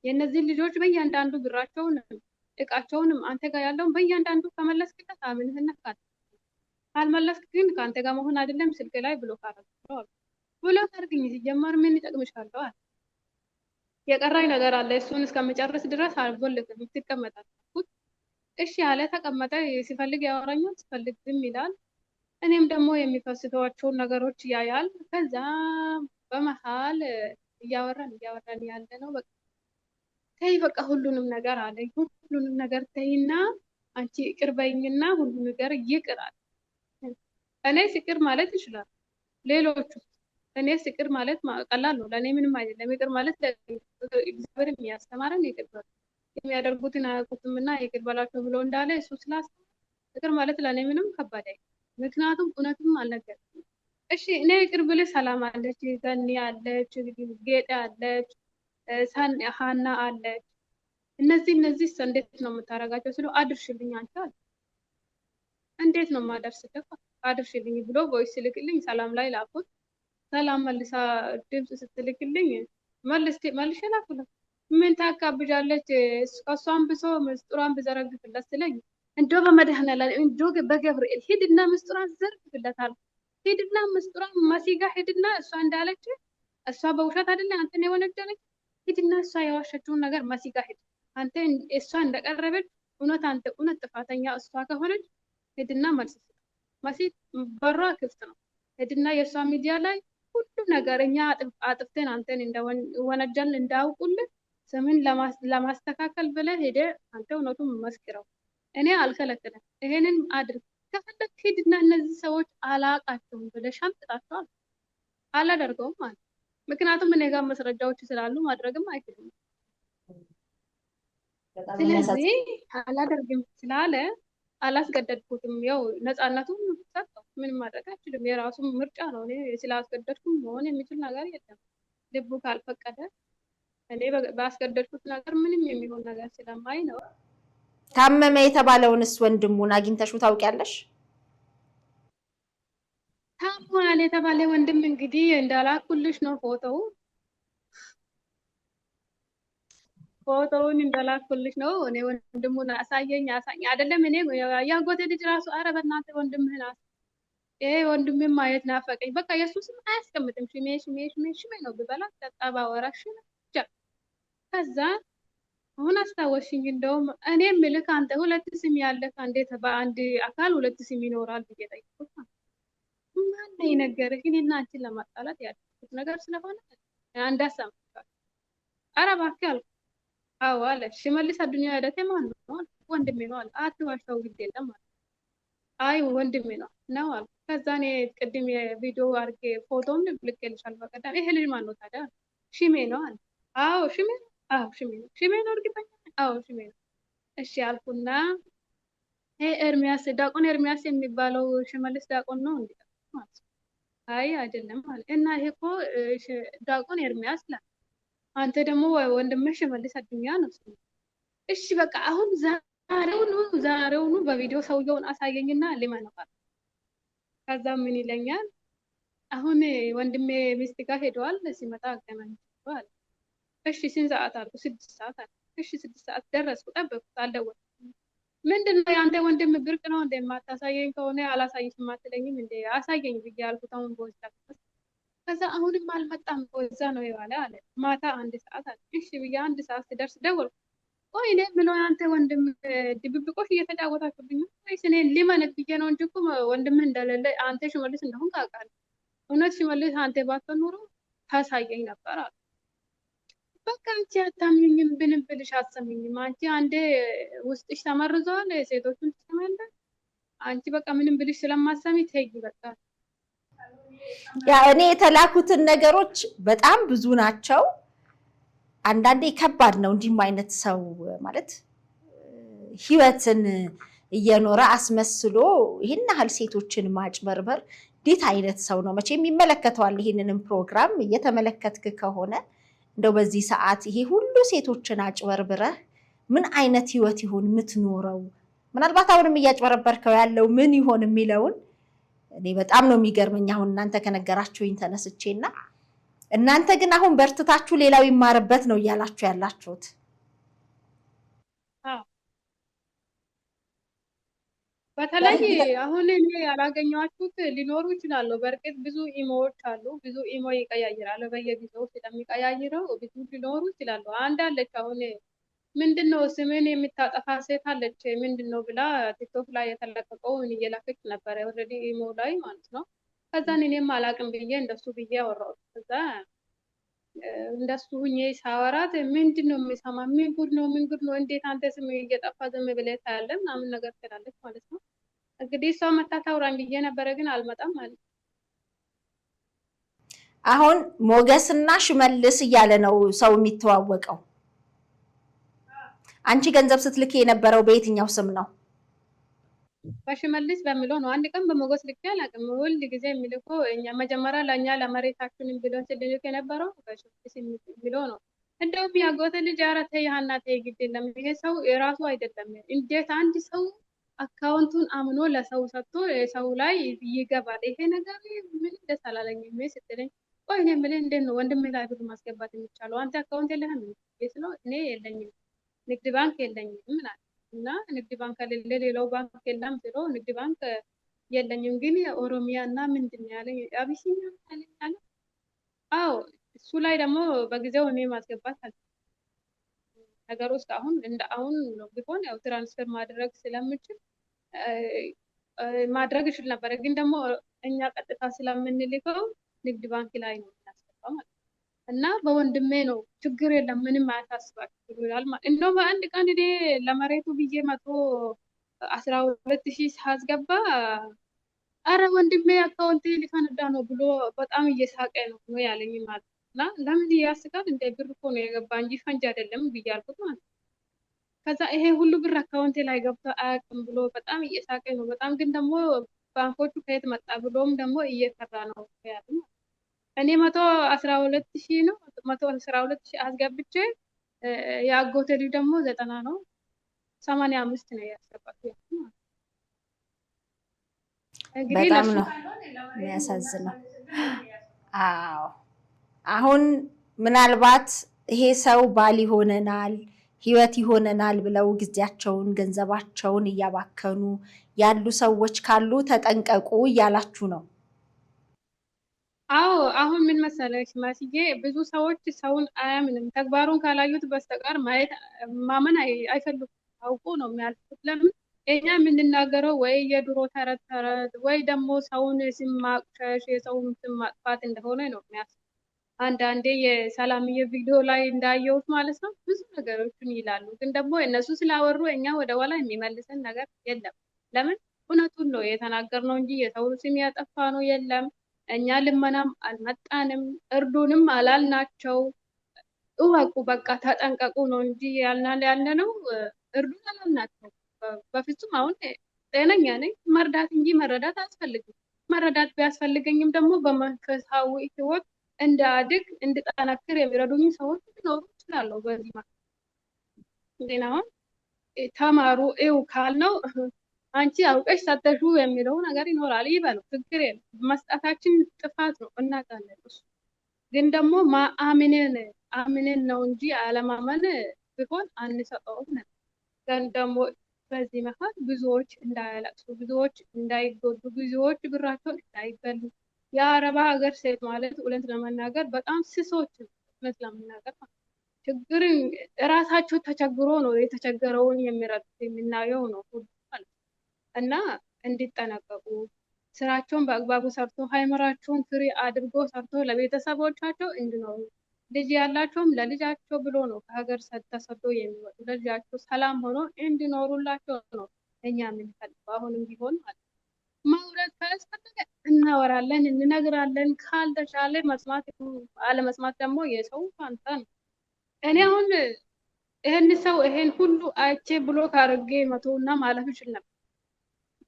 የእነዚህ ልጆች በእያንዳንዱ ብራቸውንም እቃቸውንም አንተ ጋር ያለውን በእያንዳንዱ ከመለስክለት አምንህነት ካለ ካልመለስክ ግን ከአንተ ጋር መሆን አይደለም ስልክ ላይ ብሎ ካረግተዋል ብሎ ታርግኝ። ሲጀመር ምን ይጠቅምሻል? የቀራኝ ነገር አለ። እሱን እስከምጨርስ ድረስ አልቦልክም ትቀመጣለህ። እሺ ያለ ተቀመጠ። ሲፈልግ ያወራኛል፣ ሲፈልግ ዝም ይላል። እኔም ደግሞ የሚፈስተዋቸውን ነገሮች ያያል። ከዛ በመሀል እያወራን ያለ ነው በቃ ተይ በቃ ሁሉንም ነገር አለ። ሁሉንም ነገር ተይና አንቺ ይቅር በይኝና ሁሉ ነገር ይቅር አለ። እኔ ይቅር ማለት ይችላል ሌሎቹ። እኔ ይቅር ማለት ቀላል ነው፣ ለእኔ ምንም አይደለም። ይቅር ማለት እግዚአብሔር የሚያስተማረን ይቅር በሉ የሚያደርጉትን አያውቁትምና ይቅር በላቸው ብሎ እንዳለ እሱ ስላስተማረ ይቅር ማለት ለእኔ ምንም ከባድ አይደለም። ምክንያቱም እውነትም አልነገርኩም። እሺ እኔ ይቅር ብልህ ሰላም አለች፣ ገኒ አለች፣ ጌጤ አለች፣ ሀና አለች። እነዚህ እንዴት ነው የምታደርጋቸው ስለው አድርሽልኝ አንቺ አለ። እንዴት ነው የማደርስልህ? አድርሽልኝ ብሎ ቮይስ ልክልኝ ሰላም ላይ ላኩት። ሰላም መልሳ ድምፅ ስትልክልኝ መልሼ ላኩለት። ምን ታካብጃለች? እሷን ብሶ ምስጢሯን ብዘረግፍለት ስለኝ እንደው በመድኃኔዓለም እንደው በገብርኤል ሂድና ምስጢሯን ዘርግፍለታል። ሂድና ምስጢሯን መሲጋ ሂድና እሷ እንዳለች እሷ በውሸት አይደለ አንተን የወነጀለች ሂድና እሷ የዋሸችውን ነገር መሲጋ ሂድ። አንተ እሷ እንደቀረበች እውነት ጥፋተኛ እሷ ከሆነች ሂድና መልስ ስጥ። መሲ በሯ ክፍት ነው። ሂድና የእሷ ሚዲያ ላይ ሁሉ ነገር እኛ አጥፍተን አንተን እንደወነጀልን እንዳውቁልን ስምን ለማስተካከል ብለህ ሄደህ አንተ እውነቱን መስክረው። እኔ አልከለክለም። ይሄንን አድርግ ከፈለክ ሂድና እነዚህ ሰዎች አላቃቸውም ብለህ ሻምጥጣቸዋል። አላደርገውም ማለት ምክንያቱም እኔ ጋር መስረጃዎች ስላሉ ማድረግም አይችልም። ስለዚህ አላደርግም ስላለ አላስገደድኩትም። ያው ነፃነቱን ሰጠው። ምንም ማድረግ አይችልም። የራሱ ምርጫ ነው። እኔ ስላስገደድኩም መሆን የሚችል ነገር የለም። ልቡ ካልፈቀደ እኔ ባስገደድኩት ነገር ምንም የሚሆን ነገር ስለማይ ነው። ታመመ የተባለውንስ ወንድሙን አግኝተሽው ታውቂያለሽ? ታሟል የተባለ ወንድም እንግዲህ እንዳላኩልሽ ነው ፎቶው። ፎቶውን እንደላኩልሽ ነው። እኔ ወንድሙን አሳየኝ አይደለም እኔ ያጎቴ ልጅ ራሱ ኧረ በእናትህ ወንድምህን ይሄ ወንድሜን ማየት ናፈቀኝ። በቃ የሱስም አያስቀምጥም። ሽሜ ነው ብበላ ጠጣ ባወራ ሽሜ ብቻ። ከዛ አሁን አስታወሽኝ። እንደውም እኔ ምልክ አንተ ሁለት ስም ያለህ እንዴት በአንድ አካል ሁለት ስም ይኖራል ብዬ ጠይቁት። ማን ነው የነገረህ? እኔና አንቺን ለማጣላት ያደረኩት ነገር ስለሆነ አንድ አሳምቻለሁ። ኧረ እባክህ አልኩ። አዎ አለ። ሽመልስ አዱኛ ያደቴ ማን ነው? ወንድሜ ነው አለ። አትዋሻው ግድ የለም አለ። አይ ወንድሜ ነው አልኩ። ከዛ እኔ ቅድም የቪዲዮ አድርጌ ፎቶም ልኬልሻለሁ በቀደም። ይሄ ልጅ ማን ነው ታዲያ? ሽሜ ነው አለ። አዎ ሽሜ ነው። አዎ ሽሜ ነው። ሽሜ ነው እርግጠኛ? አዎ ሽሜ ነው። እሺ አልኩና ይሄ ኤርሚያስ ዳቆን ኤርሚያስ የሚባለው ሽመልስ ዳቆን ነው እንዴ? አይ አይደለም ማለት እና ይሄ እኮ ዳቆን ኤርሚያስ ላ አንተ ደግሞ ወንድምሽ ሽመልስ አዱኛ ነው። እሺ በቃ አሁን ዛሬውኑ በቪዲዮ ሰውየውን አሳየኝና ሊመነቃል። ከዛ ምን ይለኛል? አሁን ወንድሜ ሚስት ጋር ሄደዋል፣ ሲመጣ አገናኝቷል። እሺ ስንት ሰዓት አልኩ? 6 ሰዓት አለ። እሺ 6 ሰዓት ደረስኩ፣ ጠበቅኩት፣ አልደወለም። ምንድነው የአንተ ወንድም ብርቅ ነው እንደ ማታሳየኝ ከሆነ አላሳይሽም አትለኝም እንደ አሳየኝ ብዬ አልኩት። አሁን በወጣ ከዛ አሁንም አልመጣም፣ በዛ ነው የዋለ አለ። ማታ 1 ሰዓት አለ። እሺ ብዬ 1 ሰዓት ስደርስ ደወልኩ። ቆይ እኔ የምለው የአንተ ወንድም ድብብቆሽ እየተጫወታችሁብኝ ወይስ እኔ ሊመንክ ብዬ ነው እንጂ እኮ ወንድምህ እንደሌለ አንተ ሽመልስ እንደሆንክ አውቃለሁ። እውነት ሽመልስ አንተ ባትሆን ኖሮ ታሳየኝ ነበር አለ። በቃ አንቺ አታምኝም፣ ብንም ብልሽ አትሰሚኝም። አንቺ አንዴ ውስጥሽ ተመርዟል፣ ሴቶቹን ትሰማለህ። አንቺ በቃ ምንም ብልሽ ስለማሰሚ ተይ በቃ። ያ እኔ የተላኩትን ነገሮች በጣም ብዙ ናቸው። አንዳንዴ ከባድ ነው እንዲህም አይነት ሰው ማለት ህይወትን እየኖረ አስመስሎ ይህን ያህል ሴቶችን ማጭበርበር እንዴት አይነት ሰው ነው? መቼም ይመለከተዋል ይህንንም ፕሮግራም እየተመለከትክ ከሆነ እንደው በዚህ ሰዓት ይሄ ሁሉ ሴቶችን አጭበርብረህ ምን አይነት ህይወት ይሆን የምትኖረው? ምናልባት አሁንም እያጭበረበርከው ያለው ምን ይሆን የሚለውን እኔ በጣም ነው የሚገርመኝ። አሁን እናንተ ከነገራችሁኝ ተነስቼና እናንተ ግን አሁን በርትታችሁ ሌላው ይማርበት ነው እያላችሁ ያላችሁት። በተለይ አሁን እኔ ያላገኘኋችሁት ሊኖሩ ይችላሉ። በእርግጥ ብዙ ኢሞዎች አሉ፣ ብዙ ኢሞ ይቀያይራሉ። በየጊዜው ስለሚቀያይረው ብዙ ሊኖሩ ይችላሉ። አንድ አለች አሁን ምንድነው ስምን የምታጠፋ ሴት አለች፣ ምንድነው ብላ ቲክቶክ ላይ የተለቀቀውን እየላከች ነበረ፣ ኦልሬዲ ኢሞ ላይ ማለት ነው። ከዛን እኔም አላቅም ብዬ እንደሱ ብዬ አወራሁት። ከዛ እንደሱ ሁኜ ሳወራት ምንድነው የሚሰማ? ምን ጉድ ነው? ምን ጉድ ነው? እንዴት አንተ ስም እየጠፋ ዝም ብለህ ታያለህ? ምናምን ነገር ትላለች ማለት ነው። እንግዲህ እሷ መታ ታውራኝ ብዬ ነበረ፣ ግን አልመጣም ማለት ነው። አሁን ሞገስና ሽመልስ እያለ ነው ሰው የሚተዋወቀው። አንቺ ገንዘብ ስትልክ የነበረው በየትኛው ስም ነው? በሽመልስ በሚለው ነው። አንድ ቀን በሞገስ ልክ አላውቅም። ሁል ጊዜ የሚልከው እኛ መጀመሪያ ለእኛ ለመሬታችንን ብሎ ስልክ የነበረው በሽመልስ የሚለው ነው። እንደውም ያጎተ ልጅ ኧረ ተይ ሀና ተይ፣ ግድ የለም ይሄ ሰው የራሱ አይደለም። እንዴት አንድ ሰው አካውንቱን አምኖ ለሰው ሰጥቶ ሰው ላይ ይገባል? ይሄ ነገር ምን ደስ አላለኝም ስትለኝ፣ ቆይ እኔ የምልህ እንዴት ነው ወንድሜ ላይ ብር ማስገባት የሚቻለው? አንተ አካውንት የለህም? ነው እኔ የለኝም፣ ንግድ ባንክ የለኝም ምናምን እና ንግድ ባንክ ከሌለ ሌላው ባንክ የለም ብሎ ንግድ ባንክ የለኝም፣ ግን ኦሮሚያ እና ምንድን ነው ያለኝ አቢሲኒያ አለ። አዎ እሱ ላይ ደግሞ በጊዜው እኔ ማስገባት አለ ነገር ውስጥ አሁን እንደ አሁን ነው ቢሆን ያው ትራንስፈር ማድረግ ስለምችል ማድረግ ይችል ነበረ። ግን ደግሞ እኛ ቀጥታ ስለምንልከው ንግድ ባንክ ላይ ነው የምናስገባው ማለት እና በወንድሜ ነው። ችግር የለም ምንም አያሳስባችሁ ይላል ማለት እንደው በአንድ ቀን እኔ ለመሬቱ ብዬ 112,000 ሳስገባ አረ ወንድሜ አካውንቴ ሊፈነዳ ነው ብሎ በጣም እየሳቀ ነው ያለኝ ማለት እና ለምን ያስቃል? እንደ ብር እኮ ነው የገባ እንጂ ፈንጅ አይደለም ብያልኩት ማለት ከዛ ይሄ ሁሉ ብር አካውንቴ ላይ ገብቶ አያውቅም ብሎ በጣም እየሳቀ ነው። በጣም ግን ደግሞ ባንኮቹ ከየት መጣ ብሎም ደግሞ እየሰራ ነው ያሉ እኔ 112,000 ነው 112,000 አስገብቼ ያጎቴ ልጅ ደግሞ 90 ነው 85 ነው ያስገባት። እንግዲህ በጣም ነው የሚያሳዝነው። አዎ አሁን ምናልባት ይሄ ሰው ባል ይሆነናል ህይወት ይሆነናል ብለው ጊዜያቸውን ገንዘባቸውን እያባከኑ ያሉ ሰዎች ካሉ ተጠንቀቁ እያላችሁ ነው። አዎ አሁን ምን መሰለሽ ማስዬ፣ ብዙ ሰዎች ሰውን አያምንም። ተግባሩን ካላዩት በስተቀር ማመን አይፈልጉም። አውቆ ነው የሚያልፉት። ለምን እኛ የምንናገረው ወይ የድሮ ተረት ተረት ወይ ደግሞ ሰውን ስም ማቅሸሽ የሰውን ስም ማጥፋት እንደሆነ ነው የሚያስብ። አንዳንዴ የሰላምዬ ቪዲዮ ላይ እንዳየሁት ማለት ነው ብዙ ነገሮችን ይላሉ። ግን ደግሞ እነሱ ስላወሩ እኛ ወደ ኋላ የሚመልሰን ነገር የለም። ለምን እውነቱን ነው የተናገርነው እንጂ የሰው ስም ያጠፋ ነው የለም። እኛ ልመናም አልመጣንም፣ እርዱንም አላልናቸው። እወቁ በቃ ተጠንቀቁ ነው እንጂ ያልነው እርዱን አላልናቸው በፍጹም። አሁን ጤነኛ ነኝ፣ መርዳት እንጂ መረዳት አያስፈልግም። መረዳት ቢያስፈልገኝም ደግሞ በመንፈሳዊ ህይወት እንዳድግ እንድጠነክር የሚረዱኝ ሰዎች ሊኖሩ ይችላሉ። በዚህ ግን አሁን ተማሩ ይው ካልነው አንቺ አውቀሽ ሰተሹ የሚለው ነገር ይኖራል። ይበሉ፣ ችግር የለም። መስጠታችን ጥፋት ነው እናውቃለን። እሱ ግን ደግሞ አምነን ነው እንጂ አለማመን ቢሆን አንሰጠውም ነበር። ግን ደግሞ በዚህ መሀል ብዙዎች እንዳያለቅሱ፣ ብዙዎች እንዳይጎዱ፣ ብዙዎች ብራቸውን እንዳይበሉ የአረባ ሀገር ሴት ማለት እውነት ለመናገር በጣም ስሶች እውነት ለመናገር ችግር እራሳቸው ተቸግሮ ነው የተቸገረውን የሚረዱት የምናየው ነው ሁሉ ማለት እና እንዲጠነቀቁ ስራቸውን በአግባቡ ሰርቶ ሃይማኖታቸውን ፍሬ አድርጎ ሰርቶ ለቤተሰቦቻቸው እንዲኖሩ ልጅ ያላቸውም ለልጃቸው ብሎ ነው ከሀገር ተሰዶ የሚወጡ ለልጃቸው ሰላም ሆኖ እንዲኖሩላቸው ነው እኛ የምንፈልገው። አሁንም ቢሆን ማለት ማውራት ካስፈለገ እናወራለን፣ እንነግራለን። ካልተቻለ መስማት አለመስማት ደግሞ የሰው ፋንታ ነው። እኔ አሁን ይሄን ሰው ይሄን ሁሉ አይቼ ብሎ ካርጌ መቶና ማለፍ ይችል ነበር።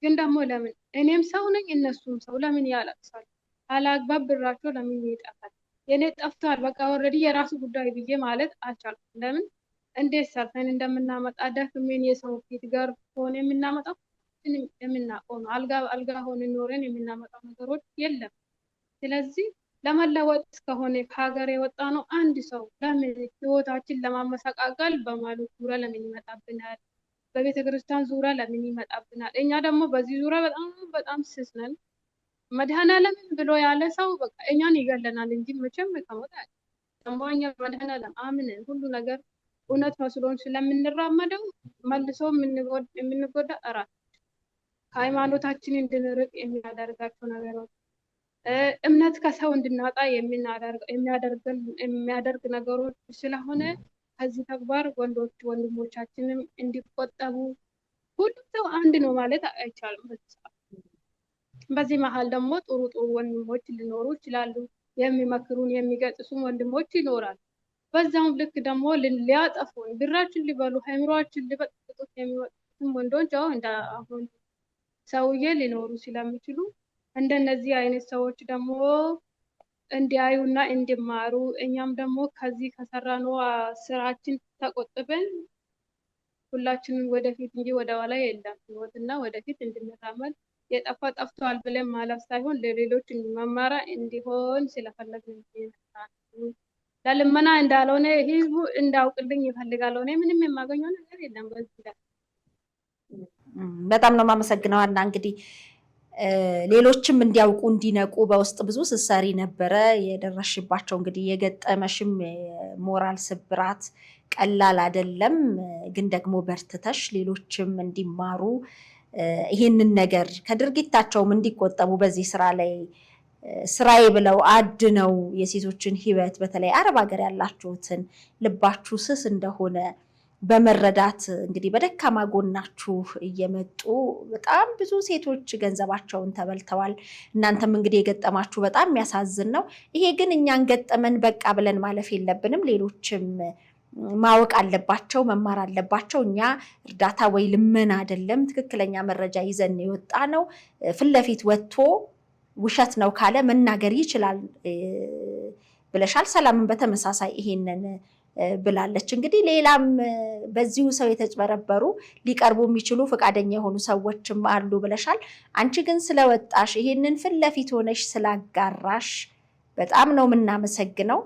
ግን ደግሞ ለምን እኔም ሰው ነኝ እነሱም ሰው ለምን ያለቅሳሉ? አላግባብ ብራቸው ለምን ይጠፋል? የኔ ጠፍቷል በቃ ኦልሬዲ የራሱ ጉዳይ ብዬ ማለት አልቻልኩም። ለምን እንዴት ሰርተን እንደምናመጣ ደክሜን የሰው ፊት ጋር ሆነ የምናመጣው የምናውቀው ነው። አልጋ ሆነ ኖረን የምናመጣው ነገሮች የለም። ስለዚህ ለመለወጥ እስከሆነ ከሀገር የወጣ ነው አንድ ሰው ለምን ህይወታችን ለማመሰቃቀል በማለት ዙሪያ ለምን ይመጣብናል? በቤተ ክርስቲያን ዙሪያ ለምን ይመጣብናል? እኛ ደግሞ በዚህ ዙሪያ በጣም ስስ ነን። መድኃኔዓለም ብሎ ያለ ሰው በቃ እኛን ይገለናል እንጂ መቼም ከሞት ደግሞ እኛ መድኃኔዓለም አምነን ሁሉ ነገር እውነት መስሎን ስለምንራመደው መልሶ የምንጎዳ እራት ከሃይማኖታችን እንድንርቅ የሚያደርጋቸው ነገሮች እምነት ከሰው እንድናጣ የሚያደርግ ነገሮች ስለሆነ ከዚህ ተግባር ወንድሞቻችንም እንዲቆጠቡ። ሁሉም ሰው አንድ ነው ማለት አይቻልም። በዚህ መሀል ደግሞ ጥሩ ወንድሞች ሊኖሩ ይችላሉ። የሚመክሩን የሚገጥሱን ወንድሞች ይኖራሉ። በዛውም ልክ ደግሞ ሊያጠፉን ብራችን ሊበሉ ሃይምሮአችን ሊበጥጡት የሚወጡትን ወንዶች አሁን ሰውዬ ሊኖሩ ስለሚችሉ እንደነዚህ አይነት ሰዎች ደግሞ እንዲያዩና እንዲማሩ እኛም ደግሞ ከዚህ ከሰራነው ስራችን ተቆጥበን ሁላችንም ወደፊት እንጂ ወደ ኋላ የለም ህይወትና ወደፊት እንድንራመድ የጠፋ ጠፍቷል ብለን ማለፍ ሳይሆን ለሌሎች መማሪያ እንዲሆን ስለፈለግን ለልመና እንዳልሆነ ህዝቡ እንዳውቅልኝ ይፈልጋለሁ። እኔ ምንም የማገኘው ነገር የለም በዚህ ላይ። በጣም ነው የማመሰግነው አና። እንግዲህ ሌሎችም እንዲያውቁ እንዲነቁ በውስጥ ብዙ ስትሰሪ ነበረ የደረሽባቸው። እንግዲህ የገጠመሽም ሞራል ስብራት ቀላል አይደለም። ግን ደግሞ በርትተሽ ሌሎችም እንዲማሩ ይህንን ነገር ከድርጊታቸውም እንዲቆጠቡ በዚህ ስራ ላይ ስራዬ ብለው አድነው የሴቶችን ህይወት በተለይ አረብ ሀገር ያላችሁትን ልባችሁ ስስ እንደሆነ በመረዳት እንግዲህ በደካማ ጎናችሁ እየመጡ በጣም ብዙ ሴቶች ገንዘባቸውን ተበልተዋል። እናንተም እንግዲህ የገጠማችሁ በጣም የሚያሳዝን ነው። ይሄ ግን እኛን ገጠመን በቃ ብለን ማለፍ የለብንም። ሌሎችም ማወቅ አለባቸው፣ መማር አለባቸው። እኛ እርዳታ ወይ ልመና አይደለም፣ ትክክለኛ መረጃ ይዘን የወጣ ነው። ፊት ለፊት ወጥቶ ውሸት ነው ካለ መናገር ይችላል ብለሻል። ሰላምን በተመሳሳይ ይሄንን ብላለች። እንግዲህ ሌላም በዚሁ ሰው የተጭበረበሩ ሊቀርቡ የሚችሉ ፈቃደኛ የሆኑ ሰዎችም አሉ ብለሻል። አንቺ ግን ስለወጣሽ ይሄንን ፊት ለፊት ሆነሽ ስላጋራሽ በጣም ነው የምናመሰግነው።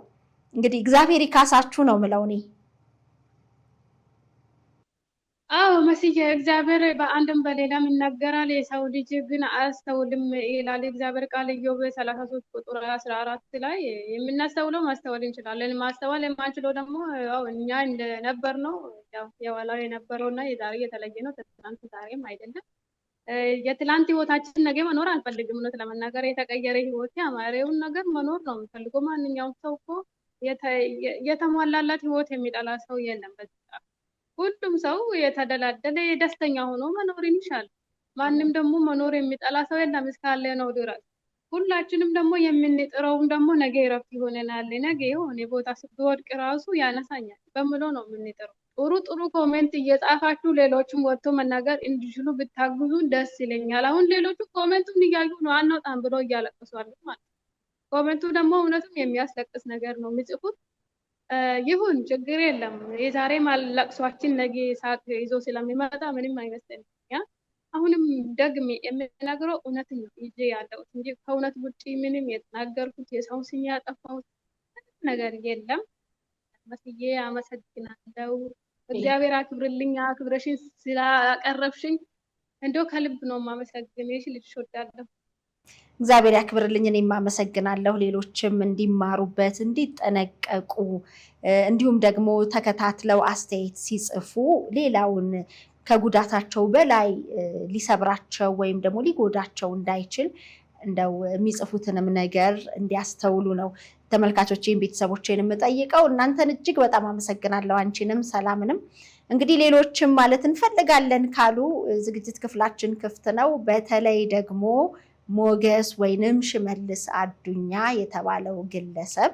እንግዲህ እግዚአብሔር ይካሳችሁ ነው ምለው እኔ። አዎ መስዬ እግዚአብሔር በአንድም በሌላም ይናገራል፣ የሰው ልጅ ግን አያስተውልም ይላል እግዚአብሔር ቃል ኢዮብ 33 ቁጥር 14 ላይ። የምናስተውለው ማስተዋል እንችላለን፣ ማስተዋል የማንችለው ደግሞ ያው እኛ እንደነበር ነው። ያው የኋላው የነበረውና የዛሬ የተለየ ነው። ትናንት ዛሬም አይደለም። የትላንት ህይወታችን ነገ መኖር አልፈልግም። እውነት ለመናገር የተቀየረ ህይወት ያማረውን ነገር መኖር ነው የምፈልገው። ማንኛውም ሰው እኮ የተሟላላት ህይወት የሚጠላ ሰው የለም። ሁሉም ሰው የተደላደለ ደስተኛ ሆኖ መኖርን ይሻል። ማንም ደግሞ መኖር የሚጠላ ሰው የለም እስካለ ነው ድረስ። ሁላችንም ደግሞ የምንጥረውም ደግሞ ነገ እረፍት ይሆነናል፣ ነገ የሆነ ቦታ ስትወድቅ ራሱ ያነሳኛል በምሎ ነው የምንጥረው። ጥሩ ጥሩ ኮሜንት እየጻፋችሁ ሌሎችም ወጥቶ መናገር እንዲችሉ ብታግዙን ደስ ይለኛል። አሁን ሌሎቹ ኮሜንቱን እያዩ ነው አንወጣም ብሎ እያለቀሱ አሉ ማለት። ኮሜንቱ ደግሞ እውነትም የሚያስለቅስ ነገር ነው የሚጽፉት። ይሁን ችግር የለም። የዛሬ ማለቅሷችን ነገ ሳቅ ይዞ ስለሚመጣ ምንም አይመስለንም። አሁንም ደግሜ የምናገረው እውነት ነው ይዤ ያለሁት እንጂ ከእውነት ውጪ ምንም የተናገርኩት የሰው ስም ያጠፋሁት ነገር የለም። መስዬ አመሰግናለሁ። እግዚአብሔር አክብርልኝ። አክብረሽኝ ስላቀረብሽኝ እንደው ከልብ ነው የማመሰግንሽ። ልጅሽ ወዳለሁ። እግዚአብሔር ያክብርልኝ። እኔም አመሰግናለሁ። ሌሎችም እንዲማሩበት እንዲጠነቀቁ፣ እንዲሁም ደግሞ ተከታትለው አስተያየት ሲጽፉ ሌላውን ከጉዳታቸው በላይ ሊሰብራቸው ወይም ደግሞ ሊጎዳቸው እንዳይችል እንደው የሚጽፉትንም ነገር እንዲያስተውሉ ነው ተመልካቾቼን ቤተሰቦቼን የምጠይቀው። እናንተን እጅግ በጣም አመሰግናለሁ። አንቺንም ሰላምንም። እንግዲህ ሌሎችም ማለት እንፈልጋለን ካሉ ዝግጅት ክፍላችን ክፍት ነው። በተለይ ደግሞ ሞገስ ወይንም ሽመልስ አዱኛ የተባለው ግለሰብ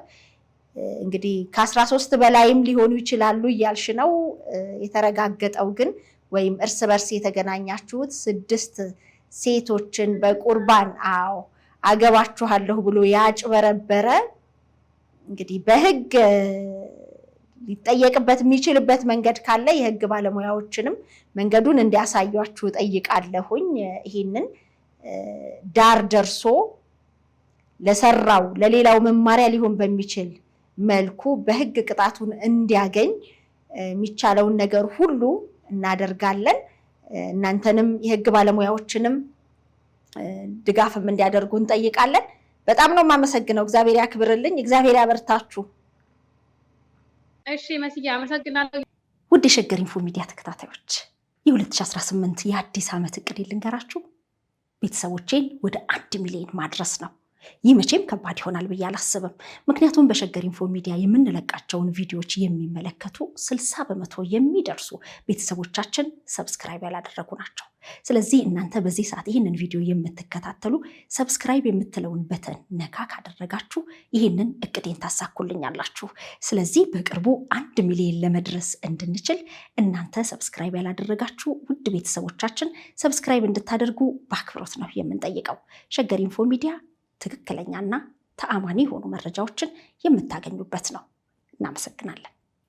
እንግዲህ ከ13 በላይም ሊሆኑ ይችላሉ እያልሽ ነው። የተረጋገጠው ግን ወይም እርስ በርስ የተገናኛችሁት 6 ሴቶችን በቁርባን አገባችኋለሁ ብሎ ያጭበረበረ እንግዲህ በህግ ሊጠየቅበት የሚችልበት መንገድ ካለ የህግ ባለሙያዎችንም መንገዱን እንዲያሳያችሁ ጠይቃለሁኝ። ይሄንን ዳር ደርሶ ለሰራው ለሌላው መማሪያ ሊሆን በሚችል መልኩ በህግ ቅጣቱን እንዲያገኝ የሚቻለውን ነገር ሁሉ እናደርጋለን። እናንተንም የህግ ባለሙያዎችንም ድጋፍም እንዲያደርጉ እንጠይቃለን። በጣም ነው የማመሰግነው። እግዚአብሔር ያክብርልኝ። እግዚአብሔር ያበርታችሁ። እሺ መስዬ አመሰግናለሁ። ውድ የሸገር ኢንፎ ሚዲያ ተከታታዮች የ2018 የአዲስ ዓመት እቅድ ልንገራችሁ። ቤተሰቦቼን ወደ 1 ሚሊዮን ማድረስ ነው። ይህ መቼም ከባድ ይሆናል ብዬ አላስብም። ምክንያቱም በሸገር ኢንፎ ሚዲያ የምንለቃቸውን ቪዲዮዎች የሚመለከቱ 60% የሚደርሱ ቤተሰቦቻችን ሰብስክራይብ ያላደረጉ ናቸው። ስለዚህ እናንተ በዚህ ሰዓት ይህንን ቪዲዮ የምትከታተሉ ሰብስክራይብ የምትለውን በተን ነካ ካደረጋችሁ ይህንን እቅዴን ታሳኩልኛላችሁ። ስለዚህ በቅርቡ 1 ሚሊዮን ለመድረስ እንድንችል እናንተ ሰብስክራይብ ያላደረጋችሁ ውድ ቤተሰቦቻችን ሰብስክራይብ እንድታደርጉ በአክብሮት ነው የምንጠይቀው። ሸገር ኢንፎ ሚዲያ ትክክለኛና ተአማኒ የሆኑ መረጃዎችን የምታገኙበት ነው። እናመሰግናለን።